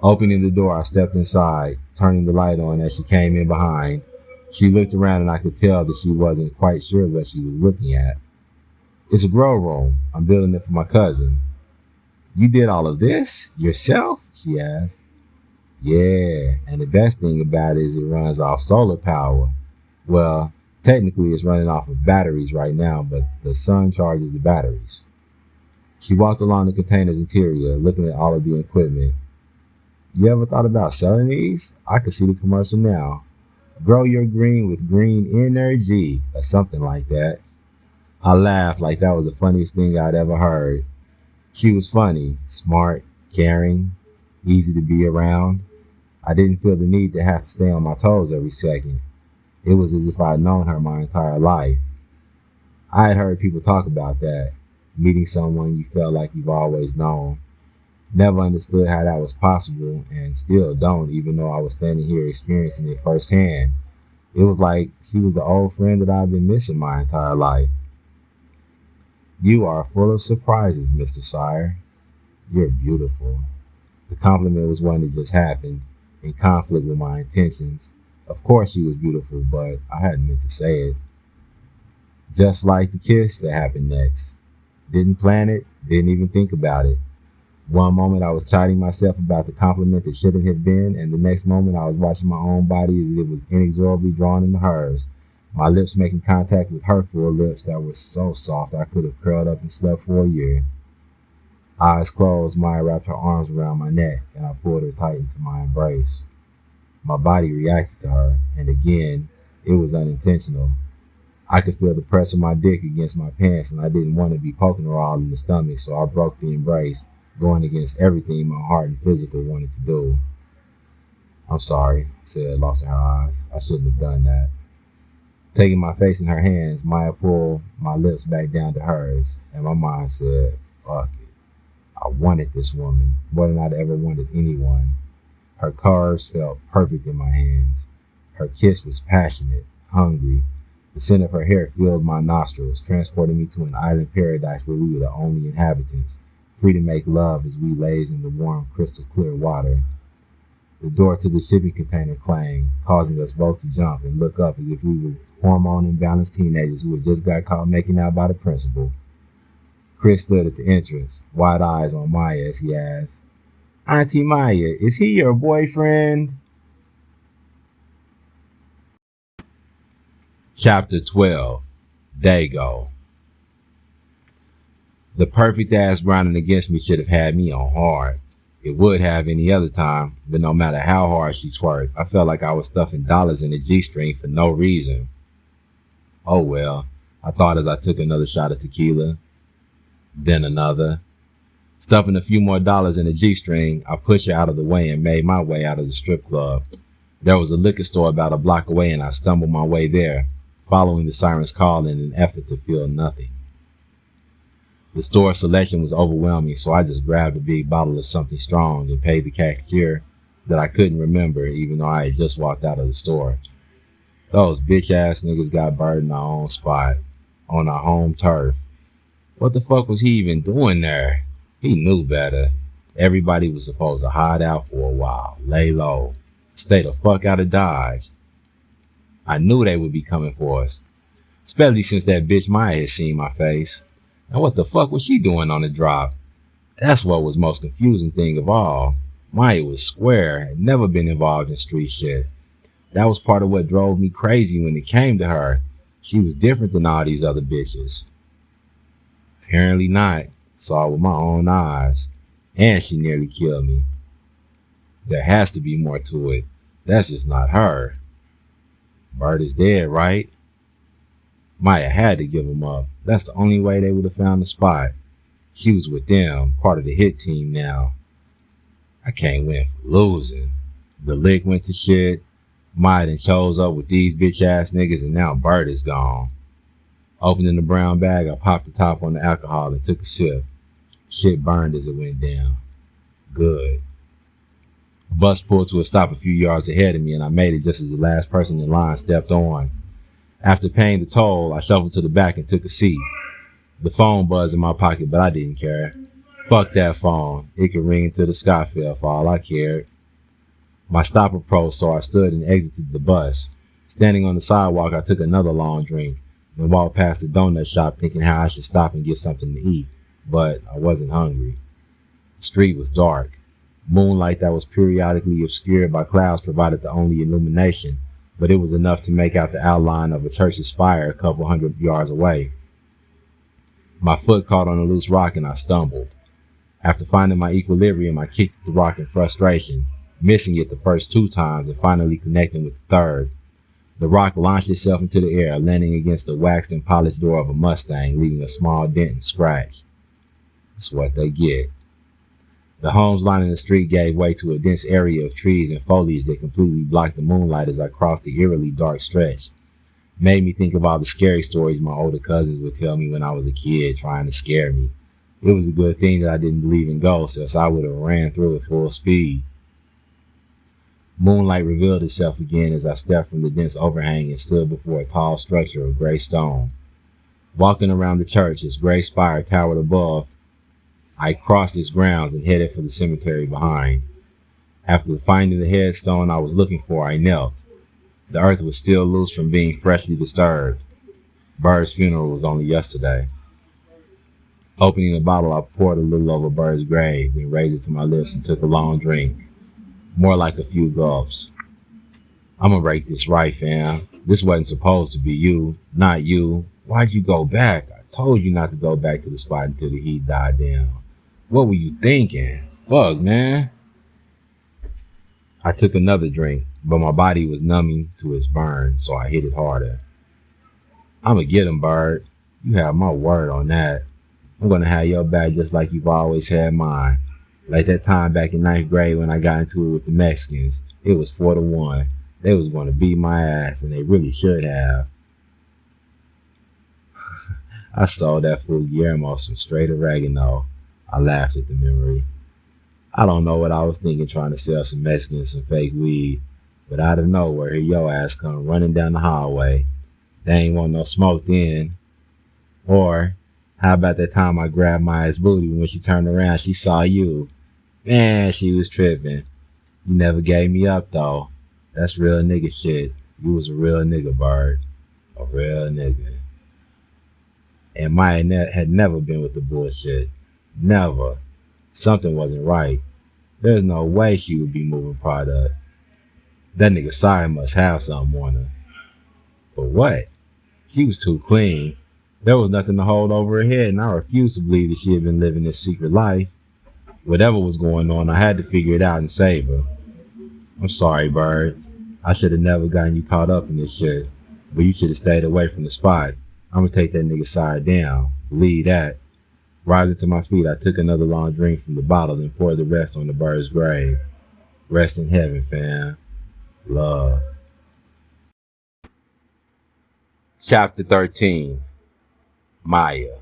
Opening the door, I stepped inside, turning the light on as she came in behind. She looked around and I could tell that she wasn't quite sure what she was looking at. It's a grow room. I'm building it for my cousin. You did all of this yourself? She asked. Yeah, and the best thing about it is it runs off solar power. Well, technically it's running off of batteries right now, but the sun charges the batteries. She walked along the container's interior, looking at all of the equipment. You ever thought about selling these? I could see the commercial now. Grow your green with green energy, or something like that. I laughed like that was the funniest thing I'd ever heard. She was funny, smart, caring, easy to be around. I didn't feel the need to have to stay on my toes every second. It was as if I'd known her my entire life. I had heard people talk about that, meeting someone you felt like you've always known. Never understood how that was possible, and still don't, even though I was standing here experiencing it firsthand. It was like she was the old friend that I've been missing my entire life. You are full of surprises, Mr. Sire. You're beautiful. The compliment was one that just happened, in conflict with my intentions. Of course she was beautiful, but I hadn't meant to say it. Just like the kiss that happened next. Didn't plan it, didn't even think about it. One moment I was chiding myself about the compliment that shouldn't have been, and the next moment I was watching my own body as it was inexorably drawn into hers. My lips making contact with her full lips that were so soft I could have curled up and slept for a year. Eyes closed, Maya wrapped her arms around my neck, and I pulled her tight into my embrace. My body reacted to her, and again, it was unintentional. I could feel the press of my dick against my pants, and I didn't want to be poking her all in the stomach, so I broke the embrace, going against everything my heart and physical wanted to do. I'm sorry, I said, lost in her eyes. I shouldn't have done that. Taking my face in her hands, Maya pulled my lips back down to hers, and my mind said, fuck it. I wanted this woman more than I'd ever wanted anyone. Her curves felt perfect in my hands. Her kiss was passionate, hungry. The scent of her hair filled my nostrils, transporting me to an island paradise where we were the only inhabitants, free to make love as we lazed in the warm, crystal-clear water. The door to the shipping container clanged, causing us both to jump and look up as if we were hormone-imbalanced teenagers who had just got caught making out by the principal. Chris stood at the entrance, wide eyes on Maya as he asked, Auntie Maya, is he your boyfriend? Chapter 12. Dago. The perfect ass grinding against me should have had me on hard. It would have any other time, but no matter how hard she twerked, I felt like I was stuffing dollars in a G-string for no reason. Oh well, I thought as I took another shot of tequila, then another. Stuffing a few more dollars in a G-string, I pushed her out of the way and made my way out of the strip club. There was a liquor store about a block away, and I stumbled my way there, following the siren's call in an effort to feel nothing. The store selection was overwhelming, so I just grabbed a big bottle of something strong and paid the cashier that I couldn't remember, even though I had just walked out of the store. Those bitch-ass niggas got burned in our own spot, on our home turf. What the fuck was he even doing there? He knew better. Everybody was supposed to hide out for a while, lay low, stay the fuck out of Dodge. I knew they would be coming for us, especially since that bitch Maya had seen my face. And what the fuck was she doing on the drop? That's what was most confusing thing of all. Maya was square, had never been involved in street shit. That was part of what drove me crazy when it came to her. She was different than all these other bitches. Apparently not. Saw it with my own eyes. And she nearly killed me. There has to be more to it. That's just not her. Bird is dead, right? Maya had to give him up. That's the only way they would have found the spot. She was with them, part of the hit team now. I can't win for losing. The lick went to shit. Maya done chose up with these bitch ass niggas and now Bird is gone. Opening the brown bag, I popped the top on the alcohol and took a sip. Shit burned as it went down. Good. A bus pulled to a stop a few yards ahead of me and I made it just as the last person in line stepped on. After paying the toll, I shuffled to the back and took a seat. The phone buzzed in my pocket, but I didn't care. Fuck that phone. It could ring until the sky fell for all I cared. My stop approached, so I stood and exited the bus. Standing on the sidewalk, I took another long drink and walked past the donut shop thinking how I should stop and get something to eat, but I wasn't hungry. The street was dark. Moonlight that was periodically obscured by clouds provided the only illumination, but it was enough to make out the outline of a church's spire a couple hundred yards away. My foot caught on a loose rock and I stumbled. After finding my equilibrium, I kicked the rock in frustration, missing it the first 2 times and finally connecting with the third. The rock launched itself into the air, landing against the waxed and polished door of a Mustang, leaving a small dent and scratch. That's what they get. The homes lining the street gave way to a dense area of trees and foliage that completely blocked the moonlight as I crossed the eerily dark stretch. Made me think of all the scary stories my older cousins would tell me when I was a kid, trying to scare me. It was a good thing that I didn't believe in ghosts, else I would have ran through at full speed. Moonlight revealed itself again as I stepped from the dense overhang and stood before a tall structure of gray stone. Walking around the church, its gray spire towered above, I crossed its grounds and headed for the cemetery behind. After finding the headstone I was looking for, I knelt. The earth was still loose from being freshly disturbed. Bird's funeral was only yesterday. Opening the bottle, I poured a little over Bird's grave, then raised it to my lips and took a long drink. More like a few gulps. I'ma break this right, fam. This wasn't supposed to be you, not you. Why'd you go back? I told you not to go back to the spot until the heat died down. What were you thinking? Fuck, man. I took another drink, but my body was numbing to its burn, so I hit it harder. I'ma get him, Bird. You have my word on that. I'm gonna have your back just like you've always had mine. Like that time back in 9th grade when I got into it with the Mexicans. It was 4-1. They was gonna beat my ass, and they really should have. I stole that fool Guillermo some straight oregano. I laughed at the memory. I don't know what I was thinking trying to sell some Mexicans some fake weed, but out of nowhere, here your ass come running down the hallway. They ain't want no smoke then. Or, how about that time I grabbed Maya's booty when she turned around she saw you? Man, she was tripping. You never gave me up, though. That's real nigga shit. You was a real nigga, Bird. A real nigga. And Maya had never been with the bullshit. Never. Something wasn't right. There's no way she would be moving product. That nigga Sire must have something on her. But what? She was too clean. There was nothing to hold over her head, and I refused to believe that she had been living this secret life. Whatever was going on, I had to figure it out and save her. I'm sorry, Bird. I should have never gotten you caught up in this shit. But you should have stayed away from the spot. I'm gonna take that nigga Sire down. Believe that. Rising to my feet, I took another long drink from the bottle and poured the rest on the Bird's grave. Rest in heaven, fam. Love. Chapter 13. Maya.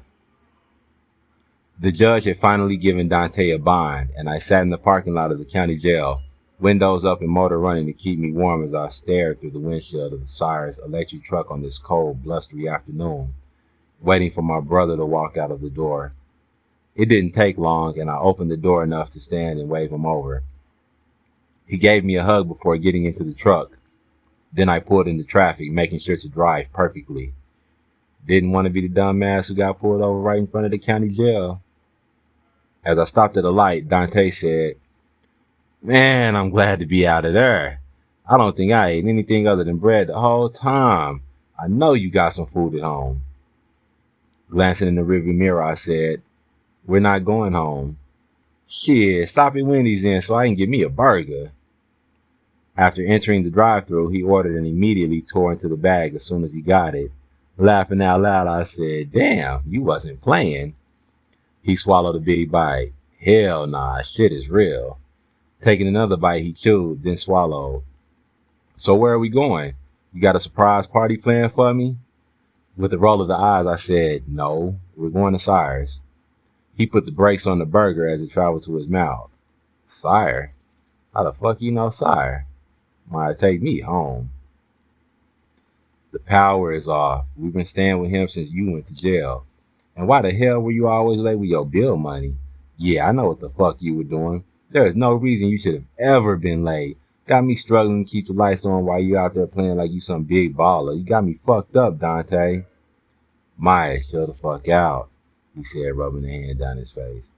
The judge had finally given Dante a bond, and I sat in the parking lot of the county jail, windows up and motor running to keep me warm as I stared through the windshield of the Sire's electric truck on this cold, blustery afternoon, waiting for my brother to walk out of the door. It didn't take long, and I opened the door enough to stand and wave him over. He gave me a hug before getting into the truck. Then I pulled into traffic, making sure to drive perfectly. Didn't want to be the dumbass who got pulled over right in front of the county jail. As I stopped at a light, Dante said, "Man, I'm glad to be out of there. I don't think I ate anything other than bread the whole time. I know you got some food at home." Glancing in the rearview mirror, I said, "We're not going home." "Shit, stop at Wendy's then so I can get me a burger." After entering the drive-thru, he ordered and immediately tore into the bag as soon as he got it. Laughing out loud, I said, "Damn, you wasn't playing." He swallowed a big bite. "Hell nah, shit is real." Taking another bite, he chewed, then swallowed. "So where are we going? You got a surprise party planned for me?" With a roll of the eyes, I said, "No, we're going to Sire's." He put the brakes on the burger as it traveled to his mouth. "Sire? How the fuck you know Sire?" "Might take me home." "The power is off. We've been staying with him since you went to jail. And why the hell were you always late with your bill money?" "Yeah, I know what the fuck you were doing. There is no reason you should have ever been late. Got me struggling to keep the lights on while you out there playing like you some big baller. You got me fucked up, Dante." "Maya, chill the fuck out," he said, rubbing a hand down his face.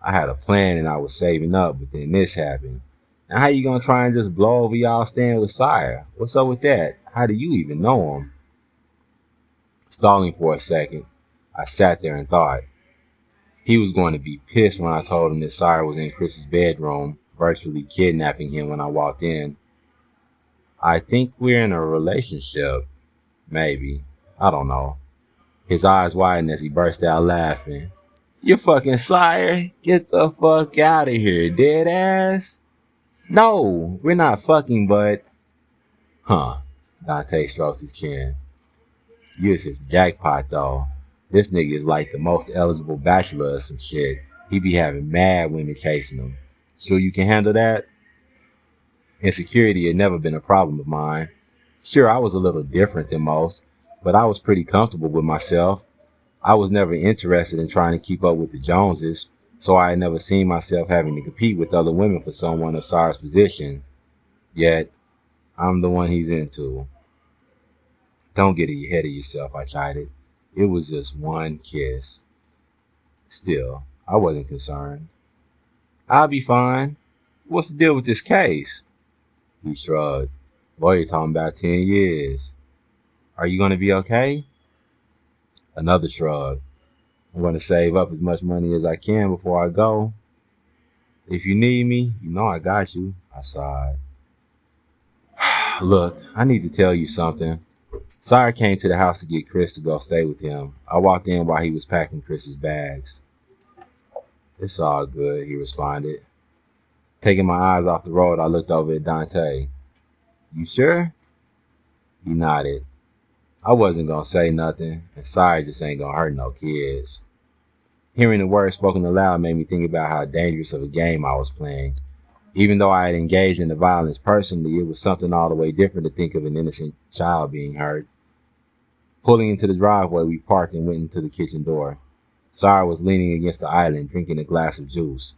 "I had a plan and I was saving up, but then this happened. Now how you gonna try and just blow over y'all staying with Sire? What's up with that? How do you even know him?" Stalling for a second, I sat there and thought. He was going to be pissed when I told him that Sire was in Chris's bedroom, virtually kidnapping him when I walked in. "I think we're in a relationship. Maybe. I don't know." His eyes widened as he burst out laughing. "You fucking Sire? Get the fuck out of here, dead ass." "No, we're not fucking, but..." "Huh." Dante stroked his chin. "You is his jackpot, though. This nigga is like the most eligible bachelor or some shit. He be having mad women chasing him. Sure you can handle that?" Insecurity had never been a problem of mine. Sure, I was a little different than most, but I was pretty comfortable with myself. I was never interested in trying to keep up with the Joneses, so I had never seen myself having to compete with other women for someone of Sire's position. Yet, I'm the one he's into. "Don't get ahead of yourself," I chided. "It was just one kiss." Still, I wasn't concerned. "I'll be fine. What's the deal with this case?" He shrugged. "Lawyer talking about 10 years. Are you going to be okay?" Another shrug. "I'm going to save up as much money as I can before I go. If you need me, you know I got you." I sighed. "Look, I need to tell you something. Sire came to the house to get Chris to go stay with him. I walked in while he was packing Chris's bags." "It's all good," he responded. Taking my eyes off the road, I looked over at Dante. "You sure?" He nodded. I wasn't going to say nothing, and Sire just ain't going to hurt no kids. Hearing the words spoken aloud made me think about how dangerous of a game I was playing. Even though I had engaged in the violence personally, it was something all the way different to think of an innocent child being hurt. Pulling into the driveway, we parked and went into the kitchen door. Sire was leaning against the island, drinking a glass of juice.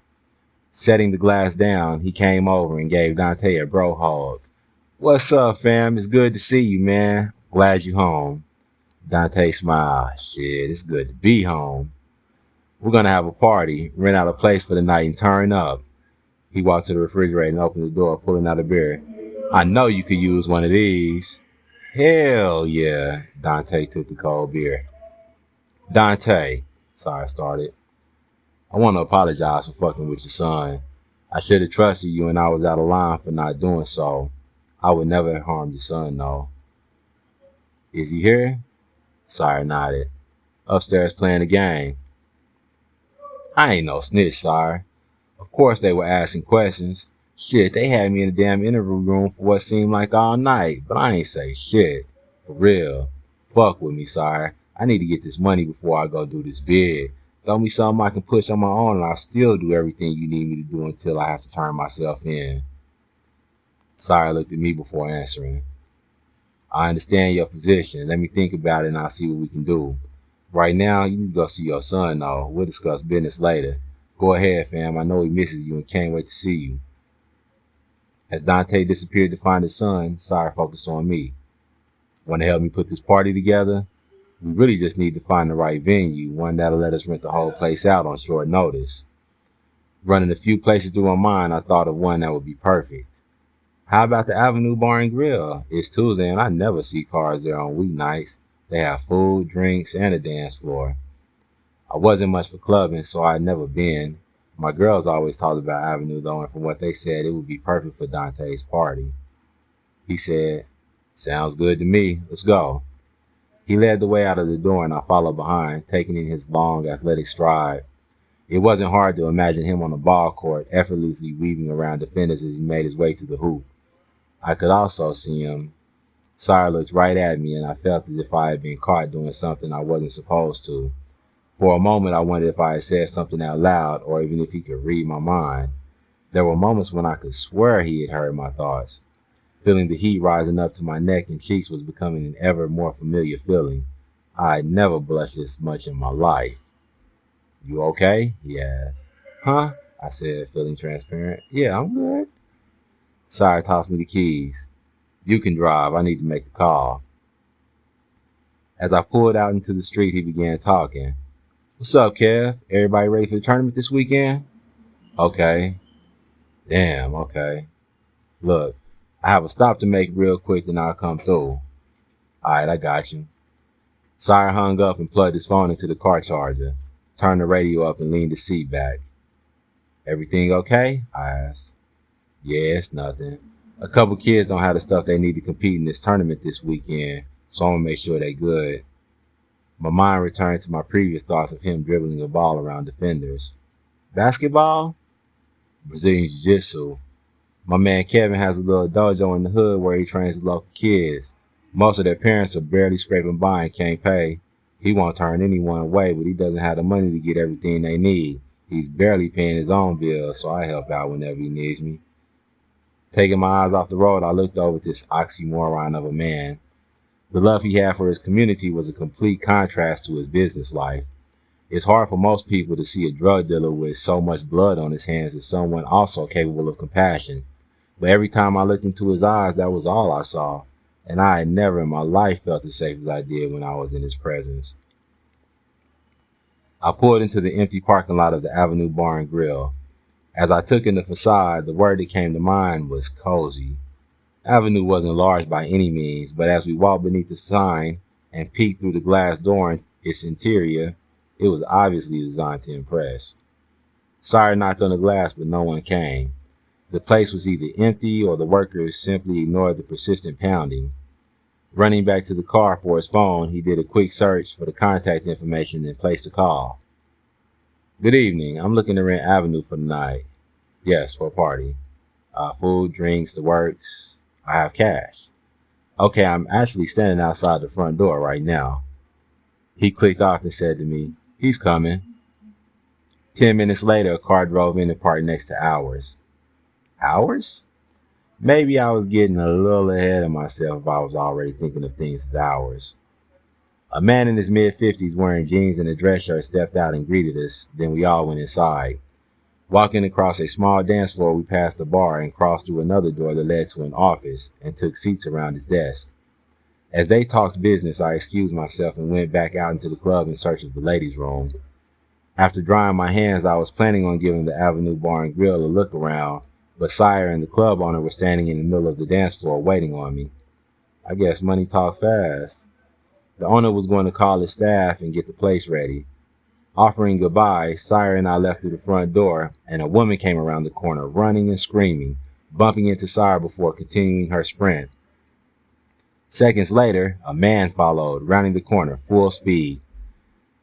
Setting the glass down, he came over and gave Dante a bro hug. "What's up, fam? It's good to see you, man. Glad you home." Dante smiled. "Shit, it's good to be home. We're going to have a party, rent out a place for the night, and turn up." He walked to the refrigerator and opened the door, pulling out a beer. "I know you could use one of these." "Hell yeah." Dante took the cold beer. "Dante," Sire started, "I want to apologize for fucking with your son. I should have trusted you and I was out of line for not doing so. I would never have harmed your son, though." "Is he here?" Sire nodded. "Upstairs playing a game." "I ain't no snitch, Sire. Of course they were asking questions. Shit, they had me in the damn interview room for what seemed like all night, but I ain't say shit. For real. Fuck with me, Sire. I need to get this money before I go do this bid. Throw me something I can push on my own and I'll still do everything you need me to do until I have to turn myself in." Sire looked at me before answering. "I understand your position. Let me think about it and I'll see what we can do. Right now, you need to go see your son, though. We'll discuss business later. Go ahead, fam. I know he misses you and can't wait to see you. As Dante disappeared to find his son, Sire focused on me. Want to help me put this party together? We really just need to find the right venue, one that'll let us rent the whole place out on short notice. Running a few places through my mind, I thought of one that would be perfect. How about the Avenue Bar and Grill? It's Tuesday and I never see cars there on weeknights. They have food, drinks, and a dance floor. I wasn't much for clubbing, so I'd never been. My girls always talked about Avenue though, and from what they said, it would be perfect for Dante's party. He said, "Sounds good to me. Let's go." He led the way out of the door and I followed behind, taking in his long, athletic stride. It wasn't hard to imagine him on the ball court, effortlessly weaving around defenders as he made his way to the hoop. I could also see him. Sire looked right at me and I felt as if I had been caught doing something I wasn't supposed to. For a moment I wondered if I had said something out loud or even if he could read my mind. There were moments when I could swear he had heard my thoughts. Feeling the heat rising up to my neck and cheeks was becoming an ever more familiar feeling. I had never blushed this much in my life. "You okay?" he asked. "Huh?" I said, feeling transparent. "Yeah, I'm good." Sire tossed me the keys. "You can drive. I need to make a call." As I pulled out into the street, he began talking. "What's up, Kev? Everybody ready for the tournament this weekend?" "Okay." "Damn, okay. Look, I have a stop to make real quick, then I'll come through." "Alright, I got you." Sire hung up and plugged his phone into the car charger, turned the radio up and leaned the seat back. "Everything okay?" I asked. "Yeah, it's nothing. A couple kids don't have the stuff they need to compete in this tournament this weekend, so I'm gonna make sure they're good." My mind returned to my previous thoughts of him dribbling a ball around defenders. "Basketball?" "Brazilian Jiu-Jitsu. My man Kevin has a little dojo in the hood where he trains the local kids. Most of their parents are barely scraping by and can't pay. He won't turn anyone away, but he doesn't have the money to get everything they need. He's barely paying his own bills, so I help out whenever he needs me." Taking my eyes off the road, I looked over at this oxymoron of a man. The love he had for his community was a complete contrast to his business life. It's hard for most people to see a drug dealer with so much blood on his hands as someone also capable of compassion. But every time I looked into his eyes, that was all I saw, and I had never in my life felt as safe as I did when I was in his presence. I pulled into the empty parking lot of the Avenue Bar and Grill. As I took in the facade, the word that came to mind was cozy. Avenue wasn't large by any means, but as we walked beneath the sign and peeked through the glass door in its interior, it was obviously designed to impress. Sire knocked on the glass, but no one came. The place was either empty or the workers simply ignored the persistent pounding. Running back to the car for his phone, he did a quick search for the contact information and placed a call. "Good evening. I'm looking to rent Avenue for the night." "Yes, for a party." Food, drinks, the works. I have cash." "Okay, I'm actually standing outside the front door right now." He clicked off and said to me, "He's coming." 10 minutes later, a car drove in and parked next to ours. Ours? Maybe I was getting a little ahead of myself if I was already thinking of things as ours. A man in his mid-50s wearing jeans and a dress shirt stepped out and greeted us, then we all went inside. Walking across a small dance floor, we passed the bar and crossed through another door that led to an office and took seats around his desk. As they talked business, I excused myself and went back out into the club in search of the ladies' room. After drying my hands, I was planning on giving the Avenue Bar and Grill a look around, but Sire and the club owner were standing in the middle of the dance floor waiting on me. I guess money talk fast. The owner was going to call his staff and get the place ready. Offering goodbye, Sire and I left through the front door, and a woman came around the corner, running and screaming, bumping into Sire before continuing her sprint. Seconds later, a man followed, rounding the corner, full speed.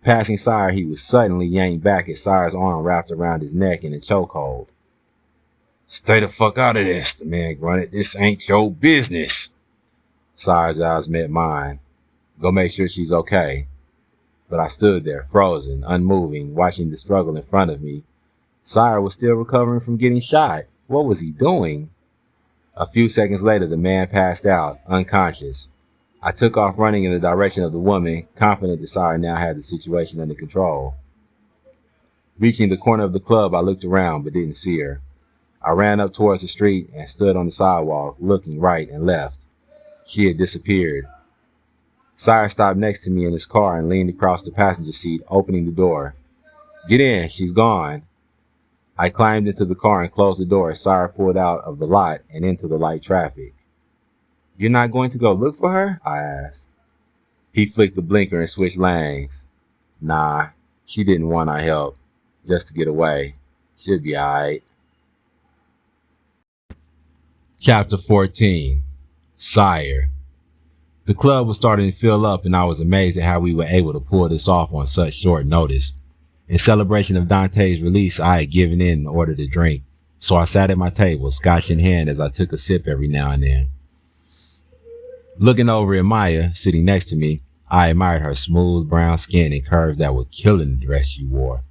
Passing Sire, he was suddenly yanked back as Sire's arm wrapped around his neck in a chokehold. "Stay the fuck out of this," the man grunted. "This ain't your business." Sire's eyes met mine. "Go make sure she's okay." But I stood there, frozen, unmoving, watching the struggle in front of me. Sire was still recovering from getting shot. What was he doing? A few seconds later, the man passed out, unconscious. I took off running in the direction of the woman, confident that Sire now had the situation under control. Reaching the corner of the club, I looked around but didn't see her. I ran up towards the street and stood on the sidewalk, looking right and left. She had disappeared. Sire stopped next to me in his car and leaned across the passenger seat, opening the door. "Get in, she's gone." I climbed into the car and closed the door as Sire pulled out of the lot and into the light traffic. "You're not going to go look for her?" I asked. He flicked the blinker and switched lanes. "Nah, she didn't want our help. Just to get away. Should be alright." Chapter 14. Sire. The club was starting to fill up, and I was amazed at how we were able to pull this off on such short notice. In celebration of Dante's release, I had given in and ordered a drink, so I sat at my table, scotch in hand, as I took a sip every now and then. Looking over at Maya, sitting next to me, I admired her smooth brown skin and curves that were killing the dress she wore.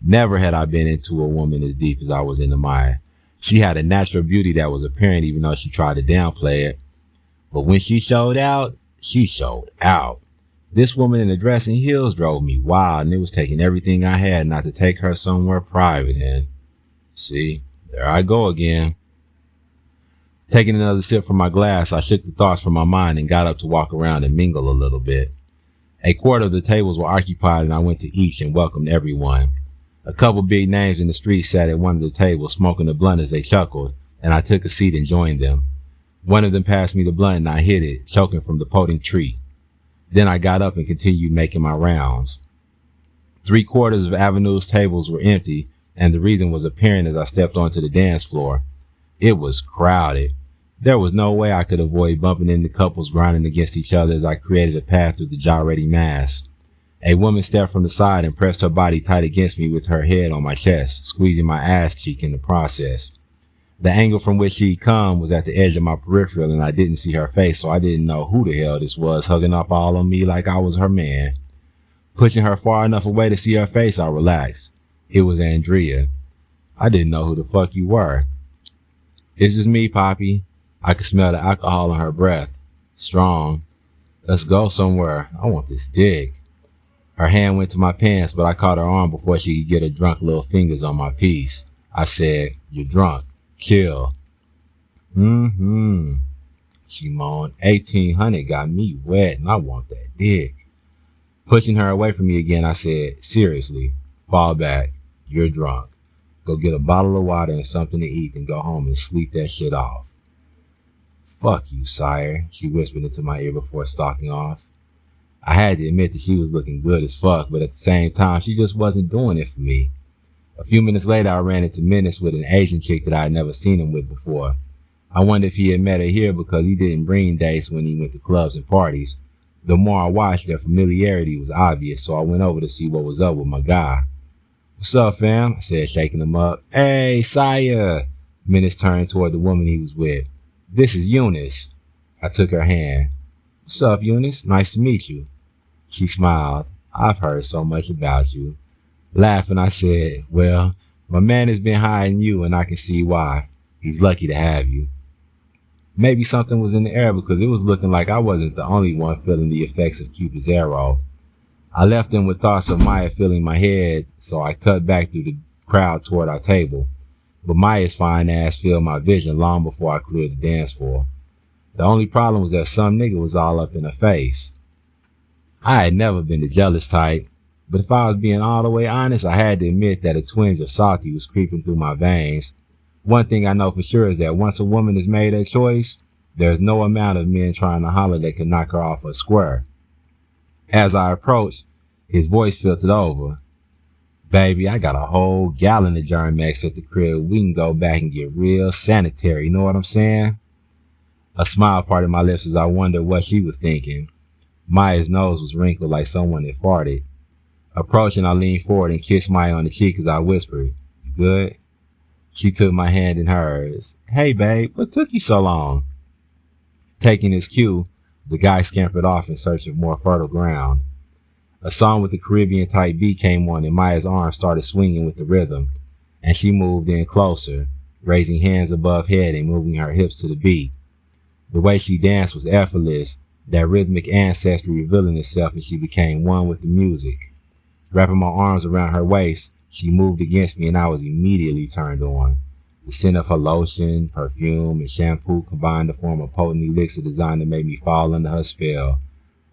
Never had I been into a woman as deep as I was into Maya. She had a natural beauty that was apparent even though she tried to downplay it. But when she showed out, she showed out. This woman in the dress and heels drove me wild, and it was taking everything I had not to take her somewhere private. And see, there I go again. Taking another sip from my glass, I shook the thoughts from my mind and got up to walk around and mingle a little bit. A quarter of the tables were occupied, and I went to each and welcomed everyone. A couple big names in the street sat at one of the tables smoking a blunt as they chuckled, and I took a seat and joined them. One of them passed me the blunt and I hit it, choking from the potent treat. Then I got up and continued making my rounds. 3/4 of Avenue's tables were empty, and the reason was apparent as I stepped onto the dance floor. It was crowded. There was no way I could avoid bumping into couples grinding against each other as I created a path through the gyrating mass. A woman stepped from the side and pressed her body tight against me with her head on my chest, squeezing my ass cheek in the process. The angle from which she'd come was at the edge of my peripheral, and I didn't see her face, so I didn't know who the hell this was, hugging up all on me like I was her man. Pushing her far enough away to see her face, I relaxed. It was Andrea. "I didn't know who the fuck you were." "It's just me, Poppy." I could smell the alcohol in her breath. Strong. "Let's go somewhere. I want this dick." Her hand went to my pants, but I caught her arm before she could get her drunk little fingers on my piece. I said, "You're drunk. Kill." She moaned. 1800 got me wet, and I want that dick. Pushing her away from me again, I said, "Seriously, fall back. You're drunk. Go get a bottle of water and something to eat and go home and sleep that shit off." "Fuck you, Sire," she whispered into my ear before stalking off. I had to admit that she was looking good as fuck, but at the same time, she just wasn't doing it for me. A few minutes later, I ran into Menace with an Asian chick that I had never seen him with before. I wondered if he had met her here because he didn't bring dates when he went to clubs and parties. The more I watched, their familiarity was obvious, so I went over to see what was up with my guy. "What's up, fam?" I said, shaking him up. "Hey, Sire!" Menace turned toward the woman he was with. "This is Eunice." I took her hand. "What's up, Eunice? Nice to meet you." She smiled. "I've heard so much about you." Laughing, I said, "Well, my man has been hiding you, and I can see why. He's lucky to have you." Maybe something was in the air because it was looking like I wasn't the only one feeling the effects of Cupid's arrow. I left them with thoughts of Maya filling my head, so I cut back through the crowd toward our table. But Maya's fine ass filled my vision long before I cleared the dance floor. The only problem was that some nigga was all up in her face. I had never been the jealous type, but if I was being all the way honest, I had to admit that a twinge of salty was creeping through my veins. One thing I know for sure is that once a woman has made her choice, there's no amount of men trying to holler that can knock her off her square. As I approached, his voice filtered over. "Baby, I got a whole gallon of Germ-X at the crib. We can go back and get real sanitary, you know what I'm saying?" A smile parted my lips as I wondered what she was thinking. Maya's nose was wrinkled like someone had farted. Approaching, I leaned forward and kissed Maya on the cheek as I whispered, "You good?" She took my hand in hers. "Hey, babe, what took you so long?" Taking his cue, the guy scampered off in search of more fertile ground. A song with a Caribbean-type beat came on, and Maya's arms started swinging with the rhythm, and she moved in closer, raising hands above head and moving her hips to the beat. The way she danced was effortless, that rhythmic ancestry revealing itself as she became one with the music. Wrapping my arms around her waist, she moved against me and I was immediately turned on. The scent of her lotion, perfume, and shampoo combined to form a potent elixir designed to make me fall under her spell.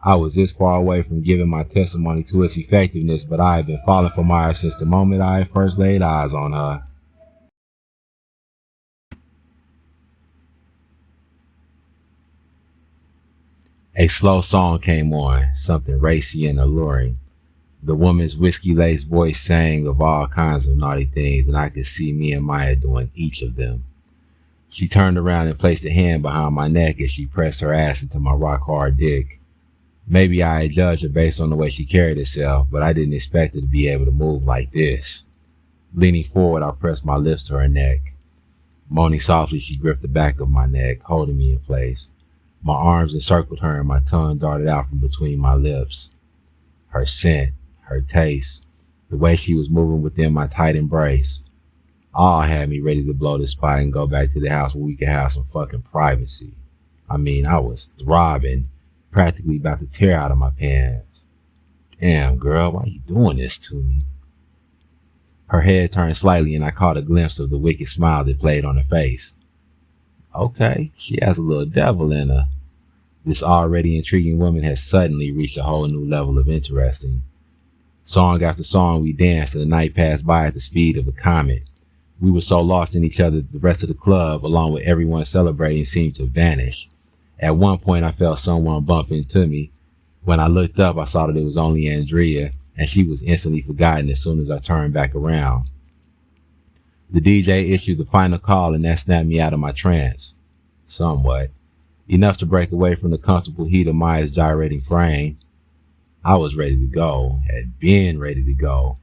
I was this far away from giving my testimony to its effectiveness, but I had been falling for Maya since the moment I had first laid eyes on her. A slow song came on, something racy and alluring. The woman's whiskey-laced voice sang of all kinds of naughty things, and I could see me and Maya doing each of them. She turned around and placed a hand behind my neck as she pressed her ass into my rock-hard dick. Maybe I had judged her based on the way she carried herself, but I didn't expect her to be able to move like this. Leaning forward, I pressed my lips to her neck. Moaning softly, she gripped the back of my neck, holding me in place. My arms encircled her and my tongue darted out from between my lips. Her scent, her taste, the way she was moving within my tight embrace, all had me ready to blow this spot and go back to the house where we could have some fucking privacy. I mean, I was throbbing, practically about to tear out of my pants. Damn, girl, why you doing this to me? Her head turned slightly and I caught a glimpse of the wicked smile that played on her face. Okay, she has a little devil in her. This already intriguing woman has suddenly reached a whole new level of interesting. Song after song we danced and the night passed by at the speed of a comet. We were so lost in each other that the rest of the club, along with everyone celebrating, seemed to vanish. At one point I felt someone bump into me. When I looked up I saw that it was only Andrea, and she was instantly forgotten as soon as I turned back around. The DJ issued the final call and that snapped me out of my trance. Somewhat. Enough to break away from the comfortable heat of Maya's gyrating frame. I was ready to go, had been ready to go.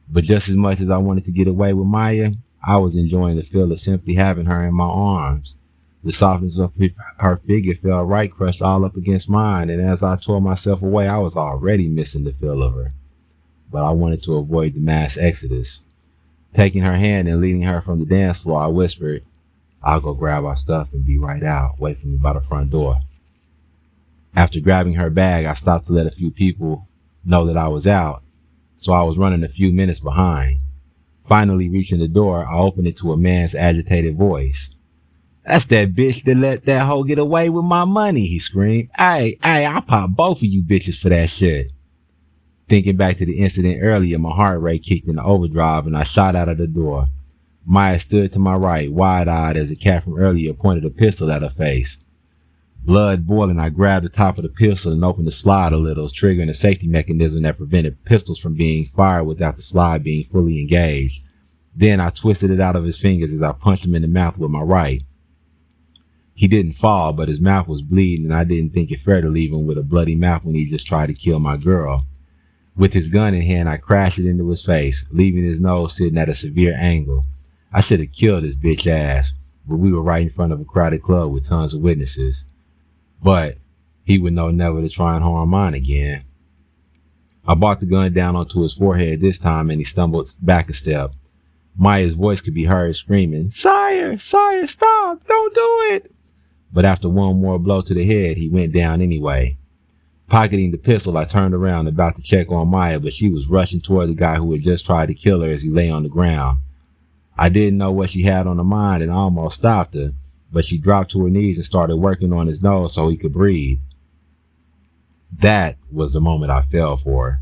But just as much as I wanted to get away with Maya, I was enjoying the feel of simply having her in my arms. The softness of her figure felt right, crushed all up against mine, and as I tore myself away, I was already missing the feel of her. But I wanted to avoid the mass exodus. Taking her hand and leading her from the dance floor, I whispered, "I'll go grab our stuff and be right out. Wait for me by the front door." After grabbing her bag, I stopped to let a few people know that I was out, so I was running a few minutes behind. Finally reaching the door, I opened it to a man's agitated voice. "That's that bitch that let that hoe get away with my money," he screamed. Hey, I'll pop both of you bitches for that shit." Thinking back to the incident earlier, my heart rate kicked into overdrive and I shot out of the door. Maya stood to my right, wide-eyed as the cat from earlier pointed a pistol at her face. Blood boiling, I grabbed the top of the pistol and opened the slide a little, triggering a safety mechanism that prevented pistols from being fired without the slide being fully engaged. Then I twisted it out of his fingers as I punched him in the mouth with my right. He didn't fall, but his mouth was bleeding, and I didn't think it fair to leave him with a bloody mouth when he just tried to kill my girl. With his gun in hand, I crashed it into his face, leaving his nose sitting at a severe angle. I should have killed his bitch ass, but we were right in front of a crowded club with tons of witnesses. But he would know never to try and harm mine again. I brought the gun down onto his forehead this time, and he stumbled back a step. Maya's voice could be heard screaming, "Sire! Sire, stop! Don't do it!" But after one more blow to the head, he went down anyway. Pocketing the pistol, I turned around about to check on Maya, but she was rushing toward the guy who had just tried to kill her as he lay on the ground. I didn't know what she had on her mind and almost stopped her, but she dropped to her knees and started working on his nose so he could breathe. That was the moment I fell for.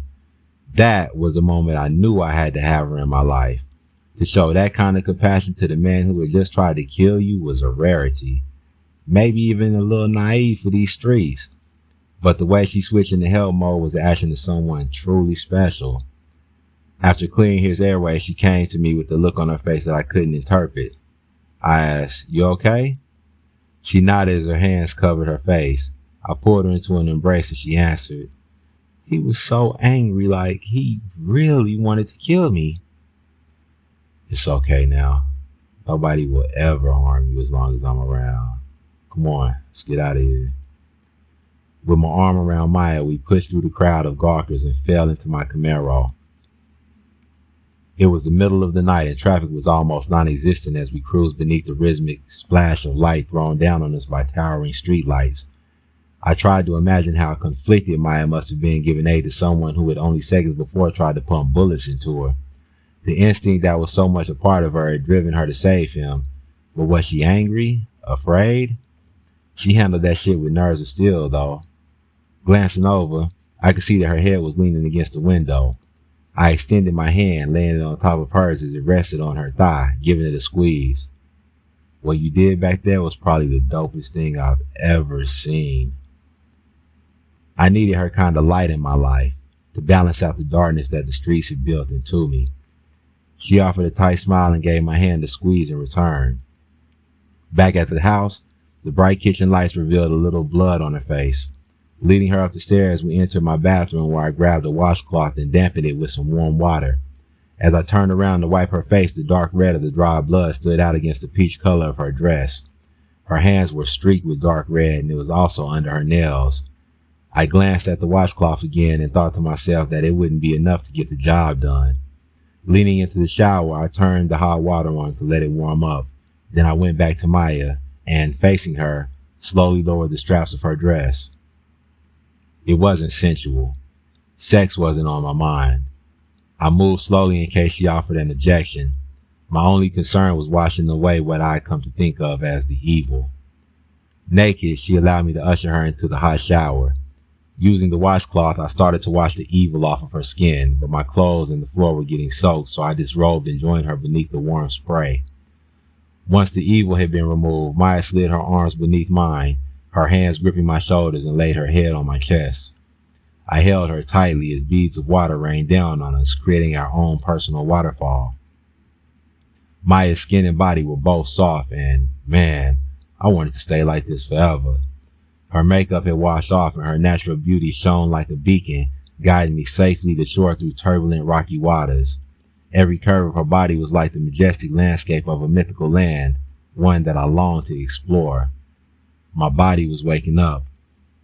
That was the moment I knew I had to have her in my life. To show that kind of compassion to the man who had just tried to kill you was a rarity. Maybe even a little naive for these streets. But the way she switched into help mode was the action of someone truly special. After clearing his airway, she came to me with a look on her face that I couldn't interpret. I asked, "You okay?" She nodded as her hands covered her face. I pulled her into an embrace and she answered, "He was so angry, like he really wanted to kill me." "It's okay now. Nobody will ever harm you as long as I'm around. Come on, let's get out of here." With my arm around Maya, we pushed through the crowd of gawkers and fell into my Camaro. It was the middle of the night and traffic was almost non-existent as we cruised beneath the rhythmic splash of light thrown down on us by towering streetlights. I tried to imagine how conflicted Maya must have been giving aid to someone who had only seconds before tried to pump bullets into her. The instinct that was so much a part of her had driven her to save him. But was she angry? Afraid? She handled that shit with nerves of steel, though. Glancing over, I could see that her head was leaning against the window. I extended my hand, laying it on top of hers as it rested on her thigh, giving it a squeeze. What you did back there was probably the dopest thing I've ever seen. I needed her kind of light in my life to balance out the darkness that the streets had built into me. She offered a tight smile and gave my hand a squeeze in return. Back at the house, the bright kitchen lights revealed a little blood on her face. Leading her up the stairs, we entered my bathroom where I grabbed a washcloth and dampened it with some warm water. As I turned around to wipe her face, the dark red of the dry blood stood out against the peach color of her dress. Her hands were streaked with dark red, and it was also under her nails. I glanced at the washcloth again and thought to myself that it wouldn't be enough to get the job done. Leaning into the shower, I turned the hot water on to let it warm up. Then I went back to Maya and, facing her, slowly lowered the straps of her dress. It wasn't sensual. Sex wasn't on my mind. I moved slowly in case she offered an objection. My only concern was washing away what I had come to think of as the evil. Naked, she allowed me to usher her into the hot shower. Using the washcloth, I started to wash the evil off of her skin, but my clothes and the floor were getting soaked, so I disrobed and joined her beneath the warm spray. Once the evil had been removed, Maya slid her arms beneath mine, her hands gripping my shoulders, and laid her head on my chest. I held her tightly as beads of water rained down on us, creating our own personal waterfall. Maya's skin and body were both soft, and, man, I wanted to stay like this forever. Her makeup had washed off, and her natural beauty shone like a beacon, guiding me safely to shore through turbulent, rocky waters. Every curve of her body was like the majestic landscape of a mythical land, one that I longed to explore. My body was waking up.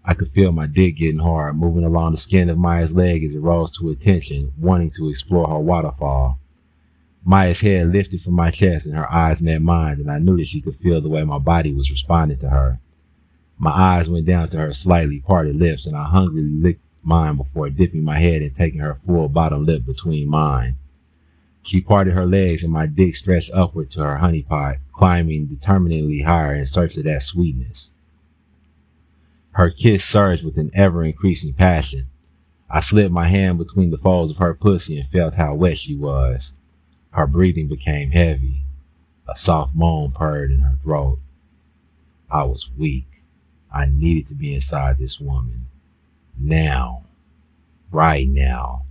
I could feel my dick getting hard, moving along the skin of Maya's leg as it rose to attention, wanting to explore her waterfall. Maya's head lifted from my chest and her eyes met mine, and I knew that she could feel the way my body was responding to her. My eyes went down to her slightly parted lips, and I hungrily licked mine before dipping my head and taking her full bottom lip between mine. She parted her legs, and my dick stretched upward to her honeypot, climbing determinedly higher in search of that sweetness. Her kiss surged with an ever-increasing passion. I slid my hand between the folds of her pussy and felt how wet she was. Her breathing became heavy. A soft moan purred in her throat. I was weak. I needed to be inside this woman. Now. Right now.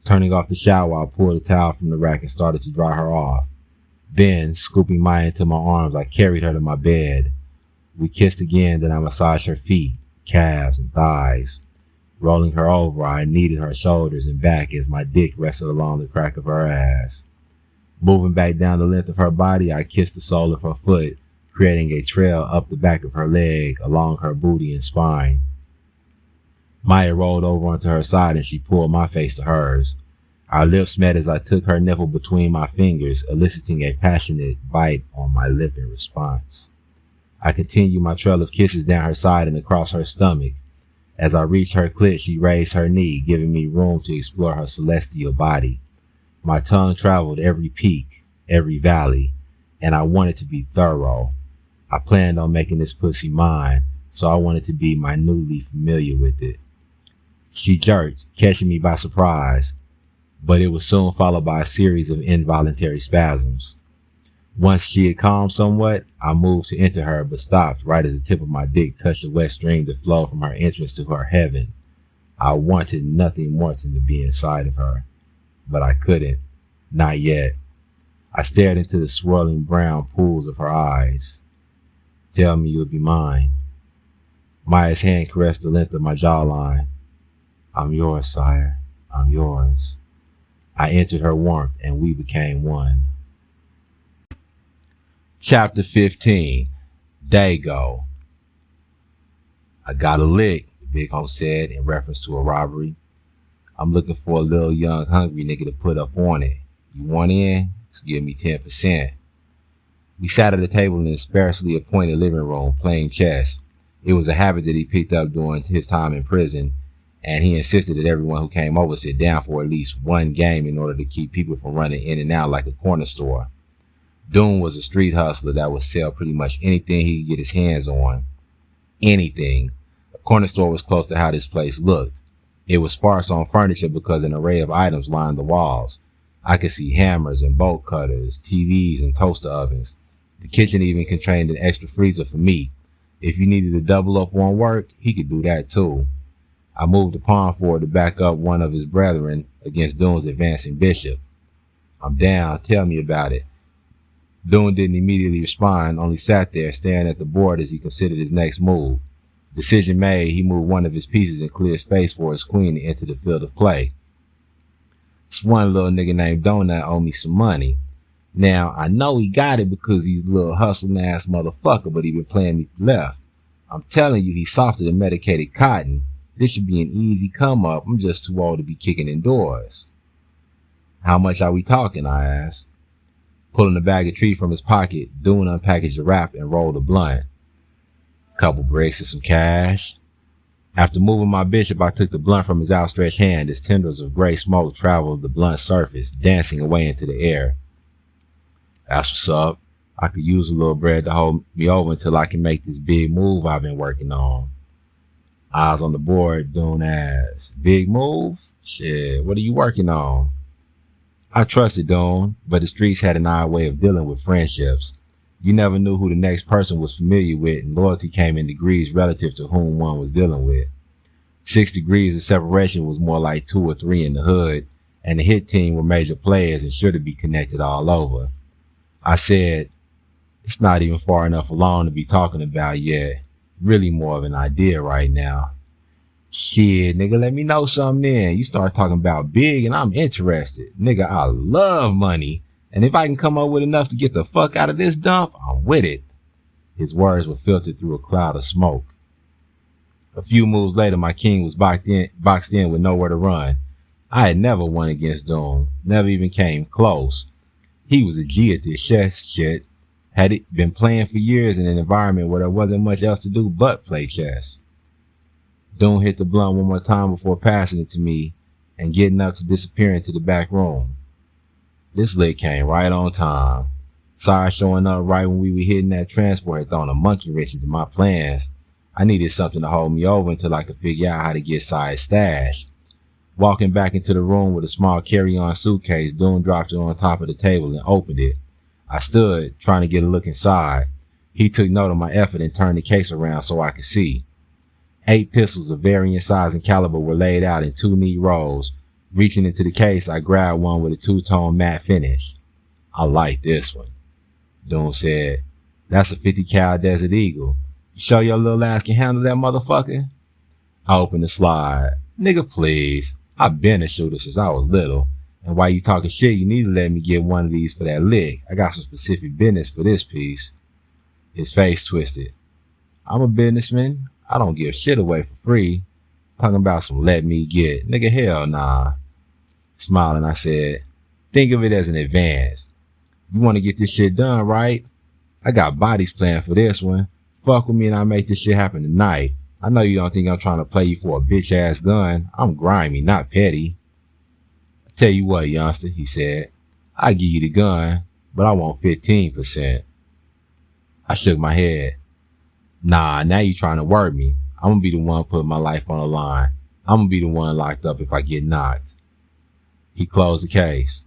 Turning off the shower, I pulled a towel from the rack and started to dry her off. Then, scooping Maya into my arms, I carried her to my bed. We kissed again, then I massaged her feet, calves, and thighs. Rolling her over, I kneaded her shoulders and back as my dick rested along the crack of her ass. Moving back down the length of her body, I kissed the sole of her foot, creating a trail up the back of her leg, along her booty and spine. Maya rolled over onto her side and she pulled my face to hers. Our lips met as I took her nipple between my fingers, eliciting a passionate bite on my lip in response. I continued my trail of kisses down her side and across her stomach. As I reached her clit, she raised her knee, giving me room to explore her celestial body. My tongue traveled every peak, every valley, and I wanted to be thorough. I planned on making this pussy mine, so I wanted to be minutely familiar with it. She jerked, catching me by surprise, but it was soon followed by a series of involuntary spasms. Once she had calmed somewhat, I moved to enter her, but stopped right as the tip of my dick touched the wet stream that flowed from her entrance to her heaven. I wanted nothing more than to be inside of her, but I couldn't, not yet. I stared into the swirling brown pools of her eyes. Tell me you'll be mine. Maya's hand caressed the length of my jawline. I'm yours, Sire. I'm yours. I entered her warmth, and we became one. Chapter 15. Dago. I got a lick, the big hoe said in reference to a robbery. I'm looking for a little young hungry nigga to put up on it. You want in? Just give me 10%. We sat at a table in a sparsely appointed living room playing chess. It was a habit that he picked up during his time in prison, and he insisted that everyone who came over sit down for at least one game in order to keep people from running in and out like a corner store. Doom was a street hustler that would sell pretty much anything he could get his hands on. Anything. A corner store was close to how this place looked. It was sparse on furniture because an array of items lined the walls. I could see hammers and bolt cutters, TVs and toaster ovens. The kitchen even contained an extra freezer for meat. If you needed to double up on work, he could do that too. I moved the pawn forward to back up one of his brethren against Doom's advancing bishop. I'm down, tell me about it. Doom didn't immediately respond, only sat there staring at the board as he considered his next move. Decision made, he moved one of his pieces and cleared space for his queen to enter the field of play. This one little nigga named Donut owed me some money. Now, I know he got it because he's a little hustling ass motherfucker, but he been playing me left. I'm telling you, he's softer than medicated cotton. This should be an easy come up. I'm just too old to be kicking indoors. How much are we talking? I asked. Pulling a bag of treat from his pocket, Doom unpackaged the wrap and rolled a blunt. Couple bricks and some cash. After moving my bishop, I took the blunt from his outstretched hand as tendrils of gray smoke traveled the blunt surface, dancing away into the air. That's what's up. I could use a little bread to hold me over until I can make this big move I've been working on. Eyes on the board, Doom asked. Big move? Shit, what are you working on? I trusted Doom, but the streets had an odd way of dealing with friendships. You never knew who the next person was familiar with, and loyalty came in degrees relative to whom one was dealing with. 6 degrees of separation was more like 2 or 3 in the hood, and the hit team were major players and sure to be connected all over. I said, it's not even far enough along to be talking about yet. Really more of an idea right now. Shit, nigga, let me know something then. You start talking about big and I'm interested. Nigga, I love money. And if I can come up with enough to get the fuck out of this dump, I'm with it. His words were filtered through a cloud of smoke. A few moves later, my king was boxed in with nowhere to run. I had never won against Doom. Never even came close. He was a G at this chess shit. Had it been playing for years in an environment where there wasn't much else to do but play chess. Doom hit the blunt one more time before passing it to me and getting up to disappear into the back room. This lick came right on time. Sire showing up right when we were hitting that transport had thrown a monkey wrench into my plans. I needed something to hold me over until I could figure out how to get Sire's stash. Walking back into the room with a small carry-on suitcase, Doom dropped it on top of the table and opened it. I stood, trying to get a look inside. He took note of my effort and turned the case around so I could see. 8 pistols of varying size and caliber were laid out in 2 neat rows. Reaching into the case, I grabbed one with a 2-tone matte finish. I like this one. Doom said, that's a 50 cal Desert Eagle. You sure your little ass can handle that motherfucker? I opened the slide. Nigga, please. I've been a shooter since I was little. And while you talking shit, you need to let me get one of these for that lick. I got some specific business for this piece. His face twisted. I'm a businessman. I don't give shit away for free. Talking about some let me get. Nigga, hell nah. Smiling, I said, think of it as an advance. You want to get this shit done, right? I got bodies planned for this one. Fuck with me and I'll make this shit happen tonight. I know you don't think I'm trying to play you for a bitch-ass gun. I'm grimy, not petty. I tell you what, youngster, he said. I'll give you the gun, but I want 15%. I shook my head. Nah, now you trying to work me. I'm going to be the one putting my life on the line. I'm going to be the one locked up if I get knocked. He closed the case.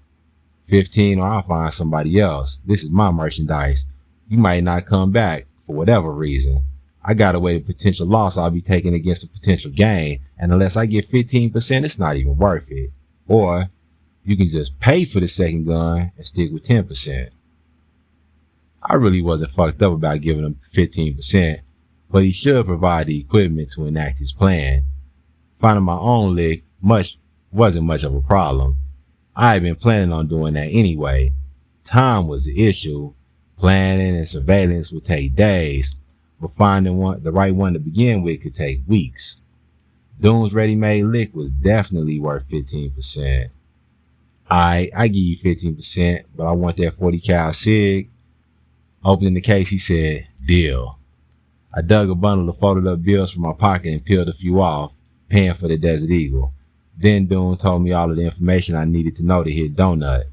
15 or I'll find somebody else. This is my merchandise. You might not come back for whatever reason. I got to weigh the potential loss I'll be taking against a potential gain, and unless I get 15%, it's not even worth it. Or you can just pay for the second gun and stick with 10%. I really wasn't fucked up about giving him 15%, but he should provide the equipment to enact his plan. Finding my own lick wasn't much of a problem. I had been planning on doing that anyway. Time was the issue. Planning and surveillance would take days, but finding the right one to begin with could take weeks. Doom's ready-made lick was definitely worth 15%. I give you 15%, but I want that 40 cal sig. Opening the case, he said, deal. I dug a bundle of folded up bills from my pocket and peeled a few off, paying for the Desert Eagle. Then Dune told me all of the information I needed to know to hit Donut.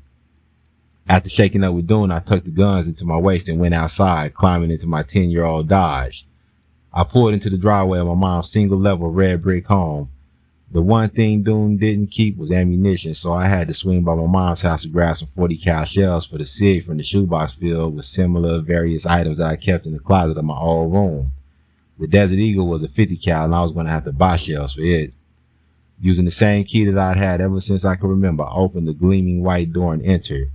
After shaking up with Dune, I tucked the guns into my waist and went outside, climbing into my 10-year-old Dodge. I pulled into the driveway of my mom's single-level red brick home. The one thing Dune didn't keep was ammunition, so I had to swing by my mom's house to grab some 40 cal shells for the SIG from the shoebox filled with similar various items that I kept in the closet of my old room. The Desert Eagle was a 50 cal, and I was going to have to buy shells for it. Using the same key that I'd had ever since I could remember, I opened the gleaming white door and entered.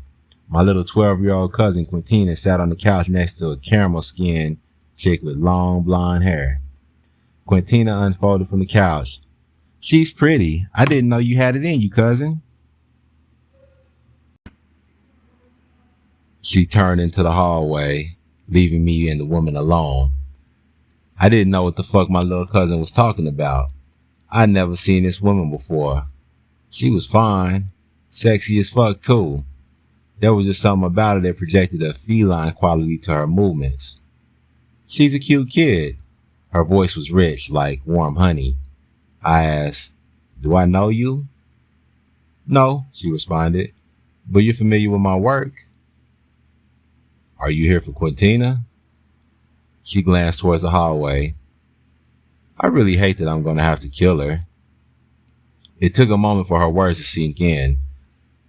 My little 12-year-old cousin Quintina sat on the couch next to a caramel-skinned chick with long blonde hair. Quintina unfolded from the couch. "She's pretty. I didn't know you had it in you, cousin." She turned into the hallway, leaving me and the woman alone. I didn't know what the fuck my little cousin was talking about. I'd never seen this woman before. She was fine, sexy as fuck too. There was just something about her that projected a feline quality to her movements. "She's a cute kid." Her voice was rich, like warm honey. I asked, "Do I know you?" "No," she responded, "but you're familiar with my work." "Are you here for Quintina?" She glanced towards the hallway. "I really hate that I'm going to have to kill her." It took a moment for her words to sink in.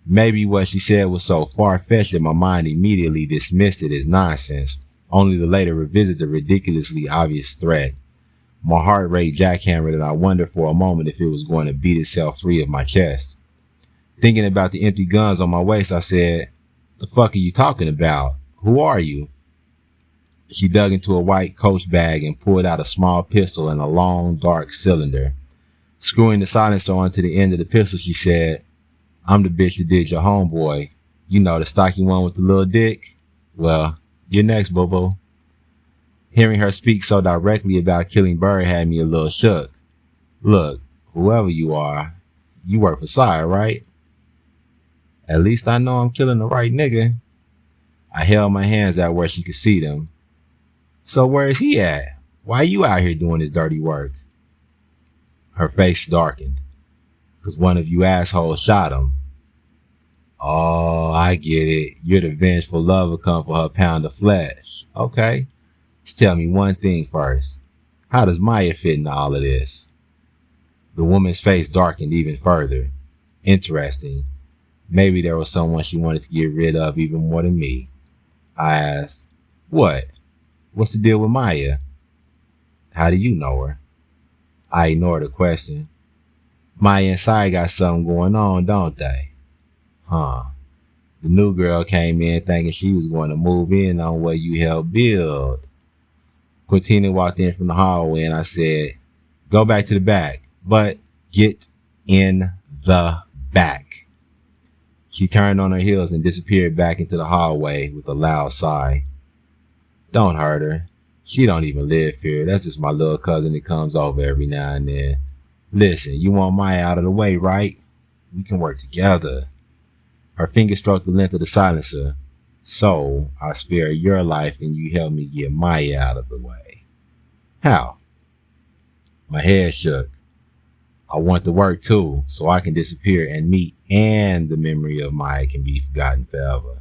Maybe what she said was so far-fetched that my mind immediately dismissed it as nonsense, only to later revisit the ridiculously obvious threat. My heart rate jackhammered, and I wondered for a moment if it was going to beat itself free of my chest. Thinking about the empty guns on my waist, I said, "The fuck are you talking about? Who are you?" She dug into a white Coach bag and pulled out a small pistol and a long, dark cylinder. Screwing the silencer onto the end of the pistol, she said, "I'm the bitch that did your homeboy. You know, the stocky one with the little dick? Well, you're next, boo-boo." Hearing her speak so directly about killing Bird had me a little shook. "Look, whoever you are, you work for Sire, right?" "At least I know I'm killing the right nigga." I held my hands out where she could see them. "So where is he at? Why are you out here doing his dirty work?" Her face darkened. "'Cause one of you assholes shot him." "Oh, I get it. You're the vengeful lover come for her pound of flesh. Okay. Just tell me one thing first. How does Maya fit into all of this?" The woman's face darkened even further. Interesting. Maybe there was someone she wanted to get rid of even more than me. I asked, "What? What's the deal with Maya?" "How do you know her?" I ignored the question. "Maya and Sire got something going on, don't they?" "Huh. The new girl came in thinking she was going to move in on what you helped build." Quintina walked in from the hallway and I said, "Go back to the back, but get in the back." She turned on her heels and disappeared back into the hallway with a loud sigh. "Don't hurt her. She don't even live here. That's just my little cousin that comes over every now and then. Listen, you want Maya out of the way, right? We can work together." Her finger stroked the length of the silencer. "So, I spare your life and you help me get Maya out of the way. How?" My head shook. "I want to work too, so I can disappear and meet, and the memory of Maya can be forgotten forever."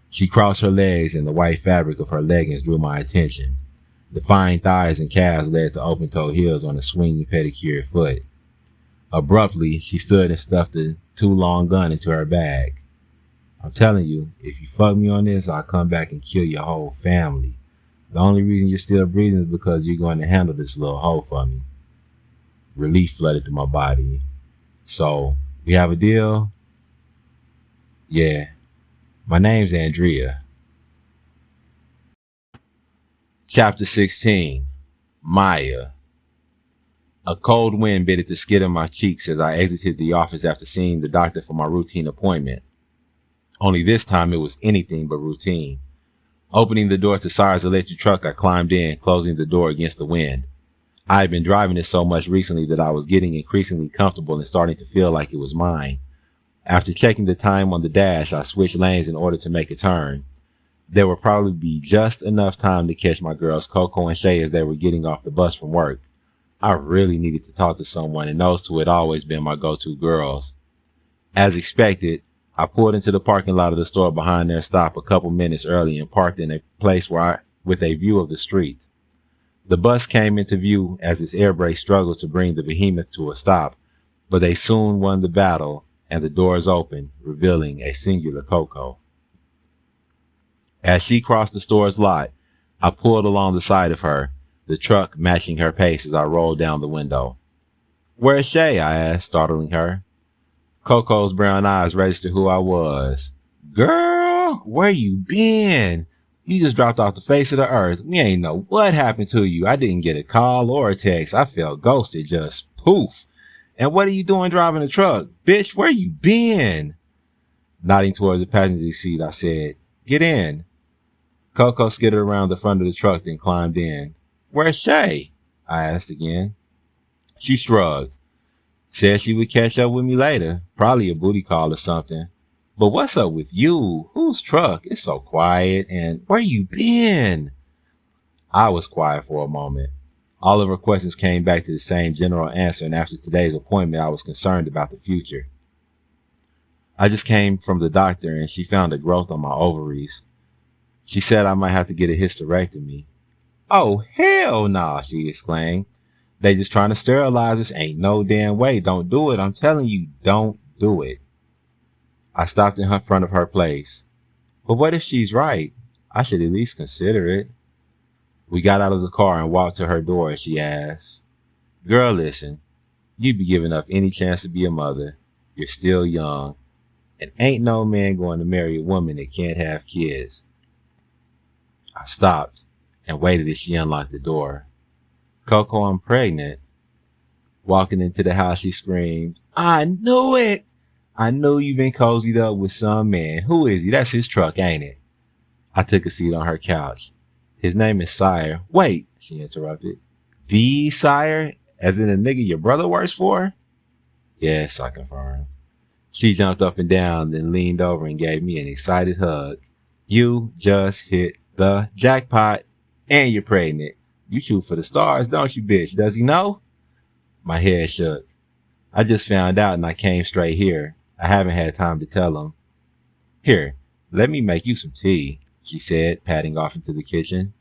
She crossed her legs and the white fabric of her leggings drew my attention. The fine thighs and calves led to open-toed heels on a swinging pedicured foot. Abruptly, she stood and stuffed the too-long gun into her bag. "I'm telling you, if you fuck me on this, I'll come back and kill your whole family. The only reason you're still breathing is because you're going to handle this little hoe for me." Relief flooded through my body. "So, we have a deal?" "Yeah. My name's Andrea." Chapter 16. Maya. A cold wind bit at the skin of my cheeks as I exited the office after seeing the doctor for my routine appointment. Only this time it was anything but routine. Opening the door to Sire's electric truck, I climbed in, closing the door against the wind. I had been driving it so much recently that I was getting increasingly comfortable and starting to feel like it was mine. After checking the time on the dash, I switched lanes in order to make a turn. There would probably be just enough time to catch my girls Coco and Shay as they were getting off the bus from work. I really needed to talk to someone, and those two had always been my go-to girls. As expected, I pulled into the parking lot of the store behind their stop a couple minutes early and parked in a place with a view of the street. The bus came into view as its air brakes struggled to bring the behemoth to a stop, but they soon won the battle, and the doors opened, revealing a singular Coco. As she crossed the store's lot, I pulled along the side of her, the truck matching her pace as I rolled down the window. "Where's Shay?" I asked, startling her. Coco's brown eyes registered who I was. "Girl, where you been? You just dropped off the face of the earth. We ain't know what happened to you. I didn't get a call or a text. I felt ghosted, just poof. And what are you doing driving the truck? Bitch, where you been?" Nodding toward the passenger seat, I said, "Get in." Coco skidded around the front of the truck, then climbed in. "Where's Shay?" I asked again. She shrugged. Said she would catch up with me later, probably a booty call or something. "But what's up with you? Whose truck? It's so quiet. And where you been?" I was quiet for a moment. All of her questions came back to the same general answer, and after today's appointment, I was concerned about the future. "I just came from the doctor, and she found a growth on my ovaries. She said I might have to get a hysterectomy." "Oh, hell nah," she exclaimed. "They just trying to sterilize us. Ain't no damn way. Don't do it. I'm telling you, don't do it." I stopped in front of her place. "But what if she's right? I should at least consider it." We got out of the car and walked to her door, and she asked, "Girl, listen, you'd be giving up any chance to be a mother. You're still young, and ain't no man going to marry a woman that can't have kids." I stopped and waited as she unlocked the door. "Coco, I'm pregnant." Walking into the house, she screamed, "I knew it! I knew you've been cozied up with some man. Who is he? That's his truck, ain't it?" I took a seat on her couch. "His name is Sire." "Wait," she interrupted. "The Sire? As in a nigga your brother works for?" "Yes," I confirmed. She jumped up and down, then leaned over and gave me an excited hug. "You just hit the jackpot, and you're pregnant. You shoot for the stars, don't you, bitch? Does he know?" My head shook. "I just found out and I came straight here. I haven't had time to tell him." "Here, let me make you some tea," she said, padding off into the kitchen.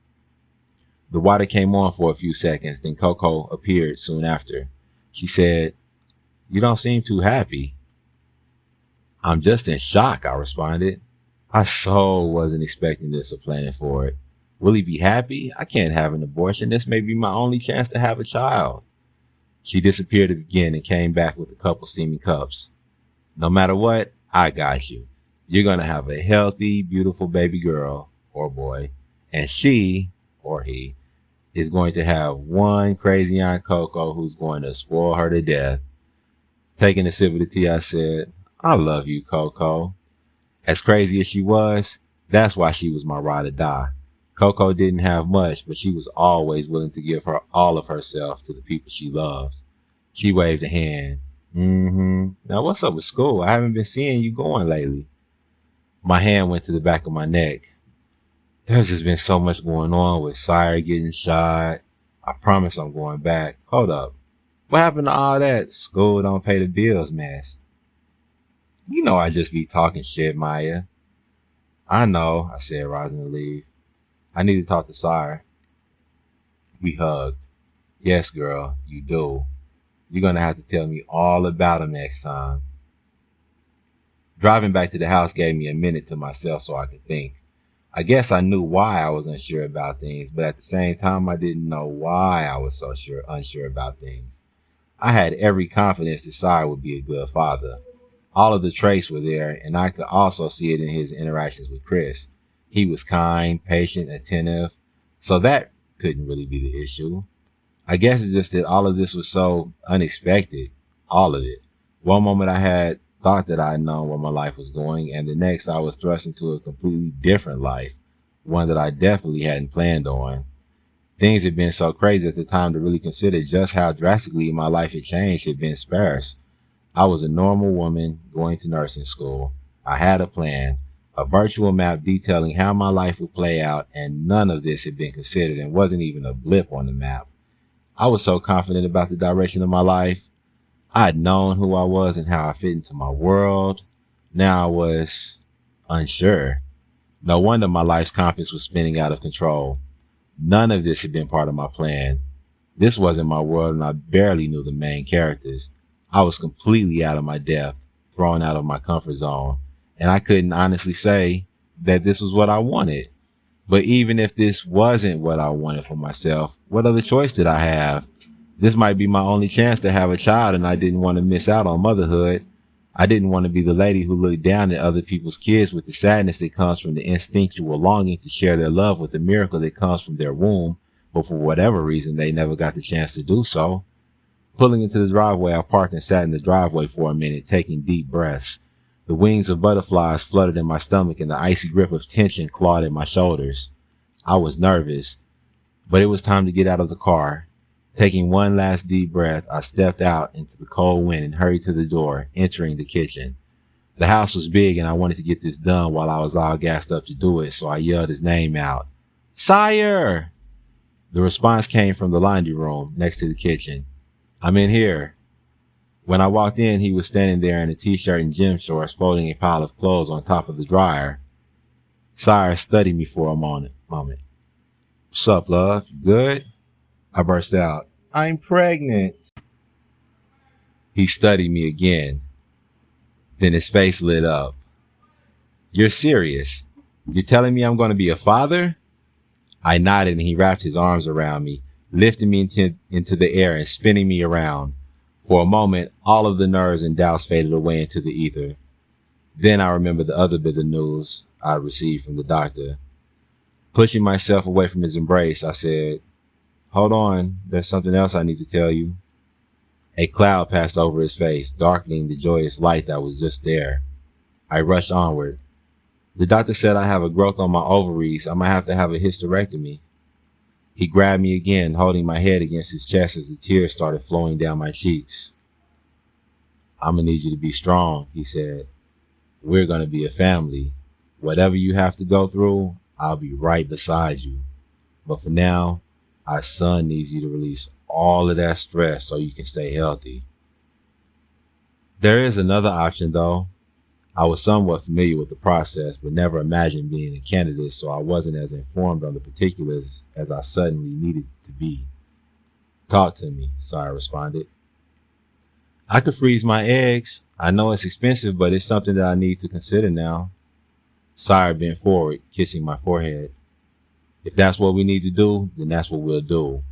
The water came on for a few seconds, then Coco appeared soon after. She said, "You don't seem too happy." "I'm just in shock," I responded. "I so wasn't expecting this or planning for it. Will he be happy? I can't have an abortion. This may be my only chance to have a child." She disappeared again and came back with a couple steaming cups. "No matter what, I got you. You're going to have a healthy, beautiful baby girl or boy, and she, or he, is going to have one crazy Aunt Coco who's going to spoil her to death." Taking a sip of the tea, I said, "I love you, Coco." As crazy as she was, that's why she was my ride or die. Coco didn't have much, but she was always willing to give her all of herself to the people she loved. She waved a hand. Now what's up with school? I haven't been seeing you going lately." My hand went to the back of my neck. "There's just been so much going on with Sire getting shot. I promise I'm going back." "Hold up. What happened to all that school don't pay the bills mess?" "You know I just be talking shit, Maya." "I know," I said, rising to leave. "I need to talk to Sire." We hugged. "Yes, girl, you do. You're going to have to tell me all about him next time." Driving back to the house gave me a minute to myself so I could think. I guess I knew why I was unsure about things, but at the same time, I didn't know why I was so unsure about things. I had every confidence that Sire would be a good father. All of the traits were there, and I could also see it in his interactions with Chris. He was kind, patient, attentive, so that couldn't really be the issue. I guess it's just that all of this was so unexpected, all of it. One moment I had thought that I had known where my life was going, and the next I was thrust into a completely different life, one that I definitely hadn't planned on. Things had been so crazy at the time to really consider just how drastically my life had changed had been sparse. I was a normal woman going to nursing school. I had a plan, A virtual map detailing how my life would play out, and none of this had been considered and wasn't even a blip on the map. I was so confident about the direction of my life. I had known who I was and how I fit into my world. Now I was unsure. No wonder my life's compass was spinning out of control. None of this had been part of my plan. This wasn't my world, and I barely knew the main characters. I was completely out of my depth, thrown out of my comfort zone, and I couldn't honestly say that this was what I wanted. But even if this wasn't what I wanted for myself, what other choice did I have? This might be my only chance to have a child, and I didn't want to miss out on motherhood. I didn't want to be the lady who looked down at other people's kids with the sadness that comes from the instinctual longing to share their love with the miracle that comes from their womb, but for whatever reason they never got the chance to do so. Pulling into the driveway, I parked and sat in the driveway for a minute, taking deep breaths. The wings of butterflies fluttered in my stomach, and the icy grip of tension clawed at my shoulders. I was nervous, but it was time to get out of the car. Taking one last deep breath, I stepped out into the cold wind and hurried to the door, entering the kitchen. The house was big, and I wanted to get this done while I was all gassed up to do it, so I yelled his name out. "Sire!" The response came from the laundry room next to the kitchen. "I'm in here." When I walked in, he was standing there in a t-shirt and gym shorts, folding a pile of clothes on top of the dryer. Sire studied me for a moment. "What's up, love? You good?" I burst out. "I'm pregnant." He studied me again. Then his face lit up. "You're serious? You're telling me I'm going to be a father?" I nodded, and he wrapped his arms around me, lifting me into the air and spinning me around. For a moment, all of the nerves and doubts faded away into the ether. Then I remembered the other bit of news I received from the doctor. Pushing myself away from his embrace, I said, "Hold on, there's something else I need to tell you." A cloud passed over his face, darkening the joyous light that was just there. I rushed onward. "The doctor said I have a growth on my ovaries. I might have to have a hysterectomy." He grabbed me again, holding my head against his chest as the tears started flowing down my cheeks. "I'm going to need you to be strong," he said. "We're going to be a family. Whatever you have to go through, I'll be right beside you. But for now, our son needs you to release all of that stress so you can stay healthy." There is another option, though. I was somewhat familiar with the process, but never imagined being a candidate, so I wasn't as informed on the particulars as I suddenly needed to be. "Talk to me," Sire responded. "I could freeze my eggs. I know it's expensive, but it's something that I need to consider now." Sire bent forward, kissing my forehead. "If that's what we need to do, then that's what we'll do.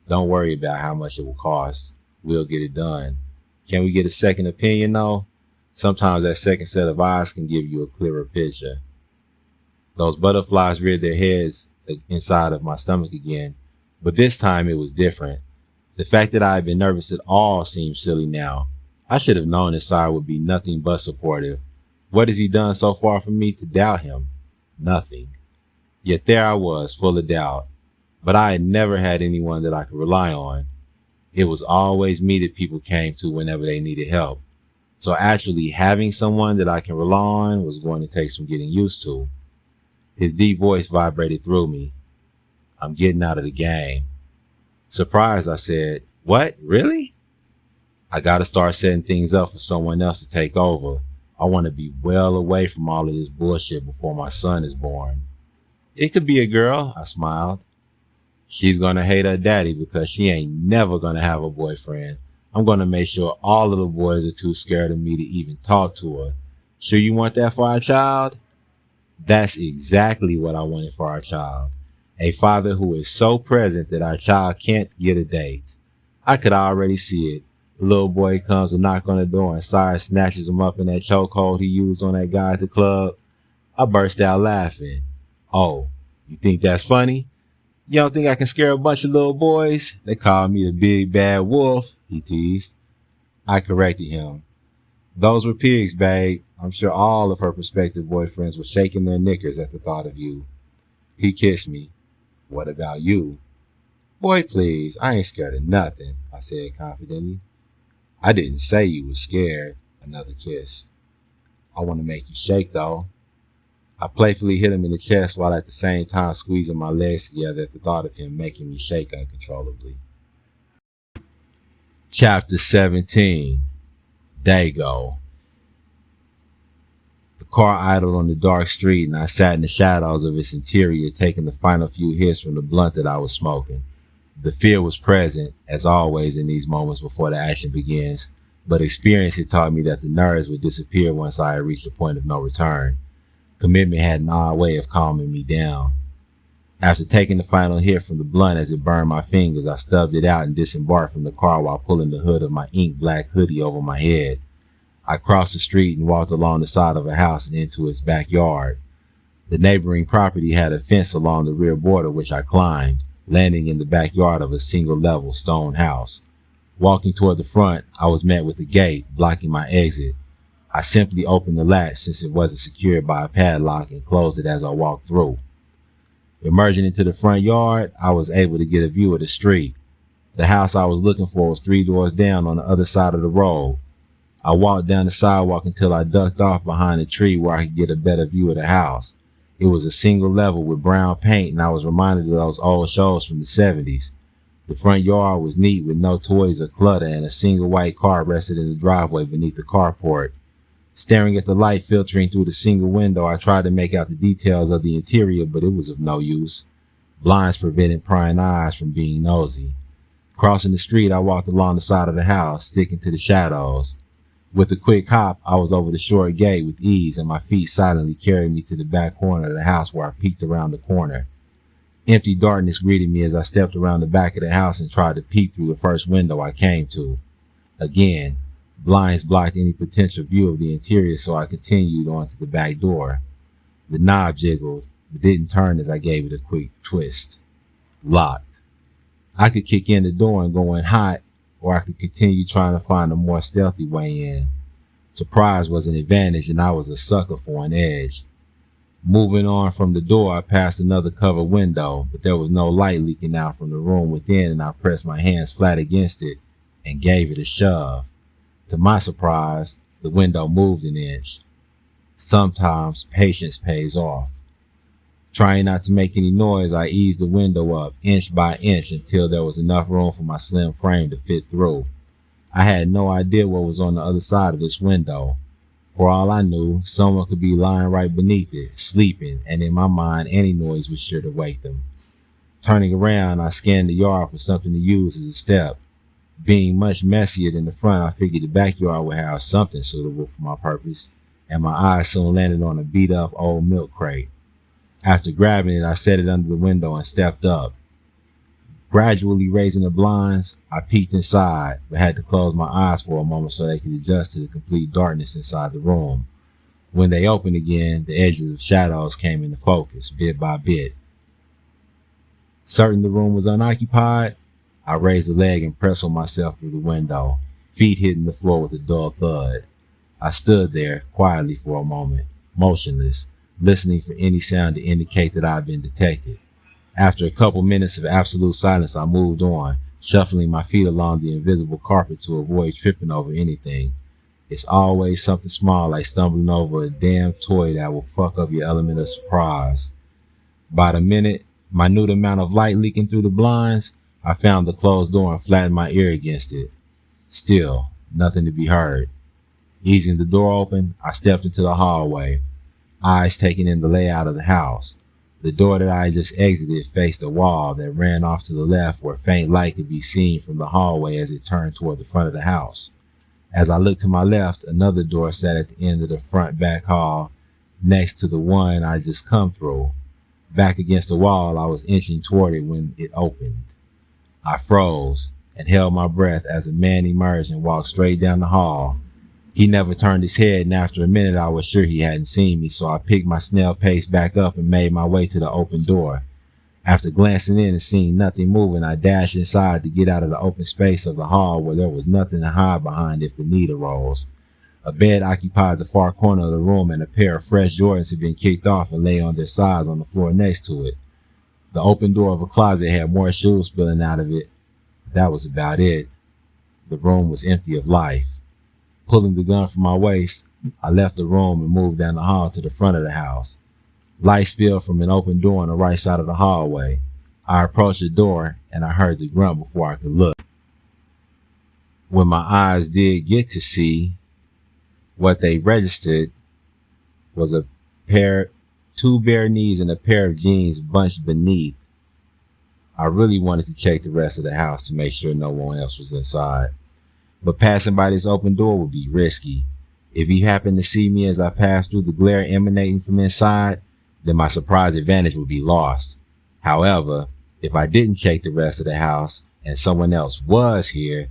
Don't worry about how much it will cost. We'll get it done. Can we get a second opinion, though? Sometimes that second set of eyes can give you a clearer picture." Those butterflies reared their heads inside of my stomach again, but this time it was different. The fact that I had been nervous at all seemed silly now. I should have known that Sire would be nothing but supportive. What has he done so far for me to doubt him? Nothing. Yet there I was, full of doubt. But I had never had anyone that I could rely on. It was always me that people came to whenever they needed help. So actually having someone that I can rely on was going to take some getting used to. His deep voice vibrated through me. "I'm getting out of the game." Surprised, I said, "What? Really?" "I gotta start setting things up for someone else to take over. I want to be well away from all of this bullshit before my son is born." "It could be a girl," I smiled. "She's gonna hate her daddy because she ain't never gonna have a boyfriend. I'm gonna make sure all of the boys are too scared of me to even talk to her. Sure you want that for our child?" That's exactly what I wanted for our child. A father who is so present that our child can't get a date. I could already see it. The little boy comes to knock on the door and Sire snatches him up in that chokehold he used on that guy at the club. I burst out laughing. "Oh, you think that's funny? You don't think I can scare a bunch of little boys? They call me the big bad wolf," he teased. I corrected him. "Those were pigs, babe. I'm sure all of her prospective boyfriends were shaking their knickers at the thought of you." He kissed me. "What about you?" "Boy, please, I ain't scared of nothing," I said confidently. "I didn't say you was scared." Another kiss. "I want to make you shake, though." I playfully hit him in the chest while at the same time squeezing my legs together at the thought of him making me shake uncontrollably. Chapter 17. Dago. The car idled on the dark street, and I sat in the shadows of its interior, taking the final few hits from the blunt that I was smoking. The fear was present, as always in these moments before the action begins, but experience had taught me that the nerves would disappear once I had reached a point of no return. Commitment had an odd way of calming me down. After taking the final hit from the blunt as it burned my fingers, I stubbed it out and disembarked from the car while pulling the hood of my ink black hoodie over my head. I crossed the street and walked along the side of a house and into its backyard. The neighboring property had a fence along the rear border which I climbed, landing in the backyard of a single-level stone house. Walking toward the front, I was met with a gate blocking my exit. I simply opened the latch since it wasn't secured by a padlock and closed it as I walked through. Emerging into the front yard, I was able to get a view of the street. The house I was looking for was 3 doors down on the other side of the road. I walked down the sidewalk until I ducked off behind a tree where I could get a better view of the house. It was a single level with brown paint, and I was reminded of those old shows from the 70s. The front yard was neat with no toys or clutter, and a single white car rested in the driveway beneath the carport. Staring at the light filtering through the single window, I tried to make out the details of the interior, but it was of no use. Blinds prevented prying eyes from being nosy. Crossing the street, I walked along the side of the house, sticking to the shadows. With a quick hop, I was over the short gate with ease, and my feet silently carried me to the back corner of the house where I peeked around the corner. Empty darkness greeted me as I stepped around the back of the house and tried to peek through the first window I came to. Again, blinds blocked any potential view of the interior, so I continued on to the back door. The knob jiggled, but didn't turn as I gave it a quick twist. Locked. I could kick in the door and go in hot, or I could continue trying to find a more stealthy way in. Surprise was an advantage, and I was a sucker for an edge. Moving on from the door, I passed another covered window, but there was no light leaking out from the room within, and I pressed my hands flat against it and gave it a shove. To my surprise, the window moved an inch. Sometimes patience pays off. Trying not to make any noise, I eased the window up inch by inch until there was enough room for my slim frame to fit through. I had no idea what was on the other side of this window. For all I knew, someone could be lying right beneath it, sleeping, and in my mind, any noise was sure to wake them. Turning around, I scanned the yard for something to use as a step. Being much messier than the front, I figured the backyard would have something suitable for my purpose, and my eyes soon landed on a beat-up old milk crate. After grabbing it, I set it under the window and stepped up. Gradually raising the blinds, I peeked inside, but had to close my eyes for a moment so they could adjust to the complete darkness inside the room. When they opened again, the edges of shadows came into focus, bit by bit. Certain the room was unoccupied, I raised a leg and pressed on myself through the window, feet hitting the floor with a dull thud. I stood there quietly for a moment, motionless, listening for any sound to indicate that I had been detected. After a couple minutes of absolute silence, I moved on, shuffling my feet along the invisible carpet to avoid tripping over anything. It's always something small like stumbling over a damn toy that will fuck up your element of surprise. By the minute amount of light leaking through the blinds, I found the closed door and flattened my ear against it. Still, nothing to be heard. Easing the door open, I stepped into the hallway, eyes taking in the layout of the house. The door that I had just exited faced a wall that ran off to the left where faint light could be seen from the hallway as it turned toward the front of the house. As I looked to my left, another door sat at the end of the front back hall next to the one I just come through. Back against the wall, I was inching toward it when it opened. I froze and held my breath as a man emerged and walked straight down the hall. He never turned his head, and after a minute I was sure he hadn't seen me, so I picked my snail pace back up and made my way to the open door. After glancing in and seeing nothing moving, I dashed inside to get out of the open space of the hall where there was nothing to hide behind if the need arose. A bed occupied the far corner of the room, and a pair of fresh Jordans had been kicked off and lay on their sides on the floor next to it. The open door of a closet had more shoes spilling out of it. That was about it. The room was empty of life. Pulling the gun from my waist, I left the room and moved down the hall to the front of the house. Light spilled from an open door on the right side of the hallway. I approached the door, and I heard the grunt before I could look. When my eyes did get to see, what they registered was two bare knees and a pair of jeans bunched beneath. I really wanted to check the rest of the house to make sure no one else was inside. But passing by this open door would be risky. If he happened to see me as I passed through the glare emanating from inside, then my surprise advantage would be lost. However, if I didn't check the rest of the house and someone else was here,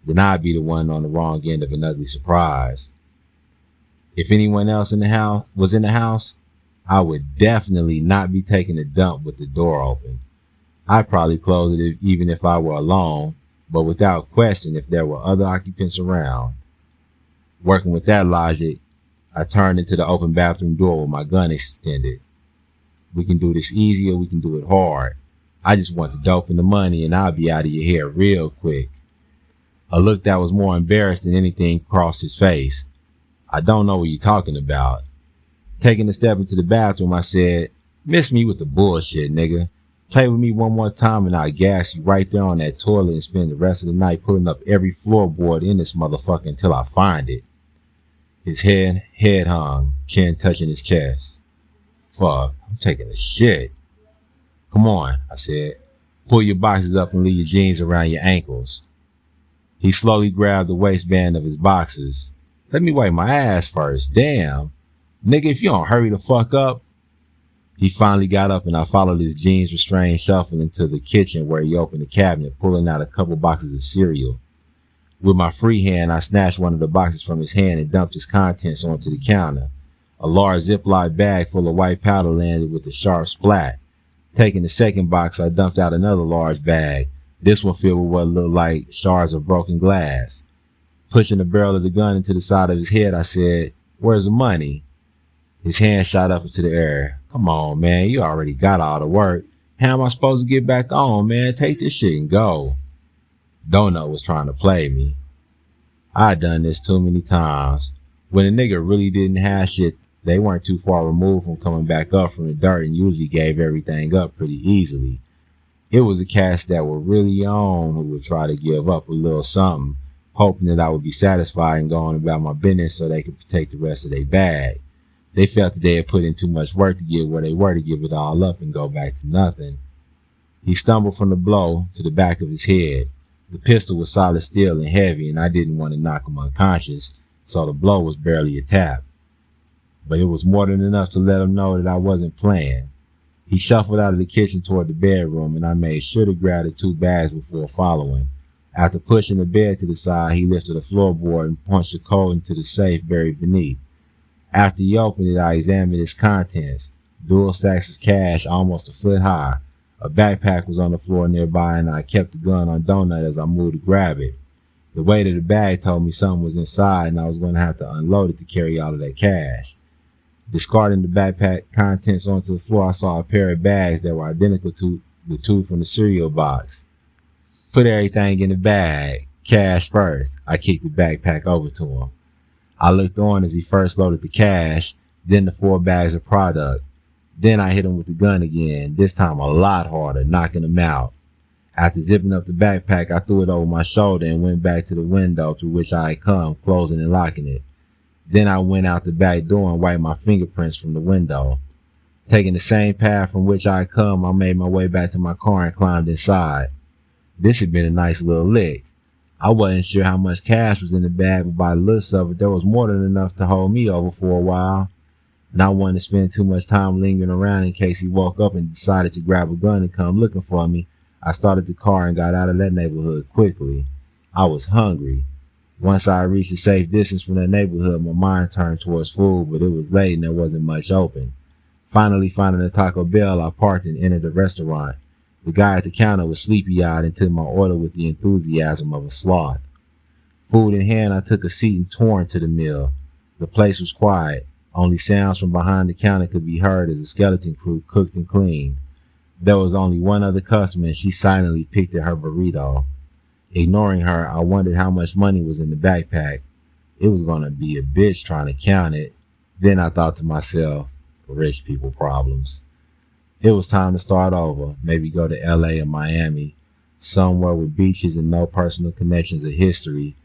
then I'd be the one on the wrong end of an ugly surprise. If anyone else was in the house, I would definitely not be taking a dump with the door open. I'd probably close it even if I were alone, but without question if there were other occupants around. Working with that logic, I turned into the open bathroom door with my gun extended. We can do this easy or we can do it hard. I just want the dope and the money and I'll be out of your hair real quick. A look that was more embarrassed than anything crossed his face. I don't know what you're talking about. Taking a step into the bathroom, I said, miss me with the bullshit, nigga. Play with me one more time and I'll gas you right there on that toilet and spend the rest of the night putting up every floorboard in this motherfucker until I find it. His head hung, chin touching his chest. Fuck, I'm taking a shit. Come on, I said. Pull your boxes up and leave your jeans around your ankles. He slowly grabbed the waistband of his boxers. Let me wipe my ass first. Damn. Nigga, if you don't hurry the fuck up. He finally got up and I followed his jeans restrained shuffle into the kitchen where he opened the cabinet, pulling out a couple boxes of cereal. With my free hand, I snatched one of the boxes from his hand and dumped its contents onto the counter. A large Ziploc bag full of white powder landed with a sharp splat. Taking the second box, I dumped out another large bag, this one filled with what looked like shards of broken glass. Pushing the barrel of the gun into the side of his head, I said, where's the money? His hand shot up into the air. Come on, man, you already got all the work. How am I supposed to get back on, man? Take this shit and go. Donut was trying to play me. I'd done this too many times. When a nigga really didn't have shit, they weren't too far removed from coming back up from the dirt and usually gave everything up pretty easily. It was the cats that were really on who would try to give up a little something, hoping that I would be satisfied and go on about my business so they could protect the rest of their bag. They felt that they had put in too much work to get where they were to give it all up and go back to nothing. He stumbled from the blow to the back of his head. The pistol was solid steel and heavy, and I didn't want to knock him unconscious, so the blow was barely a tap. But it was more than enough to let him know that I wasn't playing. He shuffled out of the kitchen toward the bedroom, and I made sure to grab the two bags before following. After pushing the bed to the side, he lifted a floorboard and punched a code into the safe buried beneath. After he opened it, I examined its contents. Dual stacks of cash almost a foot high. A backpack was on the floor nearby, and I kept the gun on Donut as I moved to grab it. The weight of the bag told me something was inside, and I was going to have to unload it to carry all of that cash. Discarding the backpack contents onto the floor, I saw a pair of bags that were identical to the two from the cereal box. Put everything in the bag. Cash first. I kicked the backpack over to him. I looked on as he first loaded the cash, then the 4 bags of product. Then I hit him with the gun again, this time a lot harder, knocking him out. After zipping up the backpack, I threw it over my shoulder and went back to the window through which I had come, closing and locking it. Then I went out the back door and wiped my fingerprints from the window. Taking the same path from which I had come, I made my way back to my car and climbed inside. This had been a nice little lick. I wasn't sure how much cash was in the bag, but by the looks of it, there was more than enough to hold me over for a while. Not wanting to spend too much time lingering around in case he woke up and decided to grab a gun and come looking for me, I started the car and got out of that neighborhood quickly. I was hungry. Once I reached a safe distance from that neighborhood, my mind turned towards food, but it was late and there wasn't much open. Finally finding a Taco Bell, I parked and entered the restaurant. The guy at the counter was sleepy-eyed and took my order with the enthusiasm of a sloth. Food in hand, I took a seat and tore to the meal. The place was quiet. Only sounds from behind the counter could be heard as the skeleton crew cooked and cleaned. There was only one other customer, and she silently picked at her burrito. Ignoring her, I wondered how much money was in the backpack. It was going to be a bitch trying to count it. Then I thought to myself, Rich people problems. It was time to start over, maybe go to LA or Miami, somewhere with beaches and no personal connections or history,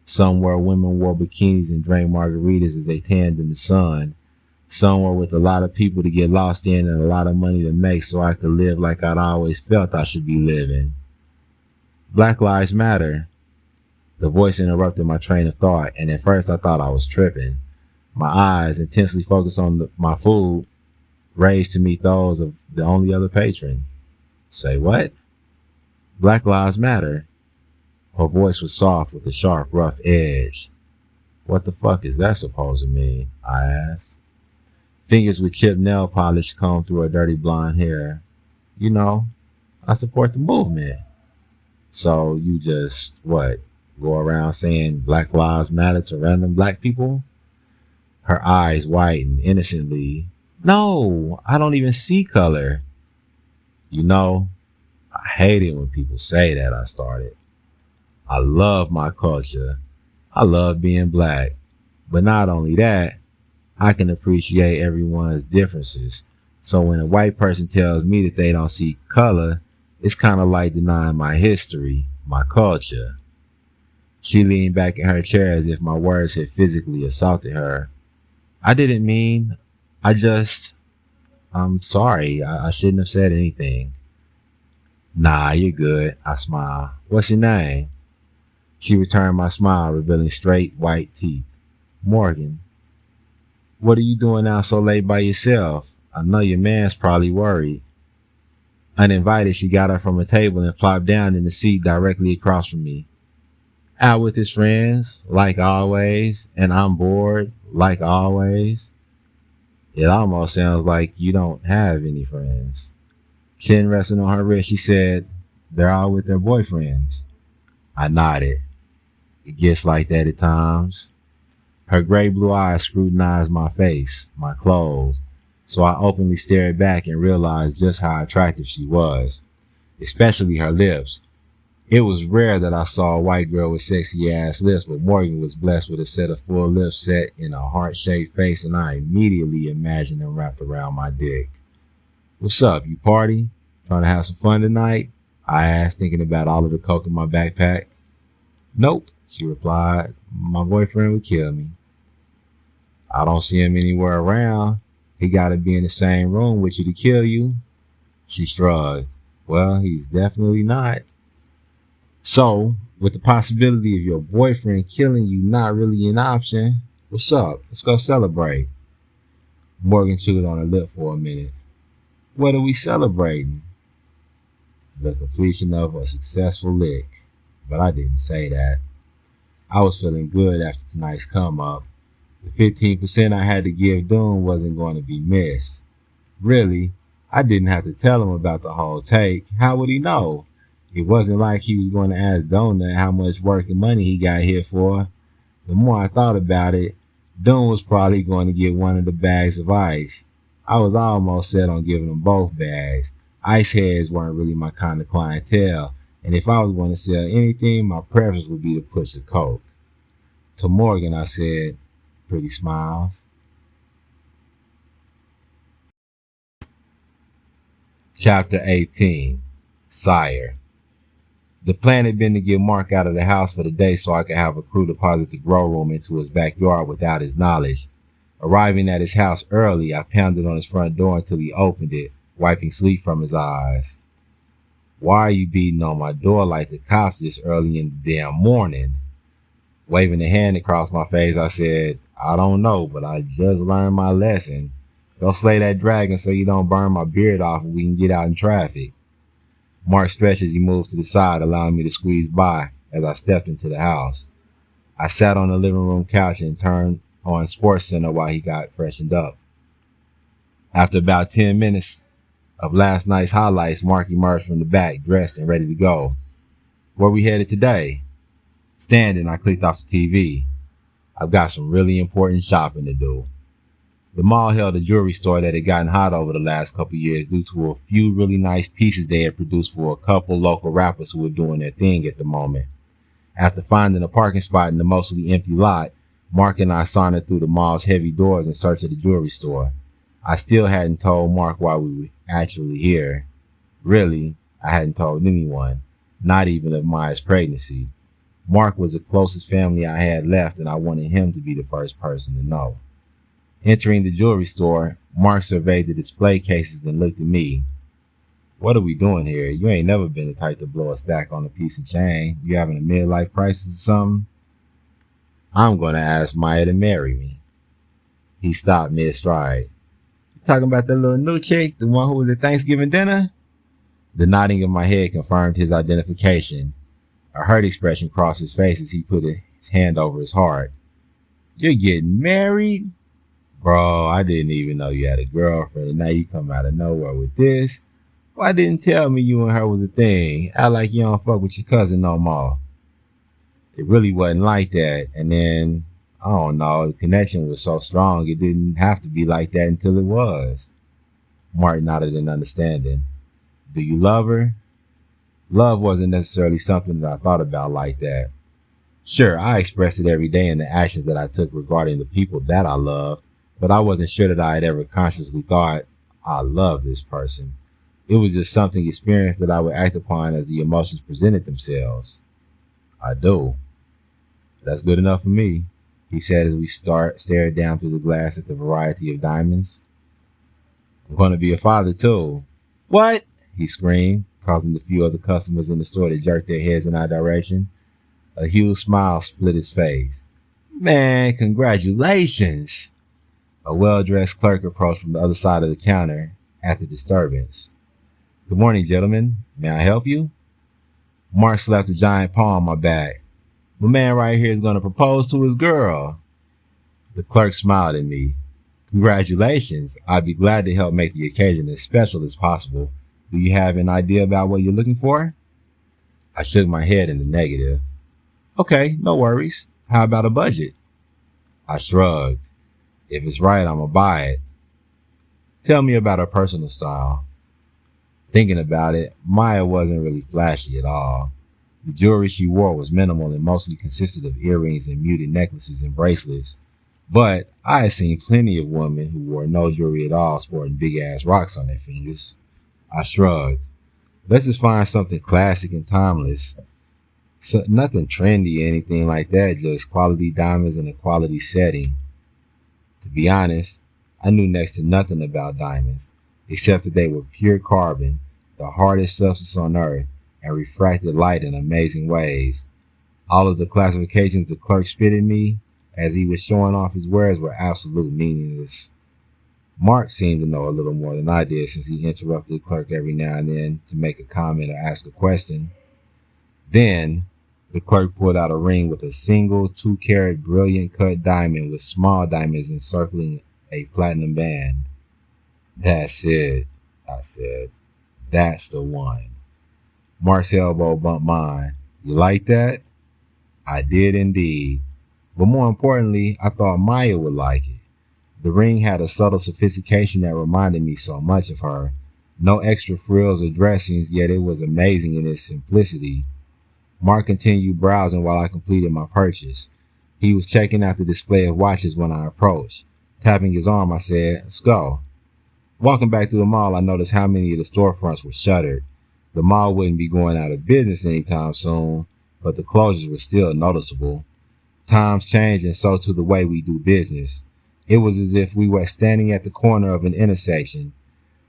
somewhere women wore bikinis and drank margaritas as they tanned in the sun, somewhere with a lot of people to get lost in and a lot of money to make so I could live like I'd always felt I should be living. Black Lives Matter. The voice interrupted my train of thought, and at first I thought I was tripping. My eyes, intensely focused on my food, raised to meet those of the only other patron. Say what? Black Lives Matter. Her voice was soft with a sharp, rough edge. What the fuck is that supposed to mean? I asked. Fingers with chipped nail polish combed through her dirty blonde hair. You know, I support the movement. So you just, what, go around saying Black Lives Matter to random black people? Her eyes widened innocently. No, I don't even see color. You know, I hate it when people say that, I started. I love my culture. I love being black. But not only that, I can appreciate everyone's differences. So when a white person tells me that they don't see color, it's kind of like denying my history, my culture. She leaned back in her chair as if my words had physically assaulted her. I didn't mean, I'm sorry, I shouldn't have said anything. Nah, you're good, I smiled. What's your name? She returned my smile, revealing straight white teeth. Morgan. What are you doing out so late by yourself? I know your man's probably worried. Uninvited, she got up from her table and plopped down in the seat directly across from me. Out with his friends, like always, and I'm bored, like always. It almost sounds like you don't have any friends. Chin resting on her wrist, she said, they're all with their boyfriends. I nodded. It gets like that at times. Her gray blue eyes scrutinized my face, my clothes, so I openly stared back and realized just how attractive she was, especially her lips. It was rare that I saw a white girl with sexy-ass lips, but Morgan was blessed with a set of full lips set in a heart-shaped face, and I immediately imagined them wrapped around my dick. What's up, you party? Trying to have some fun tonight? I asked, thinking about all of the coke in my backpack. Nope, she replied. My boyfriend would kill me. I don't see him anywhere around. He gotta be in the same room with you to kill you. She shrugged. Well, he's definitely not. So, with the possibility of your boyfriend killing you not really an option, what's up? Let's go celebrate. Morgan chewed on her lip for a minute. What are we celebrating? The completion of a successful lick. But I didn't say that. I was feeling good after tonight's come up. The 15% I had to give Doom wasn't going to be missed. Really, I didn't have to tell him about the whole take. How would he know? It wasn't like he was going to ask Donut how much work and money he got here for. The more I thought about it, Doom was probably going to get one of the bags of ice. I was almost set on giving him both bags. Ice heads weren't really my kind of clientele, and if I was going to sell anything, my preference would be to push the coke. To Morgan, I said, pretty smiles. Chapter 18. Sire. The plan had been to get Mark out of the house for the day so I could have a crew deposit the grow room into his backyard without his knowledge. Arriving at his house early, I pounded on his front door until he opened it, wiping sleep from his eyes. Why are you beating on my door like the cops this early in the damn morning? Waving a hand across my face, I said, I don't know, but I just learned my lesson. Go slay that dragon so you don't burn my beard off and we can get out in traffic. Mark stretched as he moved to the side, allowing me to squeeze by as I stepped into the house. I sat on the living room couch and turned on SportsCenter while he got freshened up. After about 10 minutes of last night's highlights, Mark emerged from the back, dressed and ready to go. Where we headed today? Standing, I clicked off the TV. I've got some really important shopping to do. The mall held a jewelry store that had gotten hot over the last couple years due to a few really nice pieces they had produced for a couple local rappers who were doing their thing at the moment. After finding a parking spot in the mostly empty lot, Mark and I sauntered through the mall's heavy doors in search of the jewelry store. I still hadn't told Mark why we were actually here. Really, I hadn't told anyone, not even of Maya's pregnancy. Mark was the closest family I had left, and I wanted him to be the first person to know. Entering the jewelry store, Mark surveyed the display cases, then looked at me. What are we doing here? You ain't never been the type to blow a stack on a piece of chain. You having a midlife crisis or something? I'm going to ask Maya to marry me. He stopped mid-stride. You talking about that little new chick, the one who was at Thanksgiving dinner? The nodding of my head confirmed his identification. A hurt expression crossed his face as he put his hand over his heart. You're getting married? Bro, I didn't even know you had a girlfriend, and now you come out of nowhere with this. Why didn't tell me you and her was a thing? Act like you don't fuck with your cousin no more. It really wasn't like that, and then, I don't know, the connection was so strong it didn't have to be like that until it was. Mark nodded in understanding. Do you love her? Love wasn't necessarily something that I thought about like that. Sure, I expressed it every day in the actions that I took regarding the people that I loved, but I wasn't sure that I had ever consciously thought, I love this person. It was just something experienced that I would act upon as the emotions presented themselves. I do. That's good enough for me, he said as we stared down through the glass at the variety of diamonds. I'm going to be a father too. What? He screamed, causing the few other customers in the store to jerk their heads in our direction. A huge smile split his face. Man, congratulations! A well-dressed clerk approached from the other side of the counter at the disturbance. Good morning, gentlemen. May I help you? Mark slapped a giant paw on my back. My man right here is going to propose to his girl. The clerk smiled at me. Congratulations. I'd be glad to help make the occasion as special as possible. Do you have an idea about what you're looking for? I shook my head in the negative. Okay, no worries. How about a budget? I shrugged. If it's right, I'm gonna buy it. Tell me about her personal style. Thinking about it, Maya wasn't really flashy at all. The jewelry she wore was minimal and mostly consisted of earrings and muted necklaces and bracelets. But I had seen plenty of women who wore no jewelry at all sporting big-ass rocks on their fingers. I shrugged. Let's just find something classic and timeless. Nothing trendy or anything like that, just quality diamonds in a quality setting. To be honest, I knew next to nothing about diamonds, except that they were pure carbon, the hardest substance on earth, and refracted light in amazing ways. All of the classifications the clerk spit at me as he was showing off his wares were absolute meaningless. Mark seemed to know a little more than I did, since he interrupted the clerk every now and then to make a comment or ask a question. Then, the clerk pulled out a ring with a single 2-carat brilliant cut diamond with small diamonds encircling a platinum band. That's it, I said. That's the one. Mark's elbow bumped mine. You like that? I did indeed. But more importantly, I thought Maya would like it. The ring had a subtle sophistication that reminded me so much of her. No extra frills or dressings, yet it was amazing in its simplicity. Mark continued browsing while I completed my purchase. He was checking out the display of watches when I approached. Tapping his arm, I said, "Let's go." Walking back through the mall, I noticed how many of the storefronts were shuttered. The mall wouldn't be going out of business anytime soon, but the closures were still noticeable. Times change, and so too the way we do business. It was as if we were standing at the corner of an intersection.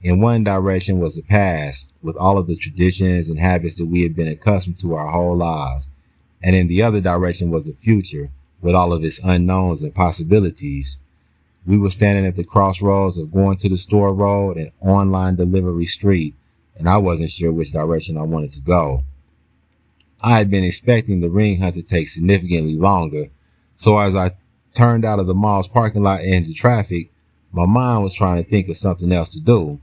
In one direction was the past, with all of the traditions and habits that we had been accustomed to our whole lives. And in the other direction was the future, with all of its unknowns and possibilities. We were standing at the crossroads of going to the store road and online delivery street, and I wasn't sure which direction I wanted to go. I had been expecting the ring hunt to take significantly longer, so as I turned out of the mall's parking lot into traffic, my mind was trying to think of something else to do.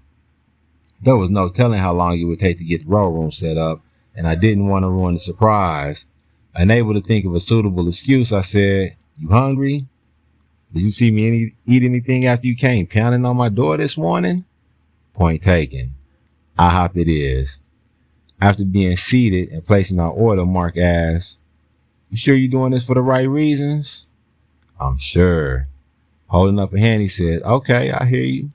There was no telling how long it would take to get the road room set up, and I didn't want to ruin the surprise. Unable to think of a suitable excuse, I said, "You hungry? Did you see me eat anything after you came pounding on my door this morning?" Point taken. IHOP it is. After being seated and placing our order, Mark asked, "You sure you're doing this for the right reasons?" "I'm sure." Holding up a hand, he said, "Okay, I hear you.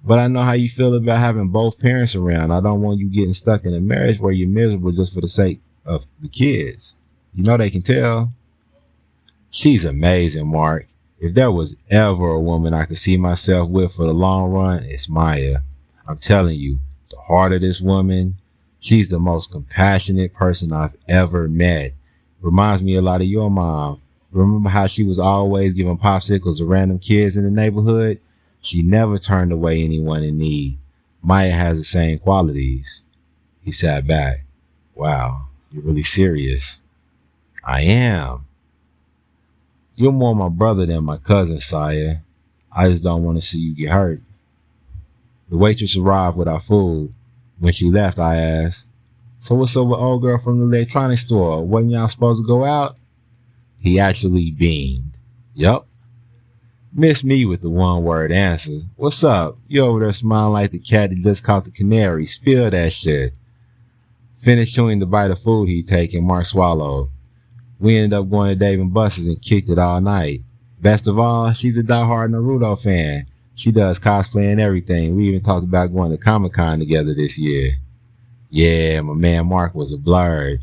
But I know how you feel about having both parents around. I don't want you getting stuck in a marriage where you're miserable just for the sake of the kids. You know they can tell. She's amazing, Mark. If there was ever a woman I could see myself with for the long run, it's Maya. I'm telling you, the heart of this woman, she's the most compassionate person I've ever met. Reminds me a lot of your mom. Remember how she was always giving popsicles to random kids in the neighborhood? She never turned away anyone in need. Maya has the same qualities. He sat back. Wow, you're really serious. I am. You're more my brother than my cousin, Sire. I just don't want to see you get hurt. The waitress arrived with our food. When she left, I asked, so what's up with old girl from the electronics store? Wasn't y'all supposed to go out? He actually beamed. Yup. Missed me with the one-word answer. What's up? You over there smiling like the cat that just caught the canary. Spill that shit. Finished chewing the bite of food he'd taken, Mark swallowed. We ended up going to Dave & Buster's and kicked it all night. Best of all, she's a diehard Naruto fan. She does cosplay and everything. We even talked about going to Comic-Con together this year. Yeah, my man Mark was a blurred.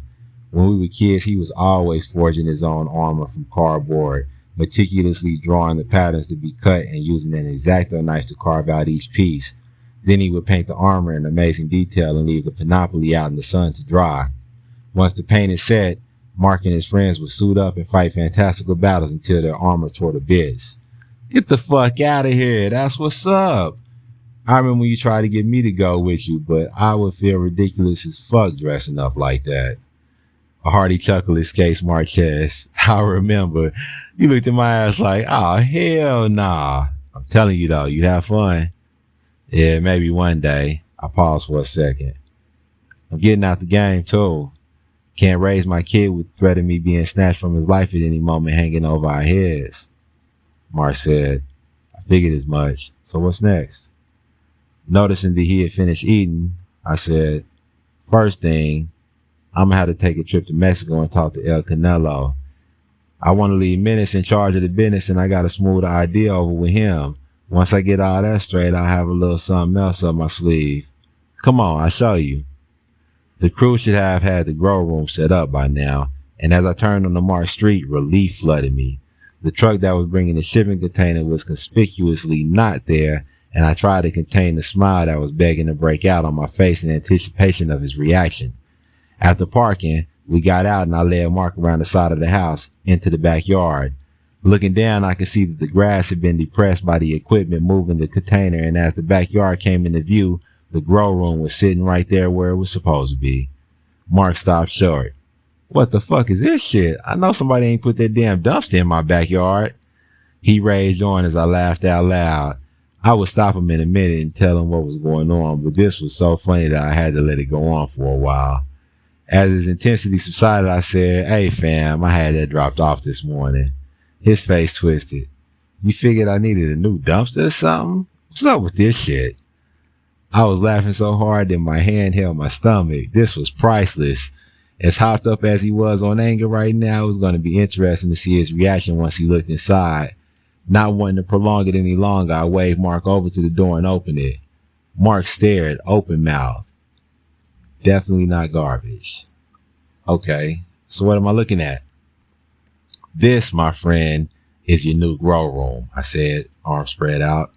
When we were kids, he was always forging his own armor from cardboard, meticulously drawing the patterns to be cut and using an X-Acto knife to carve out each piece. Then he would paint the armor in amazing detail and leave the panoply out in the sun to dry. Once the paint is set, Mark and his friends would suit up and fight fantastical battles until their armor tore to bits. Get the fuck out of here, that's what's up. I remember when you tried to get me to go with you, but I would feel ridiculous as fuck dressing up like that. A hearty chuckle escaped Mark's chest. I remember. You looked at my ass like, oh, hell nah. I'm telling you though, you have fun. Yeah, maybe one day. I paused for a second. I'm getting out the game too. Can't raise my kid with the threat of me being snatched from his life at any moment hanging over our heads. Mark said, I figured as much. So what's next? Noticing that he had finished eating, I said, first thing, I'm going to have to take a trip to Mexico and talk to El Canelo. I want to leave Menace in charge of the business, and I got to smooth the idea over with him. Once I get all that straight, I'll have a little something else up my sleeve. Come on, I'll show you. The crew should have had the grow room set up by now, and as I turned on the Mark Street, relief flooded me. The truck that was bringing the shipping container was conspicuously not there, and I tried to contain the smile that was begging to break out on my face in anticipation of his reaction. After parking, we got out and I led Mark around the side of the house into the backyard. Looking down, I could see that the grass had been depressed by the equipment moving the container, and as the backyard came into view, the grow room was sitting right there where it was supposed to be. Mark stopped short. What the fuck is this shit? I know somebody ain't put that damn dumpster in my backyard. He raged on as I laughed out loud. I would stop him in a minute and tell him what was going on, but this was so funny that I had to let it go on for a while. As his intensity subsided, I said, hey fam, I had that dropped off this morning. His face twisted. You figured I needed a new dumpster or something? What's up with this shit? I was laughing so hard that my hand held my stomach. This was priceless. As hopped up as he was on anger right now, it was going to be interesting to see his reaction once he looked inside. Not wanting to prolong it any longer, I waved Mark over to the door and opened it. Mark stared, open-mouthed. Definitely not garbage. Okay, so what am I looking at? This, my friend, is your new grow room, I said, arms spread out.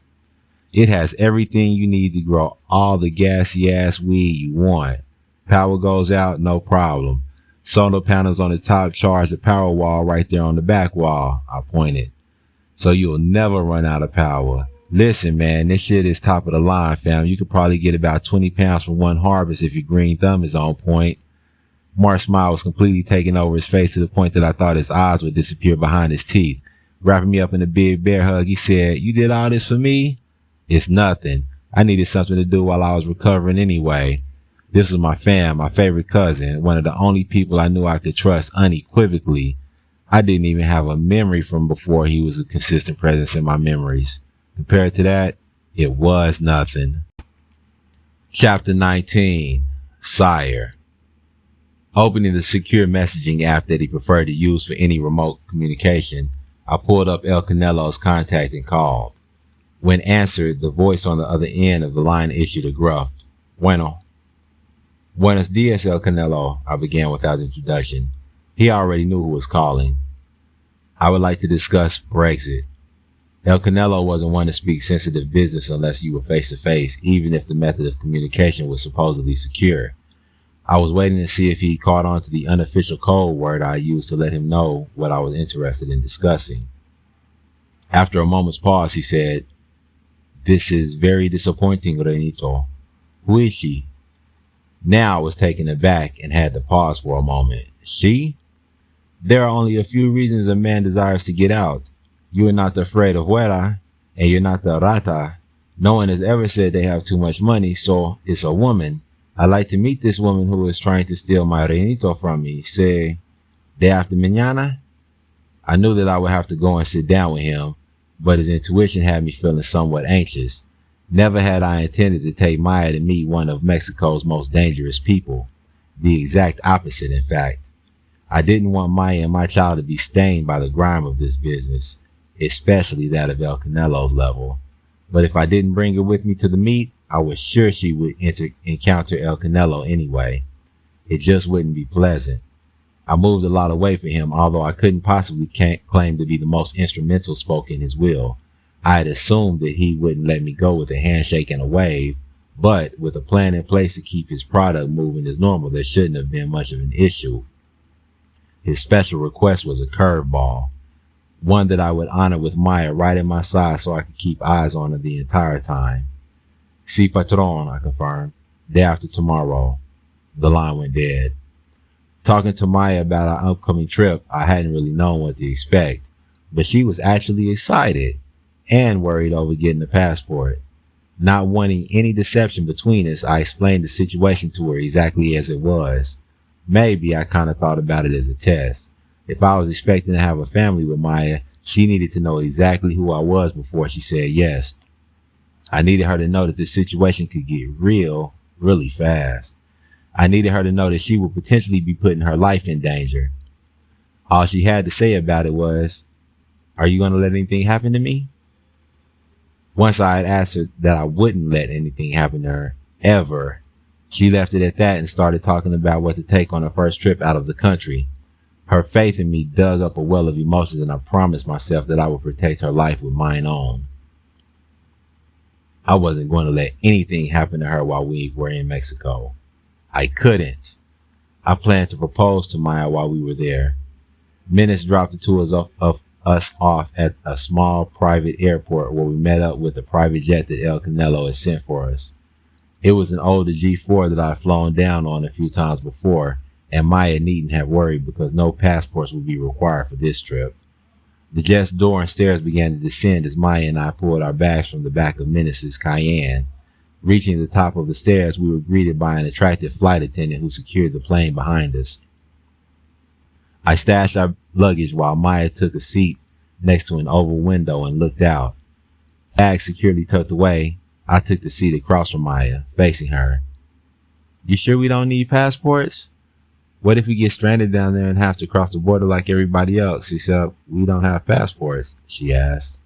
It has everything you need to grow all the gassy-ass weed you want. Power goes out, no problem. Solar panels on the top charge the power wall right there on the back wall, I pointed. So you'll never run out of power. Listen, man, this shit is top of the line, fam. You could probably get about 20 pounds from one harvest if your green thumb is on point. Mark's smile was completely taking over his face to the point that I thought his eyes would disappear behind his teeth. Wrapping me up in a big bear hug, he said, you did all this for me? It's nothing. I needed something to do while I was recovering anyway. This was my fam, my favorite cousin, one of the only people I knew I could trust unequivocally. I didn't even have a memory from before he was a consistent presence in my memories. Compared to that, it was nothing. Chapter 19, Sire. Opening the secure messaging app that he preferred to use for any remote communication, I pulled up El Canelo's contact and called. When answered, the voice on the other end of the line issued a gruff, Buenos dias, El Canelo, I began without introduction. He already knew who was calling. I would like to discuss Brexit. El Canelo wasn't one to speak sensitive business unless you were face to face, even if the method of communication was supposedly secure. I was waiting to see if he caught on to the unofficial code word I used to let him know what I was interested in discussing. After a moment's pause, he said, This is very disappointing, Renito. Who is she? Now I was taken aback and had to pause for a moment. She? There are only a few reasons a man desires to get out. You are not afraid of Huera, and you're not the rata. No one has ever said they have too much money, so it's a woman. I'd like to meet this woman who is trying to steal my Renito from me. Say, day after mañana? I knew that I would have to go and sit down with him, but his intuition had me feeling somewhat anxious. Never had I intended to take Maya to meet one of Mexico's most dangerous people. The exact opposite, in fact. I didn't want Maya and my child to be stained by the grime of this business, especially that of El Canelo's level. But if I didn't bring her with me to the meet, I was sure she would encounter El Canelo anyway. It just wouldn't be pleasant. I moved a lot away from him, although I couldn't possibly claim to be the most instrumental spoke in his will. I had assumed that he wouldn't let me go with a handshake and a wave, but with a plan in place to keep his product moving as normal, there shouldn't have been much of an issue. His special request was a curveball, one that I would honor with Maya right at my side so I could keep eyes on her the entire time. Si, patron, I confirmed. Day after tomorrow. The line went dead. Talking to Maya about our upcoming trip, I hadn't really known what to expect, but she was actually excited and worried over getting a passport. Not wanting any deception between us, I explained the situation to her exactly as it was. Maybe I kind of thought about it as a test. If I was expecting to have a family with Maya, she needed to know exactly who I was before she said yes. I needed her to know that this situation could get real, really fast. I needed her to know that she would potentially be putting her life in danger. All she had to say about it was, Are you going to let anything happen to me? Once I had asked her that I wouldn't let anything happen to her, ever, she left it at that and started talking about what to take on her first trip out of the country. Her faith in me dug up a well of emotions, and I promised myself that I would protect her life with mine own. I wasn't going to let anything happen to her while we were in Mexico. I couldn't. I planned to propose to Maya while we were there. Minutes dropped the two of us off at a small private airport where we met up with a private jet that El Canelo had sent for us. It was an older G4 that I had flown down on a few times before, and Maya needn't have worried because no passports would be required for this trip. The jet's door and stairs began to descend as Maya and I pulled our bags from the back of Menace's Cayenne. Reaching the top of the stairs, we were greeted by an attractive flight attendant who secured the plane behind us. I stashed our luggage while Maya took a seat next to an oval window and looked out. Bags securely tucked away, I took the seat across from Maya, facing her. You sure we don't need passports? What if we get stranded down there and have to cross the border like everybody else, except we don't have passports? She asked.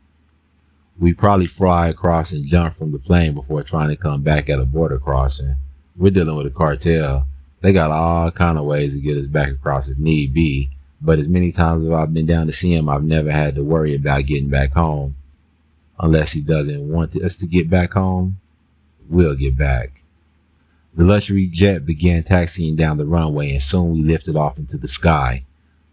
We probably fly across and jump from the plane before trying to come back at a border crossing. We're dealing with a cartel. They got all kind of ways to get us back across if need be, but as many times as I've been down to see him, I've never had to worry about getting back home. Unless he doesn't want us to get back home, we'll get back. The luxury jet began taxiing down the runway, and soon we lifted off into the sky.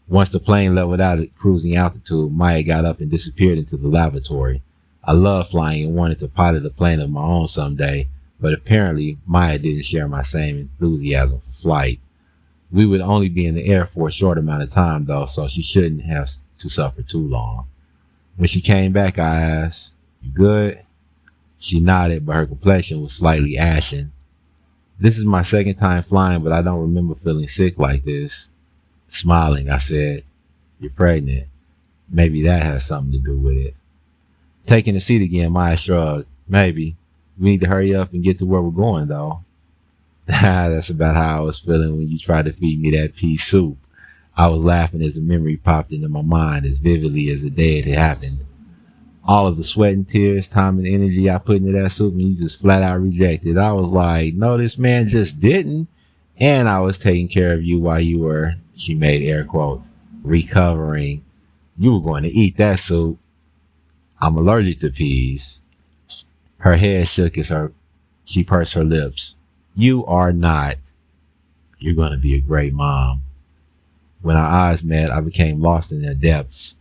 Once the plane leveled out at cruising altitude, Maya got up and disappeared into the lavatory. I love flying and wanted to pilot a plane of my own someday, but apparently Maya didn't share my same enthusiasm for flight. We would only be in the air for a short amount of time, though, so she shouldn't have to suffer too long. When she came back, I asked, You good? She nodded, but her complexion was slightly ashen. This is my second time flying, but I don't remember feeling sick like this. Smiling, I said, You're pregnant. Maybe that has something to do with it. Taking the seat again, Maya shrugged. Maybe. We need to hurry up and get to where we're going, though. That's about how I was feeling when you tried to feed me that pea soup. I was laughing as a memory popped into my mind as vividly as the day it had happened. All of the sweat and tears, time and energy I put into that suit, and you just flat out rejected. I was like, no, this man just didn't. And I was taking care of you while you were, she made air quotes, recovering. You were going to eat that soup. I'm allergic to peas. Her head shook as she pursed her lips. You are not. You're going to be a great mom. When our eyes met, I became lost in their depths.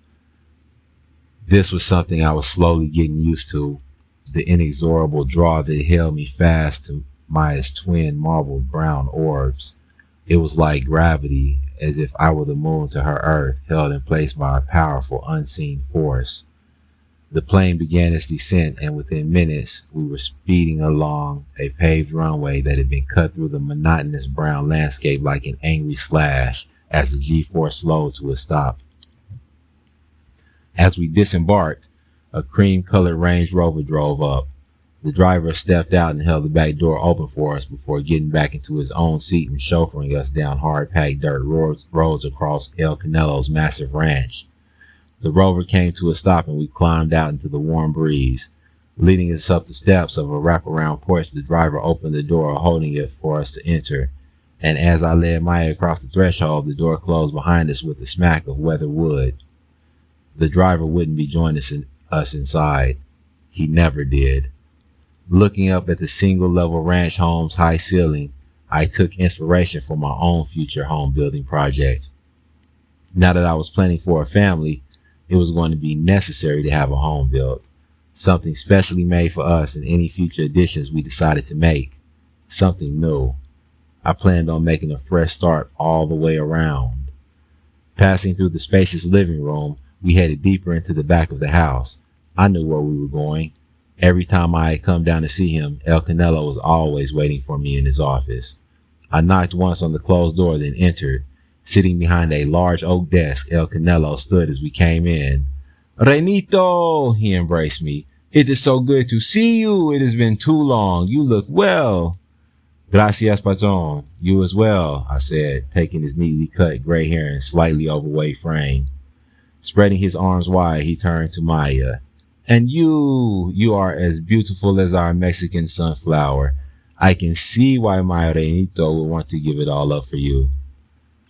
This was something I was slowly getting used to, the inexorable draw that held me fast to Maya's twin marble brown orbs. It was like gravity, as if I were the moon to her earth, held in place by a powerful, unseen force. The plane began its descent, and within minutes we were speeding along a paved runway that had been cut through the monotonous brown landscape like an angry slash as the G-force slowed to a stop. As we disembarked, a cream-colored Range Rover drove up. The driver stepped out and held the back door open for us before getting back into his own seat and chauffeuring us down hard-packed dirt roads across El Canelo's massive ranch. The Rover came to a stop and we climbed out into the warm breeze. Leading us up the steps of a wraparound porch, the driver opened the door, holding it for us to enter. And as I led Maya across the threshold, the door closed behind us with a smack of weathered wood. The driver wouldn't be joining us inside. He never did. Looking up at the single-level ranch home's high ceiling, I took inspiration for my own future home-building project. Now that I was planning for a family, it was going to be necessary to have a home built, something specially made for us and any future additions we decided to make, something new. I planned on making a fresh start all the way around. Passing through the spacious living room, we headed deeper into the back of the house. I knew where we were going. Every time I had come down to see him, El Canelo was always waiting for me in his office. I knocked once on the closed door, then entered. Sitting behind a large oak desk, El Canelo stood as we came in. Renito, he embraced me. It is so good to see you. It has been too long. You look well. Gracias, patron. You as well, I said, taking his neatly cut gray hair and slightly overweight frame. Spreading his arms wide, he turned to Maya. And you are as beautiful as our Mexican sunflower. I can see why my Renito would want to give it all up for you.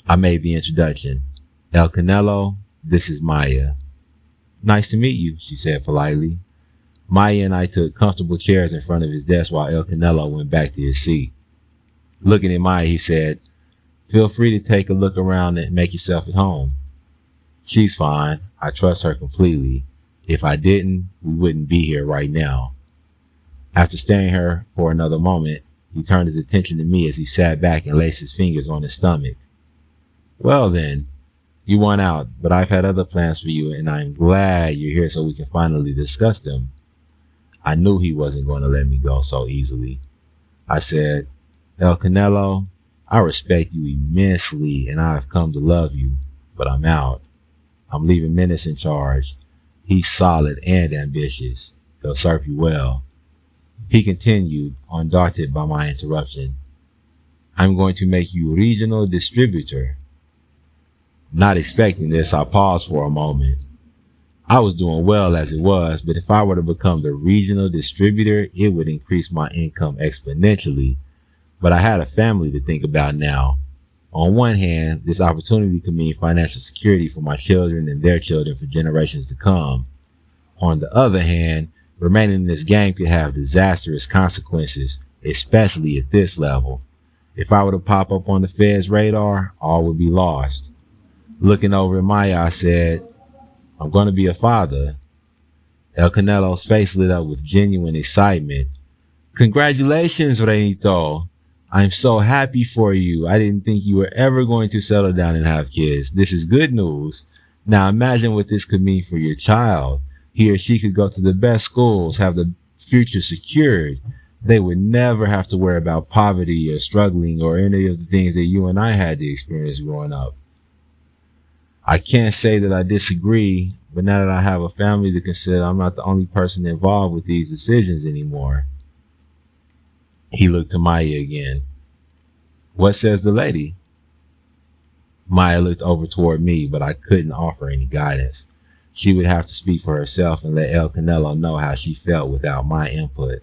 I made the introduction. El Canelo, this is Maya. Nice to meet you, she said politely. Maya and I took comfortable chairs in front of his desk while El Canelo went back to his seat. Looking at Maya, he said, feel free to take a look around and make yourself at home. She's fine. I trust her completely. If I didn't, we wouldn't be here right now. After staring at her for another moment, he turned his attention to me as he sat back and laced his fingers on his stomach. Well then, you won out, but I've had other plans for you, and I'm glad you're here so we can finally discuss them. I knew he wasn't going to let me go so easily. I said, El Canelo, I respect you immensely, and I have come to love you, but I'm out. I'm leaving Menace in charge. He's solid and ambitious. He'll serve you well. He continued, undaunted by my interruption. I'm going to make you regional distributor. Not expecting this, I paused for a moment. I was doing well as it was, but if I were to become the regional distributor, it would increase my income exponentially. But I had a family to think about now. On one hand, this opportunity could mean financial security for my children and their children for generations to come. On the other hand, remaining in this game could have disastrous consequences, especially at this level. If I were to pop up on the Fed's radar, all would be lost. Looking over at Maya, I said, I'm going to be a father. El Canelo's face lit up with genuine excitement. Congratulations, Renito. I'm so happy for you. I didn't think you were ever going to settle down and have kids. This is good news. Now imagine what this could mean for your child. He or she could go to the best schools, have the future secured. They would never have to worry about poverty or struggling or any of the things that you and I had to experience growing up. I can't say that I disagree, but now that I have a family to consider, I'm not the only person involved with these decisions anymore. He looked to Maya again. What says the lady? Maya looked over toward me, but I couldn't offer any guidance. She would have to speak for herself and let El Canelo know how she felt without my input.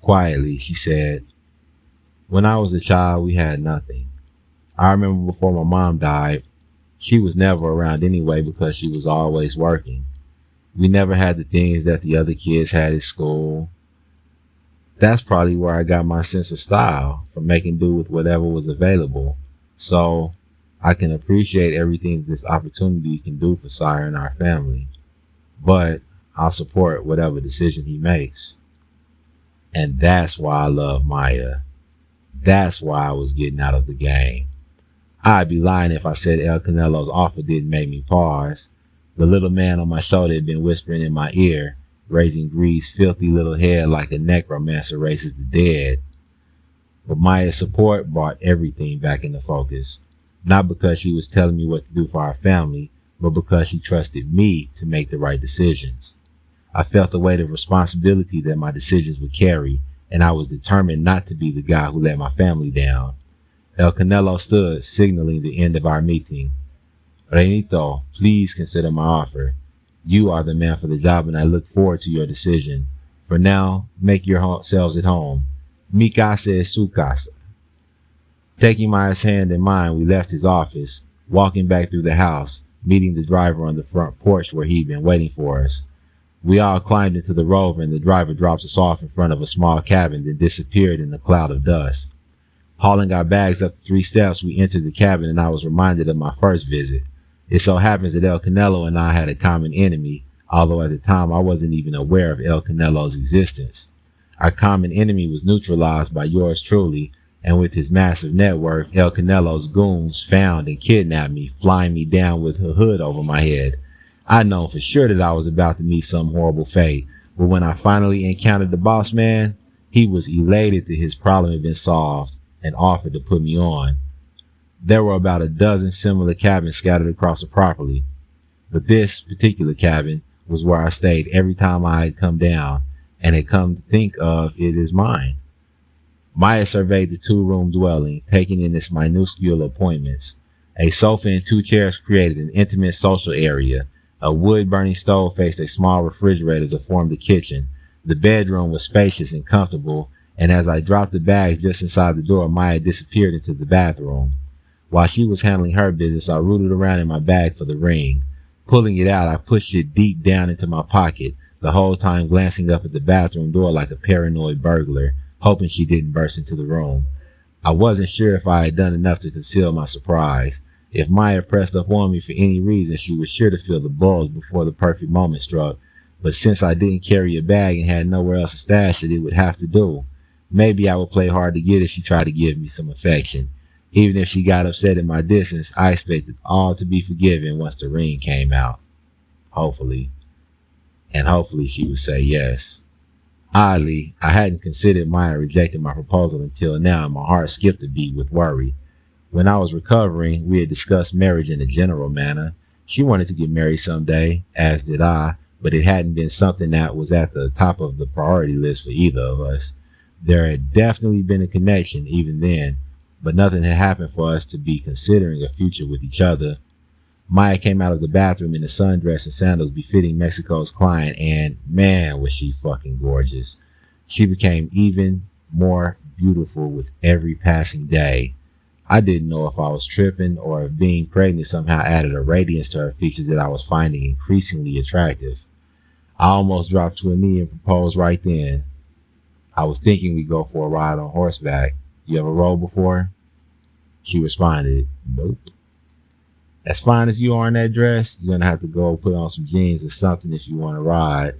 Quietly, she said, "When I was a child, we had nothing. I remember before my mom died, she was never around anyway because she was always working. We never had the things that the other kids had at school. That's probably where I got my sense of style, from making do with whatever was available. So I can appreciate everything this opportunity can do for Sire and our family. But I'll support whatever decision he makes." And that's why I love Maya. That's why I was getting out of the game. I'd be lying if I said El Canelo's offer didn't make me pause. The little man on my shoulder had been whispering in my ear, raising Greed's filthy little head like a necromancer raises the dead. But Maya's support brought everything back into focus. Not because she was telling me what to do for our family, but because she trusted me to make the right decisions. I felt the weight of responsibility that my decisions would carry, and I was determined not to be the guy who let my family down. El Canelo stood, signaling the end of our meeting. "Renito, please consider my offer. You are the man for the job, and I look forward to your decision. For now, make yourselves at home. Mi casa es su casa." Taking Maya's hand in mine, we left his office, walking back through the house, meeting the driver on the front porch where he'd been waiting for us. We all climbed into the Rover, and the driver dropped us off in front of a small cabin, then disappeared in a cloud of dust. Hauling our bags up the 3 steps, we entered the cabin, and I was reminded of my first visit. It so happens that El Canelo and I had a common enemy, although at the time I wasn't even aware of El Canelo's existence. Our common enemy was neutralized by yours truly, and with his massive network, El Canelo's goons found and kidnapped me, flying me down with a hood over my head. I'd known for sure that I was about to meet some horrible fate, but when I finally encountered the boss man, he was elated that his problem had been solved and offered to put me on. There were about a dozen similar cabins scattered across the property, but this particular cabin was where I stayed every time I had come down, and had come to think of it as mine. Maya surveyed the 2-room dwelling, taking in its minuscule appointments. A sofa and 2 chairs created an intimate social area. A wood-burning stove faced a small refrigerator that formed the kitchen. The bedroom was spacious and comfortable, and as I dropped the bags just inside the door, Maya disappeared into the bathroom. While she was handling her business, I rooted around in my bag for the ring. Pulling it out, I pushed it deep down into my pocket, the whole time glancing up at the bathroom door like a paranoid burglar, hoping she didn't burst into the room. I wasn't sure if I had done enough to conceal my surprise. If Maya pressed up on me for any reason, she was sure to feel the buzz before the perfect moment struck. But since I didn't carry a bag and had nowhere else to stash it, it would have to do. Maybe I would play hard to get if she tried to give me some affection. Even if she got upset at my distance, I expected all to be forgiven once the ring came out. Hopefully. And hopefully she would say yes. Oddly, I hadn't considered Maya rejecting my proposal until now, and my heart skipped a beat with worry. When I was recovering, we had discussed marriage in a general manner. She wanted to get married someday, as did I, but it hadn't been something that was at the top of the priority list for either of us. There had definitely been a connection even then, but nothing had happened for us to be considering a future with each other. Maya came out of the bathroom in a sundress and sandals befitting Mexico's client, and man, was she fucking gorgeous. She became even more beautiful with every passing day. I didn't know if I was tripping or if being pregnant somehow added a radiance to her features that I was finding increasingly attractive. I almost dropped to a knee and proposed right then. I was thinking we'd go for a ride on horseback. You ever rode before? She responded, "Nope." "As fine as you are in that dress, you're gonna have to go put on some jeans or something if you want to ride."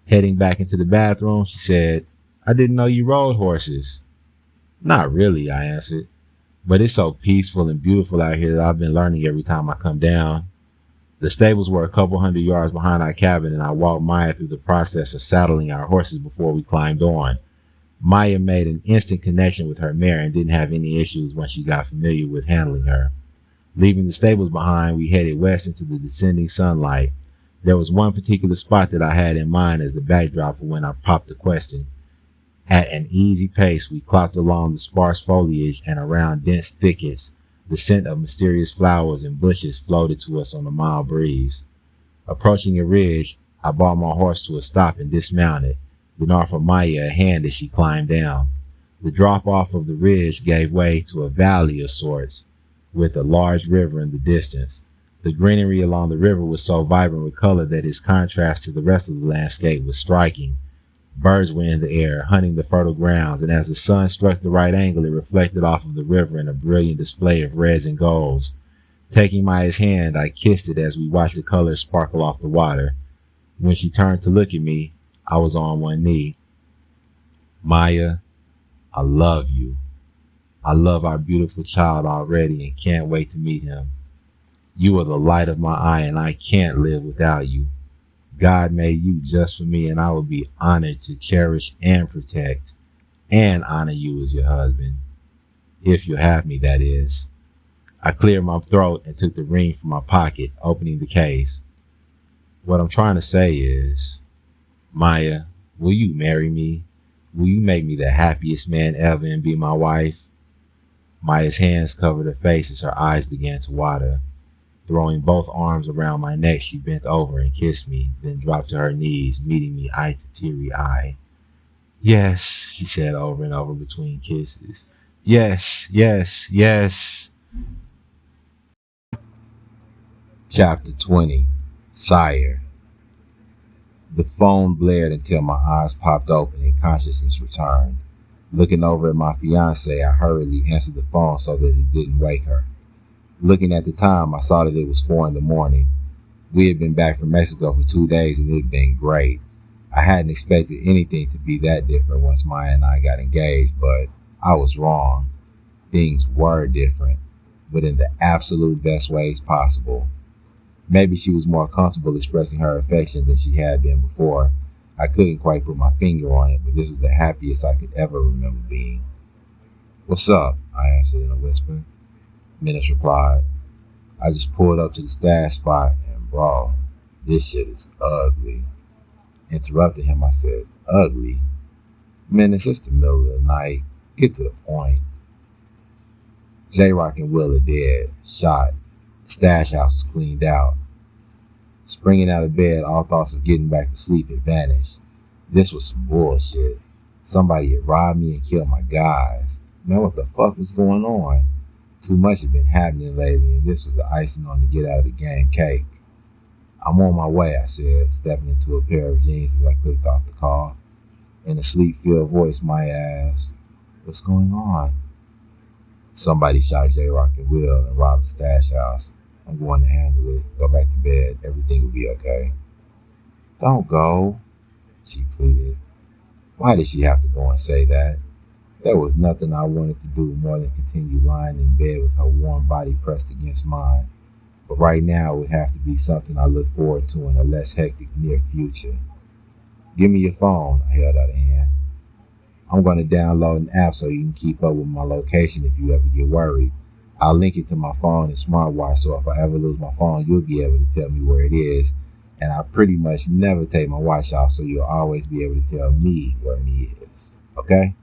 Heading back into the bathroom, she said, "I didn't know you rode horses." "Not really," I answered. "But it's so peaceful and beautiful out here that I've been learning every time I come down." The stables were a couple 100 yards behind our cabin, and I walked Maya through the process of saddling our horses before we climbed on. Maya made an instant connection with her mare and didn't have any issues once she got familiar with handling her. Leaving the stables behind, we headed west into the descending sunlight. There was one particular spot that I had in mind as the backdrop for when I popped the question. At an easy pace, we clopped along the sparse foliage and around dense thickets. The scent of mysterious flowers and bushes floated to us on a mild breeze. Approaching a ridge, I brought my horse to a stop and dismounted, then offered Maya a hand as she climbed down. The drop-off of the ridge gave way to a valley of sorts, with a large river in the distance. The greenery along the river was so vibrant with color that its contrast to the rest of the landscape was striking. Birds were in the air, hunting the fertile grounds, and as the sun struck the right angle, it reflected off of the river in a brilliant display of reds and golds. Taking Maya's hand, I kissed it as we watched the colors sparkle off the water. When she turned to look at me, I was on one knee. Maya, I love you. I love our beautiful child already and can't wait to meet him. You are the light of my eye and I can't live without you. God made you just for me and I will be honored to cherish and protect and honor you as your husband. If you'll have me, that is. I cleared my throat and took the ring from my pocket, opening the case. What I'm trying to say is, Maya, will you marry me? Will you make me the happiest man ever and be my wife? Maya's hands covered her face as her eyes began to water. Throwing both arms around my neck, she bent over and kissed me, then dropped to her knees, meeting me eye to teary eye. Yes, she said over and over between kisses. Yes, yes, yes. Chapter 20. Sire. The phone blared until my eyes popped open and consciousness returned. Looking over at my fiancée, I hurriedly answered the phone so that it didn't wake her. Looking at the time, I saw that it was 4 in the morning. We had been back from Mexico for 2 days and it had been great. I hadn't expected anything to be that different once Maya and I got engaged, but I was wrong. Things were different, but in the absolute best ways possible. Maybe she was more comfortable expressing her affection than she had been before. I couldn't quite put my finger on it, but this was the happiest I could ever remember being. What's up? I answered in a whisper. Menace replied. I just pulled up to the stash spot and bro, this shit is ugly. Interrupting him, I said, ugly? Menace, it's the middle of the night. Get to the point. J-Rock and Will are dead, shot. The stash house was cleaned out. Springing out of bed, all thoughts of getting back to sleep had vanished. This was some bullshit. Somebody had robbed me and killed my guys. Man, what the fuck was going on? Too much had been happening lately, and this was the icing on the get out of the game cake. I'm on my way, I said, stepping into a pair of jeans as I clicked off the call. In a sleep-filled voice, Maya asked, what's going on? Somebody shot J-Rock and Will and robbed the stash house. I'm going to handle it. Go back to bed. Everything will be okay. Don't go, she pleaded. Why did she have to go and say that? There was nothing I wanted to do more than continue lying in bed with her warm body pressed against mine. But right now it would have to be something I look forward to in a less hectic near future. Give me your phone, I held out a hand. I'm going to download an app so you can keep up with my location if you ever get worried. I'll link it to my phone and smartwatch so if I ever lose my phone, you'll be able to tell me where it is. And I pretty much never take my watch off so you'll always be able to tell me where me is. Okay?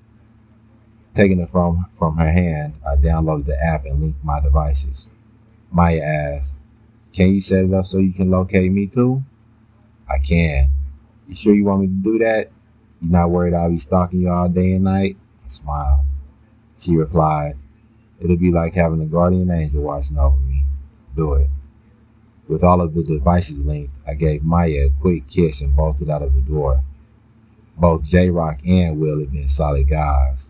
Taking it from her hand, I downloaded the app and linked my devices. Maya asked, can you set it up so you can locate me too? I can. You sure you want me to do that? You not worried I'll be stalking you all day and night? I smiled. She replied, it'll be like having a guardian angel watching over me. Do it. With all of the devices linked, I gave Maya a quick kiss and bolted out of the door. Both J-Rock and Will had been solid guys.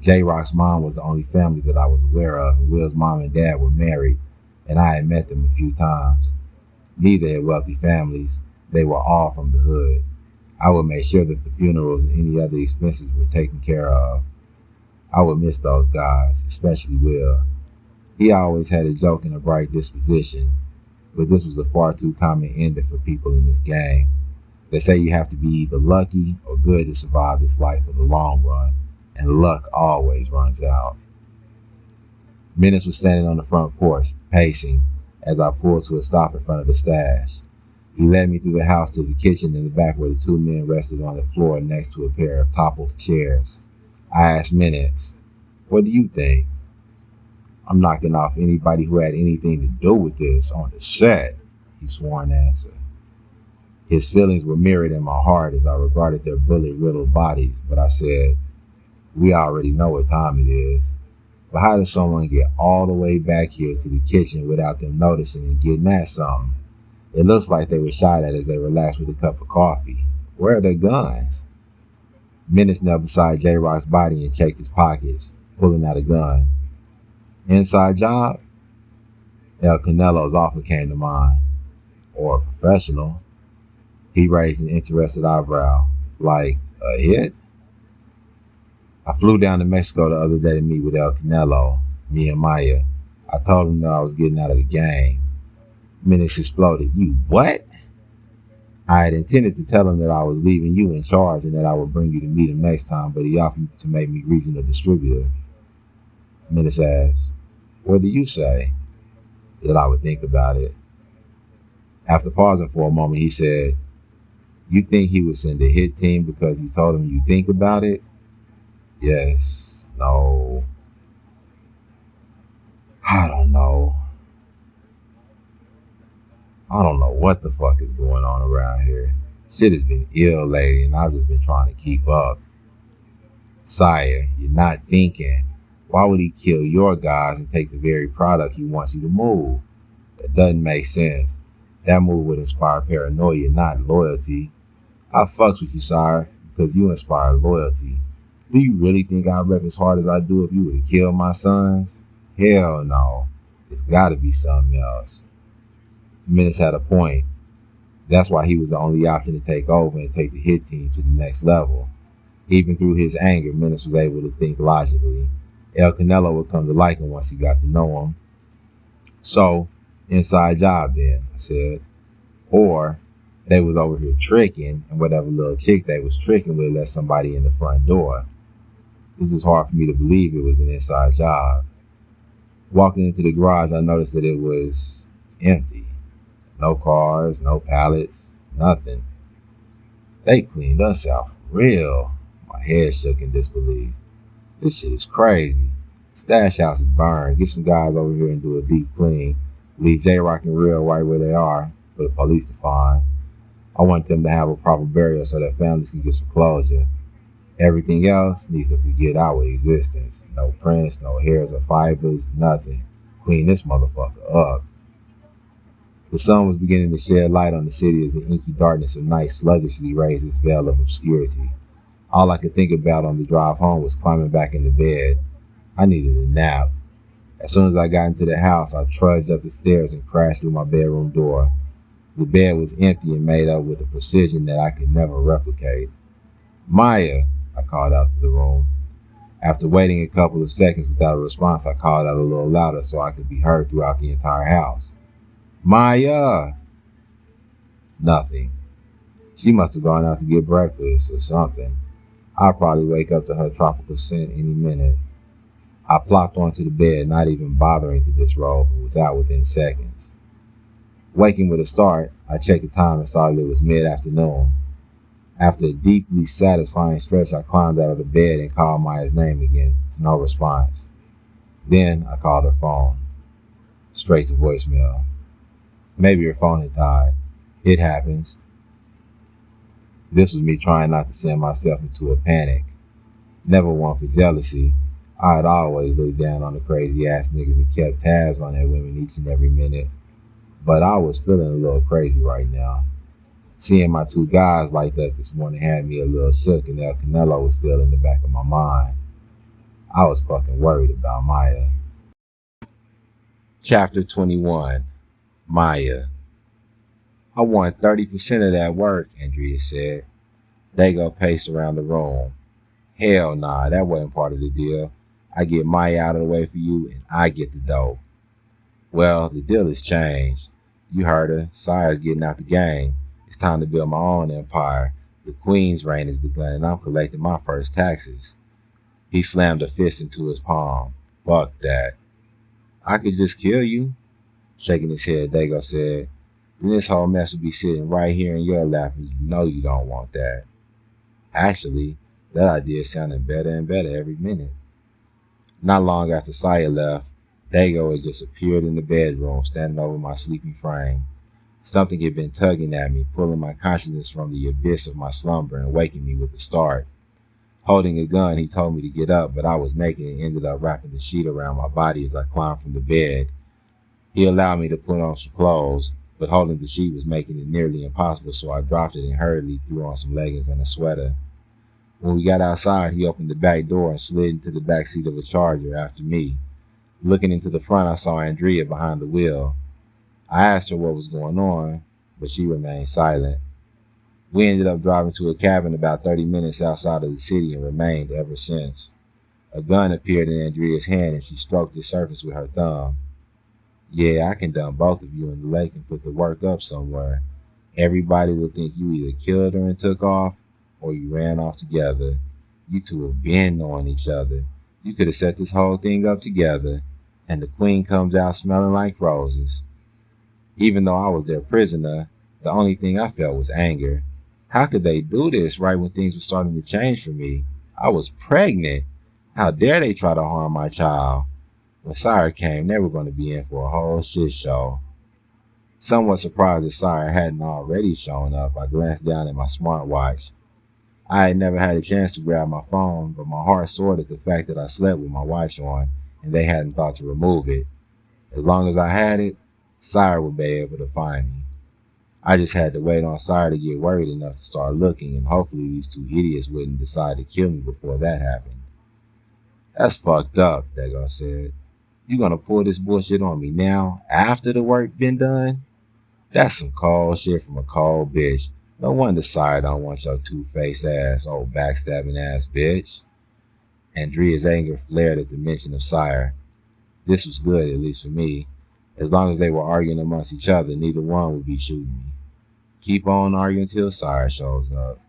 J-Rock's mom was the only family that I was aware of, and Will's mom and dad were married, and I had met them a few times. Neither had wealthy families. They were all from the hood. I would make sure that the funerals and any other expenses were taken care of. I would miss those guys, especially Will. He always had a joke and a bright disposition, but this was a far too common ending for people in this game. They say you have to be either lucky or good to survive this life for the long run, and luck always runs out. Menace was standing on the front porch, pacing, as I pulled to a stop in front of the stash. He led me through the house to the kitchen in the back where the two men rested on the floor next to a pair of toppled chairs. I asked Menace, what do you think? I'm knocking off anybody who had anything to do with this on the set, he swore in answer. His feelings were mirrored in my heart as I regarded their bullet-riddled bodies, but I said, we already know what time it is. But how does someone get all the way back here to the kitchen without them noticing and getting at something? It looks like they were shot at as they relaxed with a cup of coffee. Where are their guns? Minutes knelt beside J-Rock's body and checked his pockets, pulling out a gun. Inside job? El Canelo's offer came to mind. Or a professional. He raised an interested eyebrow. Like, a hit? I flew down to Mexico the other day to meet with El Canelo, me and Maya. I told him that I was getting out of the game. Minutes exploded. You what? I had intended to tell him that I was leaving you in charge and that I would bring you to meet him next time, but he offered to make me regional distributor. Minutes asked, what do you say? That I would think about it. After pausing for a moment, he said, you think he would send a hit team because you told him you think about it? Yes. No. I don't know. I don't know what the fuck is going on around here. Shit has been ill lately and I've just been trying to keep up. Sire, you're not thinking. Why would he kill your guys and take the very product he wants you to move? That doesn't make sense. That move would inspire paranoia, not loyalty. I fucks with you, Sire, because you inspire loyalty. Do you really think I'd rep as hard as I do if you would have killed my sons? Hell no. It's gotta be something else. Minutes had a point. That's why he was the only option to take over and take the hit team to the next level. Even through his anger, Minutes was able to think logically. El Canelo would come to like him once he got to know him. So, inside job then, I said. Or, they was over here tricking, and whatever little chick they was tricking with let somebody in the front door. This is hard for me to believe it was an inside job. Walking into the garage, I noticed that it was empty. No cars, no pallets, nothing. They cleaned us out for real. My head shook in disbelief. This shit is crazy. Stash house is burned. Get some guys over here and do a deep clean. Leave J-Rock and Real right where they are for the police to find. I want them to have a proper burial so that families can get some closure. Everything else needs to forget our existence. No prints, no hairs or fibers, nothing. Clean this motherfucker up. The sun was beginning to shed light on the city as the inky darkness of night sluggishly raised its veil of obscurity. All I could think about on the drive home was climbing back into bed. I needed a nap. As soon as I got into the house, I trudged up the stairs and crashed through my bedroom door. The bed was empty and made up with a precision that I could never replicate. Maya, I called out to the room. After waiting a couple of seconds without a response, I called out a little louder so I could be heard throughout the entire house. Maya! Nothing. She must have gone out to get breakfast or something. I'll probably wake up to her tropical scent any minute. I plopped onto the bed, not even bothering to disrobe, and was out within seconds. Waking with a start, I checked the time and saw that it was mid-afternoon. After a deeply satisfying stretch, I climbed out of the bed and called Maya's name again. No response. Then I called her phone. Straight to voicemail. Maybe her phone had died. It happens. This was me trying not to send myself into a panic. Never one for jealousy. I had always looked down on the crazy ass niggas that kept tabs on their women each and every minute. But I was feeling a little crazy right now. Seeing my two guys like that this morning had me a little shook, and El Canelo was still in the back of my mind. I was fucking worried about Maya. Chapter 21. Maya. I want 30% of that work, Andrea said. Dago paced around the room. Hell nah, that wasn't part of the deal. I get Maya out of the way for you, and I get the dough. Well, the deal has changed. You heard her. Sire's getting out the game. It's time to build my own empire. The Queen's reign has begun, and I'm collecting my first taxes. He slammed a fist into his palm. Fuck that. I could just kill you. Shaking his head, Dago said. Then this whole mess would be sitting right here in your lap, and you know you don't want that. Actually, that idea sounded better and better every minute. Not long after Sire left, Dago had just appeared in the bedroom, standing over my sleeping frame. Something had been tugging at me, pulling my consciousness from the abyss of my slumber and waking me with a start. Holding a gun, he told me to get up, but I was naked and ended up wrapping the sheet around my body as I climbed from the bed. He allowed me to put on some clothes, but holding the sheet was making it nearly impossible, so I dropped it and hurriedly threw on some leggings and a sweater. When we got outside, he opened the back door and slid into the back seat of a Charger after me. Looking into the front, I saw Andrea behind the wheel. I asked her what was going on, but she remained silent. We ended up driving to a cabin about 30 minutes outside of the city and remained ever since. A gun appeared in Andrea's hand and she stroked the surface with her thumb. Yeah, I can dump both of you in the lake and put the work up somewhere. Everybody will think you either killed her and took off, or you ran off together. You two have been knowing each other. You could have set this whole thing up together, and the queen comes out smelling like roses. Even though I was their prisoner, the only thing I felt was anger. How could they do this right when things were starting to change for me? I was pregnant. How dare they try to harm my child? When Sire came, they were going to be in for a whole shit show. Somewhat surprised that Sire hadn't already shown up, I glanced down at my smartwatch. I had never had a chance to grab my phone, but my heart soared at the fact that I slept with my watch on, and they hadn't thought to remove it. As long as I had it, Sire would be able to find me. I just had to wait on Sire to get worried enough to start looking, and hopefully these two idiots wouldn't decide to kill me before that happened. That's fucked up, Dago said. You gonna pull this bullshit on me now, after the work been done? That's some cold shit from a cold bitch. No wonder Sire don't want your two-faced ass, old backstabbing ass bitch. Andrea's anger flared at the mention of Sire. This was good, at least for me. As long as they were arguing amongst each other, neither one would be shooting me. Keep on arguing till Sire shows up.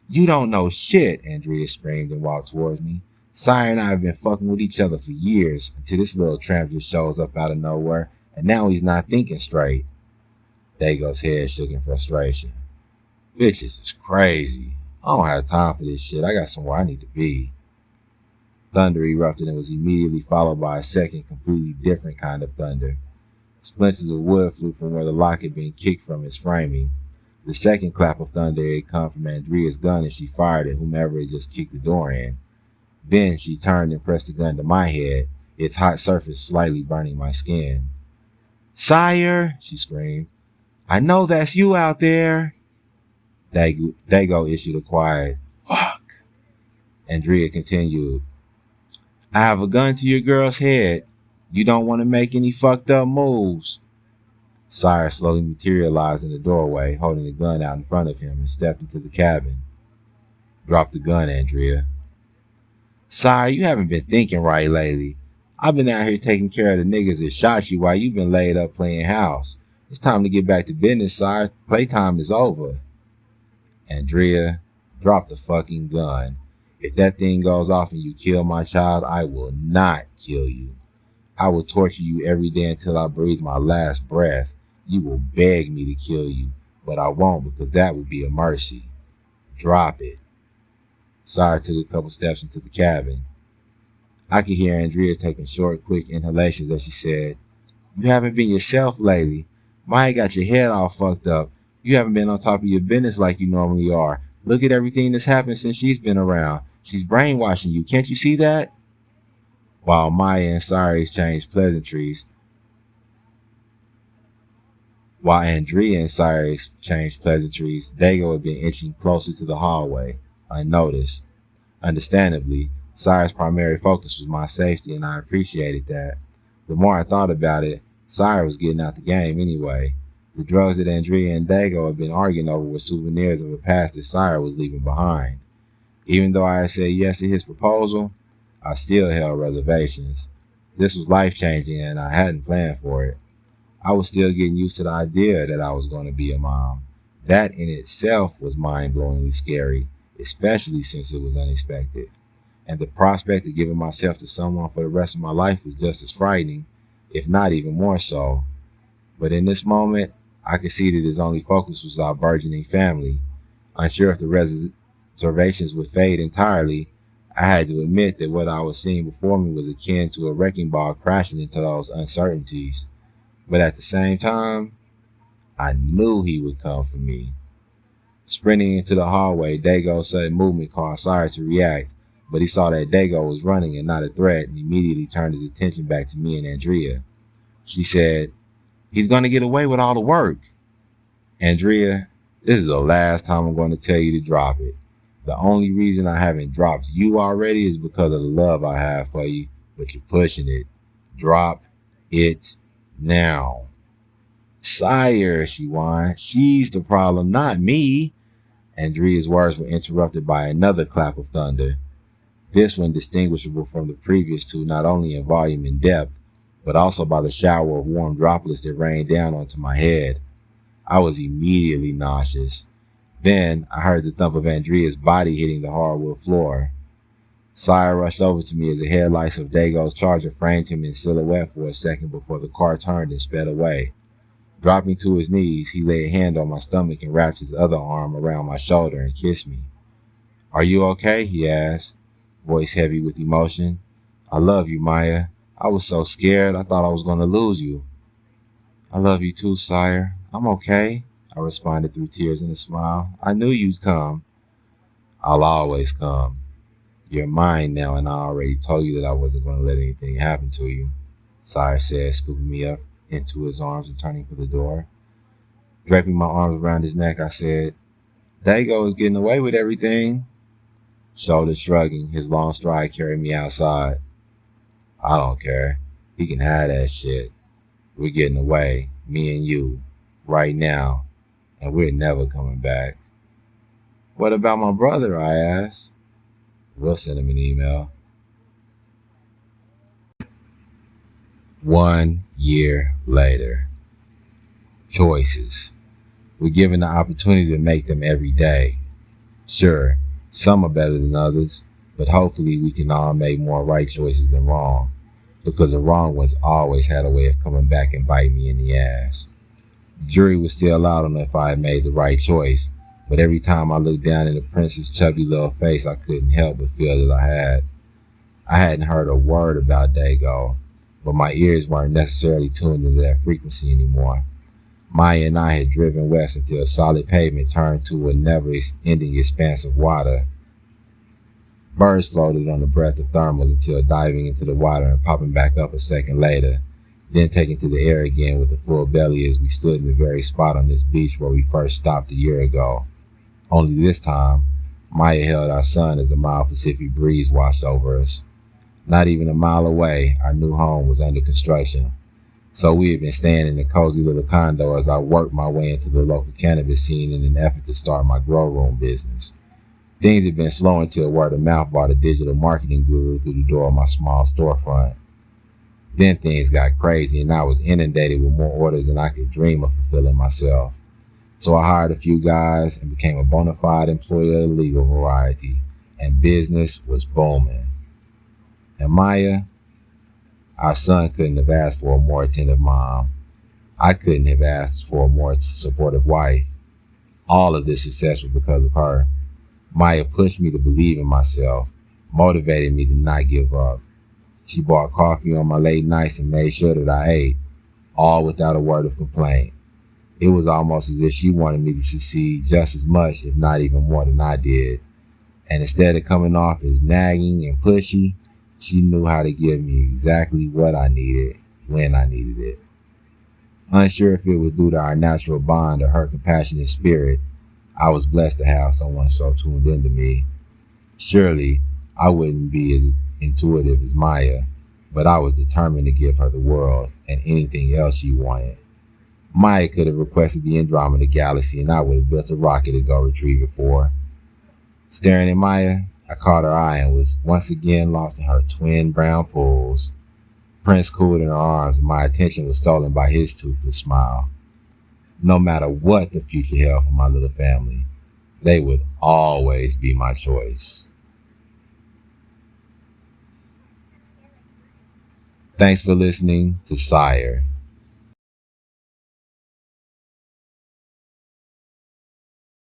You don't know shit, Andrea screamed and walked towards me. Sire and I have been fucking with each other for years, until this little tramp just shows up out of nowhere, and now he's not thinking straight. Dago's head shook in frustration. Bitches is crazy. I don't have time for this shit. I got somewhere I need to be. Thunder erupted and was immediately followed by a second, completely different kind of thunder. Splinters of wood flew from where the lock had been kicked from its framing. The second clap of thunder had come from Andrea's gun and she fired at whomever had just kicked the door in. Then she turned and pressed the gun to my head, its hot surface slightly burning my skin. Sire, she screamed. I know that's you out there. Dago issued a quiet, fuck. Andrea continued. I have a gun to your girl's head. You don't want to make any fucked up moves. Sire slowly materialized in the doorway, holding the gun out in front of him, and stepped into the cabin. Drop the gun, Andrea. Sire, you haven't been thinking right lately. I've been out here taking care of the niggas that shot you while you've been laid up playing house. It's time to get back to business, Sire. Playtime is over. Andrea, drop the fucking gun. If that thing goes off and you kill my child, I will not kill you. I will torture you every day until I breathe my last breath. You will beg me to kill you, but I won't because that would be a mercy. Drop it. Sire took a couple steps into the cabin. I could hear Andrea taking short, quick inhalations as she said, You haven't been yourself lately. Maya got your head all fucked up. You haven't been on top of your business like you normally are. Look at everything that's happened since she's been around. She's brainwashing you. Can't you see that? While Maya and Sire exchanged pleasantries, While Andrea and Sire exchanged pleasantries, Dago had been inching closer to the hallway, unnoticed. Understandably, Sire's primary focus was my safety, and I appreciated that. The more I thought about it, Sire was getting out the game anyway. The drugs that Andrea and Dago had been arguing over were souvenirs of a past that Sire was leaving behind. Even though I had said yes to his proposal, I still held reservations. This was life-changing, and I hadn't planned for it. I was still getting used to the idea that I was going to be a mom. That in itself was mind-blowingly scary, especially since it was unexpected. And the prospect of giving myself to someone for the rest of my life was just as frightening, if not even more so. But in this moment, I could see that his only focus was our burgeoning family. Unsure if the reservations would fade entirely, I had to admit that what I was seeing before me was akin to a wrecking ball crashing into those uncertainties. But at the same time, I knew he would come for me. Sprinting into the hallway, Dago's sudden movement caused Sire to react, but he saw that Dago was running and not a threat and immediately turned his attention back to me and Andrea. She said, "He's going to get away with all the work." "Andrea, this is the last time I'm going to tell you to drop it. The only reason I haven't dropped you already is because of the love I have for you, but you're pushing it. Drop it now." "Sire," she whined, "she's the problem, not me." Andrea's words were interrupted by another clap of thunder, this one distinguishable from the previous two not only in volume and depth, but also by the shower of warm droplets that rained down onto my head. I was immediately nauseous. Then I heard the thump of Andrea's body hitting the hardwood floor. Sire rushed over to me as the headlights of Dago's Charger framed him in silhouette for a second before the car turned and sped away. Dropping to his knees, he laid a hand on my stomach and wrapped his other arm around my shoulder and kissed me. "Are you okay?" he asked, voice heavy with emotion. "I love you, Maya. I was so scared. I thought I was going to lose you." "I love you too, Sire. I'm okay," I responded through tears and a smile. "I knew you'd come." "I'll always come. You're mine now, and I already told you that I wasn't going to let anything happen to you," Sire said, scooping me up into his arms and turning for the door. Draping my arms around his neck, I said, "Dago is getting away with everything." Shoulders shrugging, his long stride carried me outside. "I don't care. He can have that shit. We're getting away, me and you, right now, and we're never coming back." "What about my brother?" I asked. "We'll send him an email." 1 year later. Choices. We're given the opportunity to make them every day. Sure, some are better than others, but hopefully we can all make more right choices than wrong, because the wrong ones always had a way of coming back and biting me in the ass. The jury was still out on if I had made the right choice, but every time I looked down in the prince's chubby little face, I couldn't help but feel that I had. I hadn't heard a word about Dago, but my ears weren't necessarily tuned into that frequency anymore. Maya and I had driven west until solid pavement turned to a never-ending expanse of water. Birds floated on the breath of thermals until diving into the water and popping back up a second later, then taking to the air again with a full belly as we stood in the very spot on this beach where we first stopped a year ago. Only this time, Maya held our son as a mild Pacific breeze washed over us. Not even a mile away, our new home was under construction, so we had been staying in a cozy little condo as I worked my way into the local cannabis scene in an effort to start my grow room business. Things had been slow until word of mouth brought a digital marketing guru through the door of my small storefront. Then things got crazy and I was inundated with more orders than I could dream of fulfilling myself. So I hired a few guys and became a bona fide employee of the legal variety, and business was booming. And Maya, our son, couldn't have asked for a more attentive mom. I couldn't have asked for a more supportive wife. All of this success was because of her. Maya pushed me to believe in myself, motivated me to not give up. She bought coffee on my late nights and made sure that I ate, all without a word of complaint. It was almost as if she wanted me to succeed just as much, if not even more than I did. And instead of coming off as nagging and pushy, she knew how to give me exactly what I needed, when I needed it. Unsure if it was due to our natural bond or her compassionate spirit, I was blessed to have someone so tuned into me. Surely, I wouldn't be as intuitive as Maya, but I was determined to give her the world and anything else she wanted. Maya could have requested the Andromeda Galaxy and I would have built a rocket to go retrieve it for her. Staring at Maya, I caught her eye and was once again lost in her twin brown pools. Prince cooled in her arms and my attention was stolen by his toothless smile. No matter what the future held for my little family, they would always be my choice. Thanks for listening to Sire.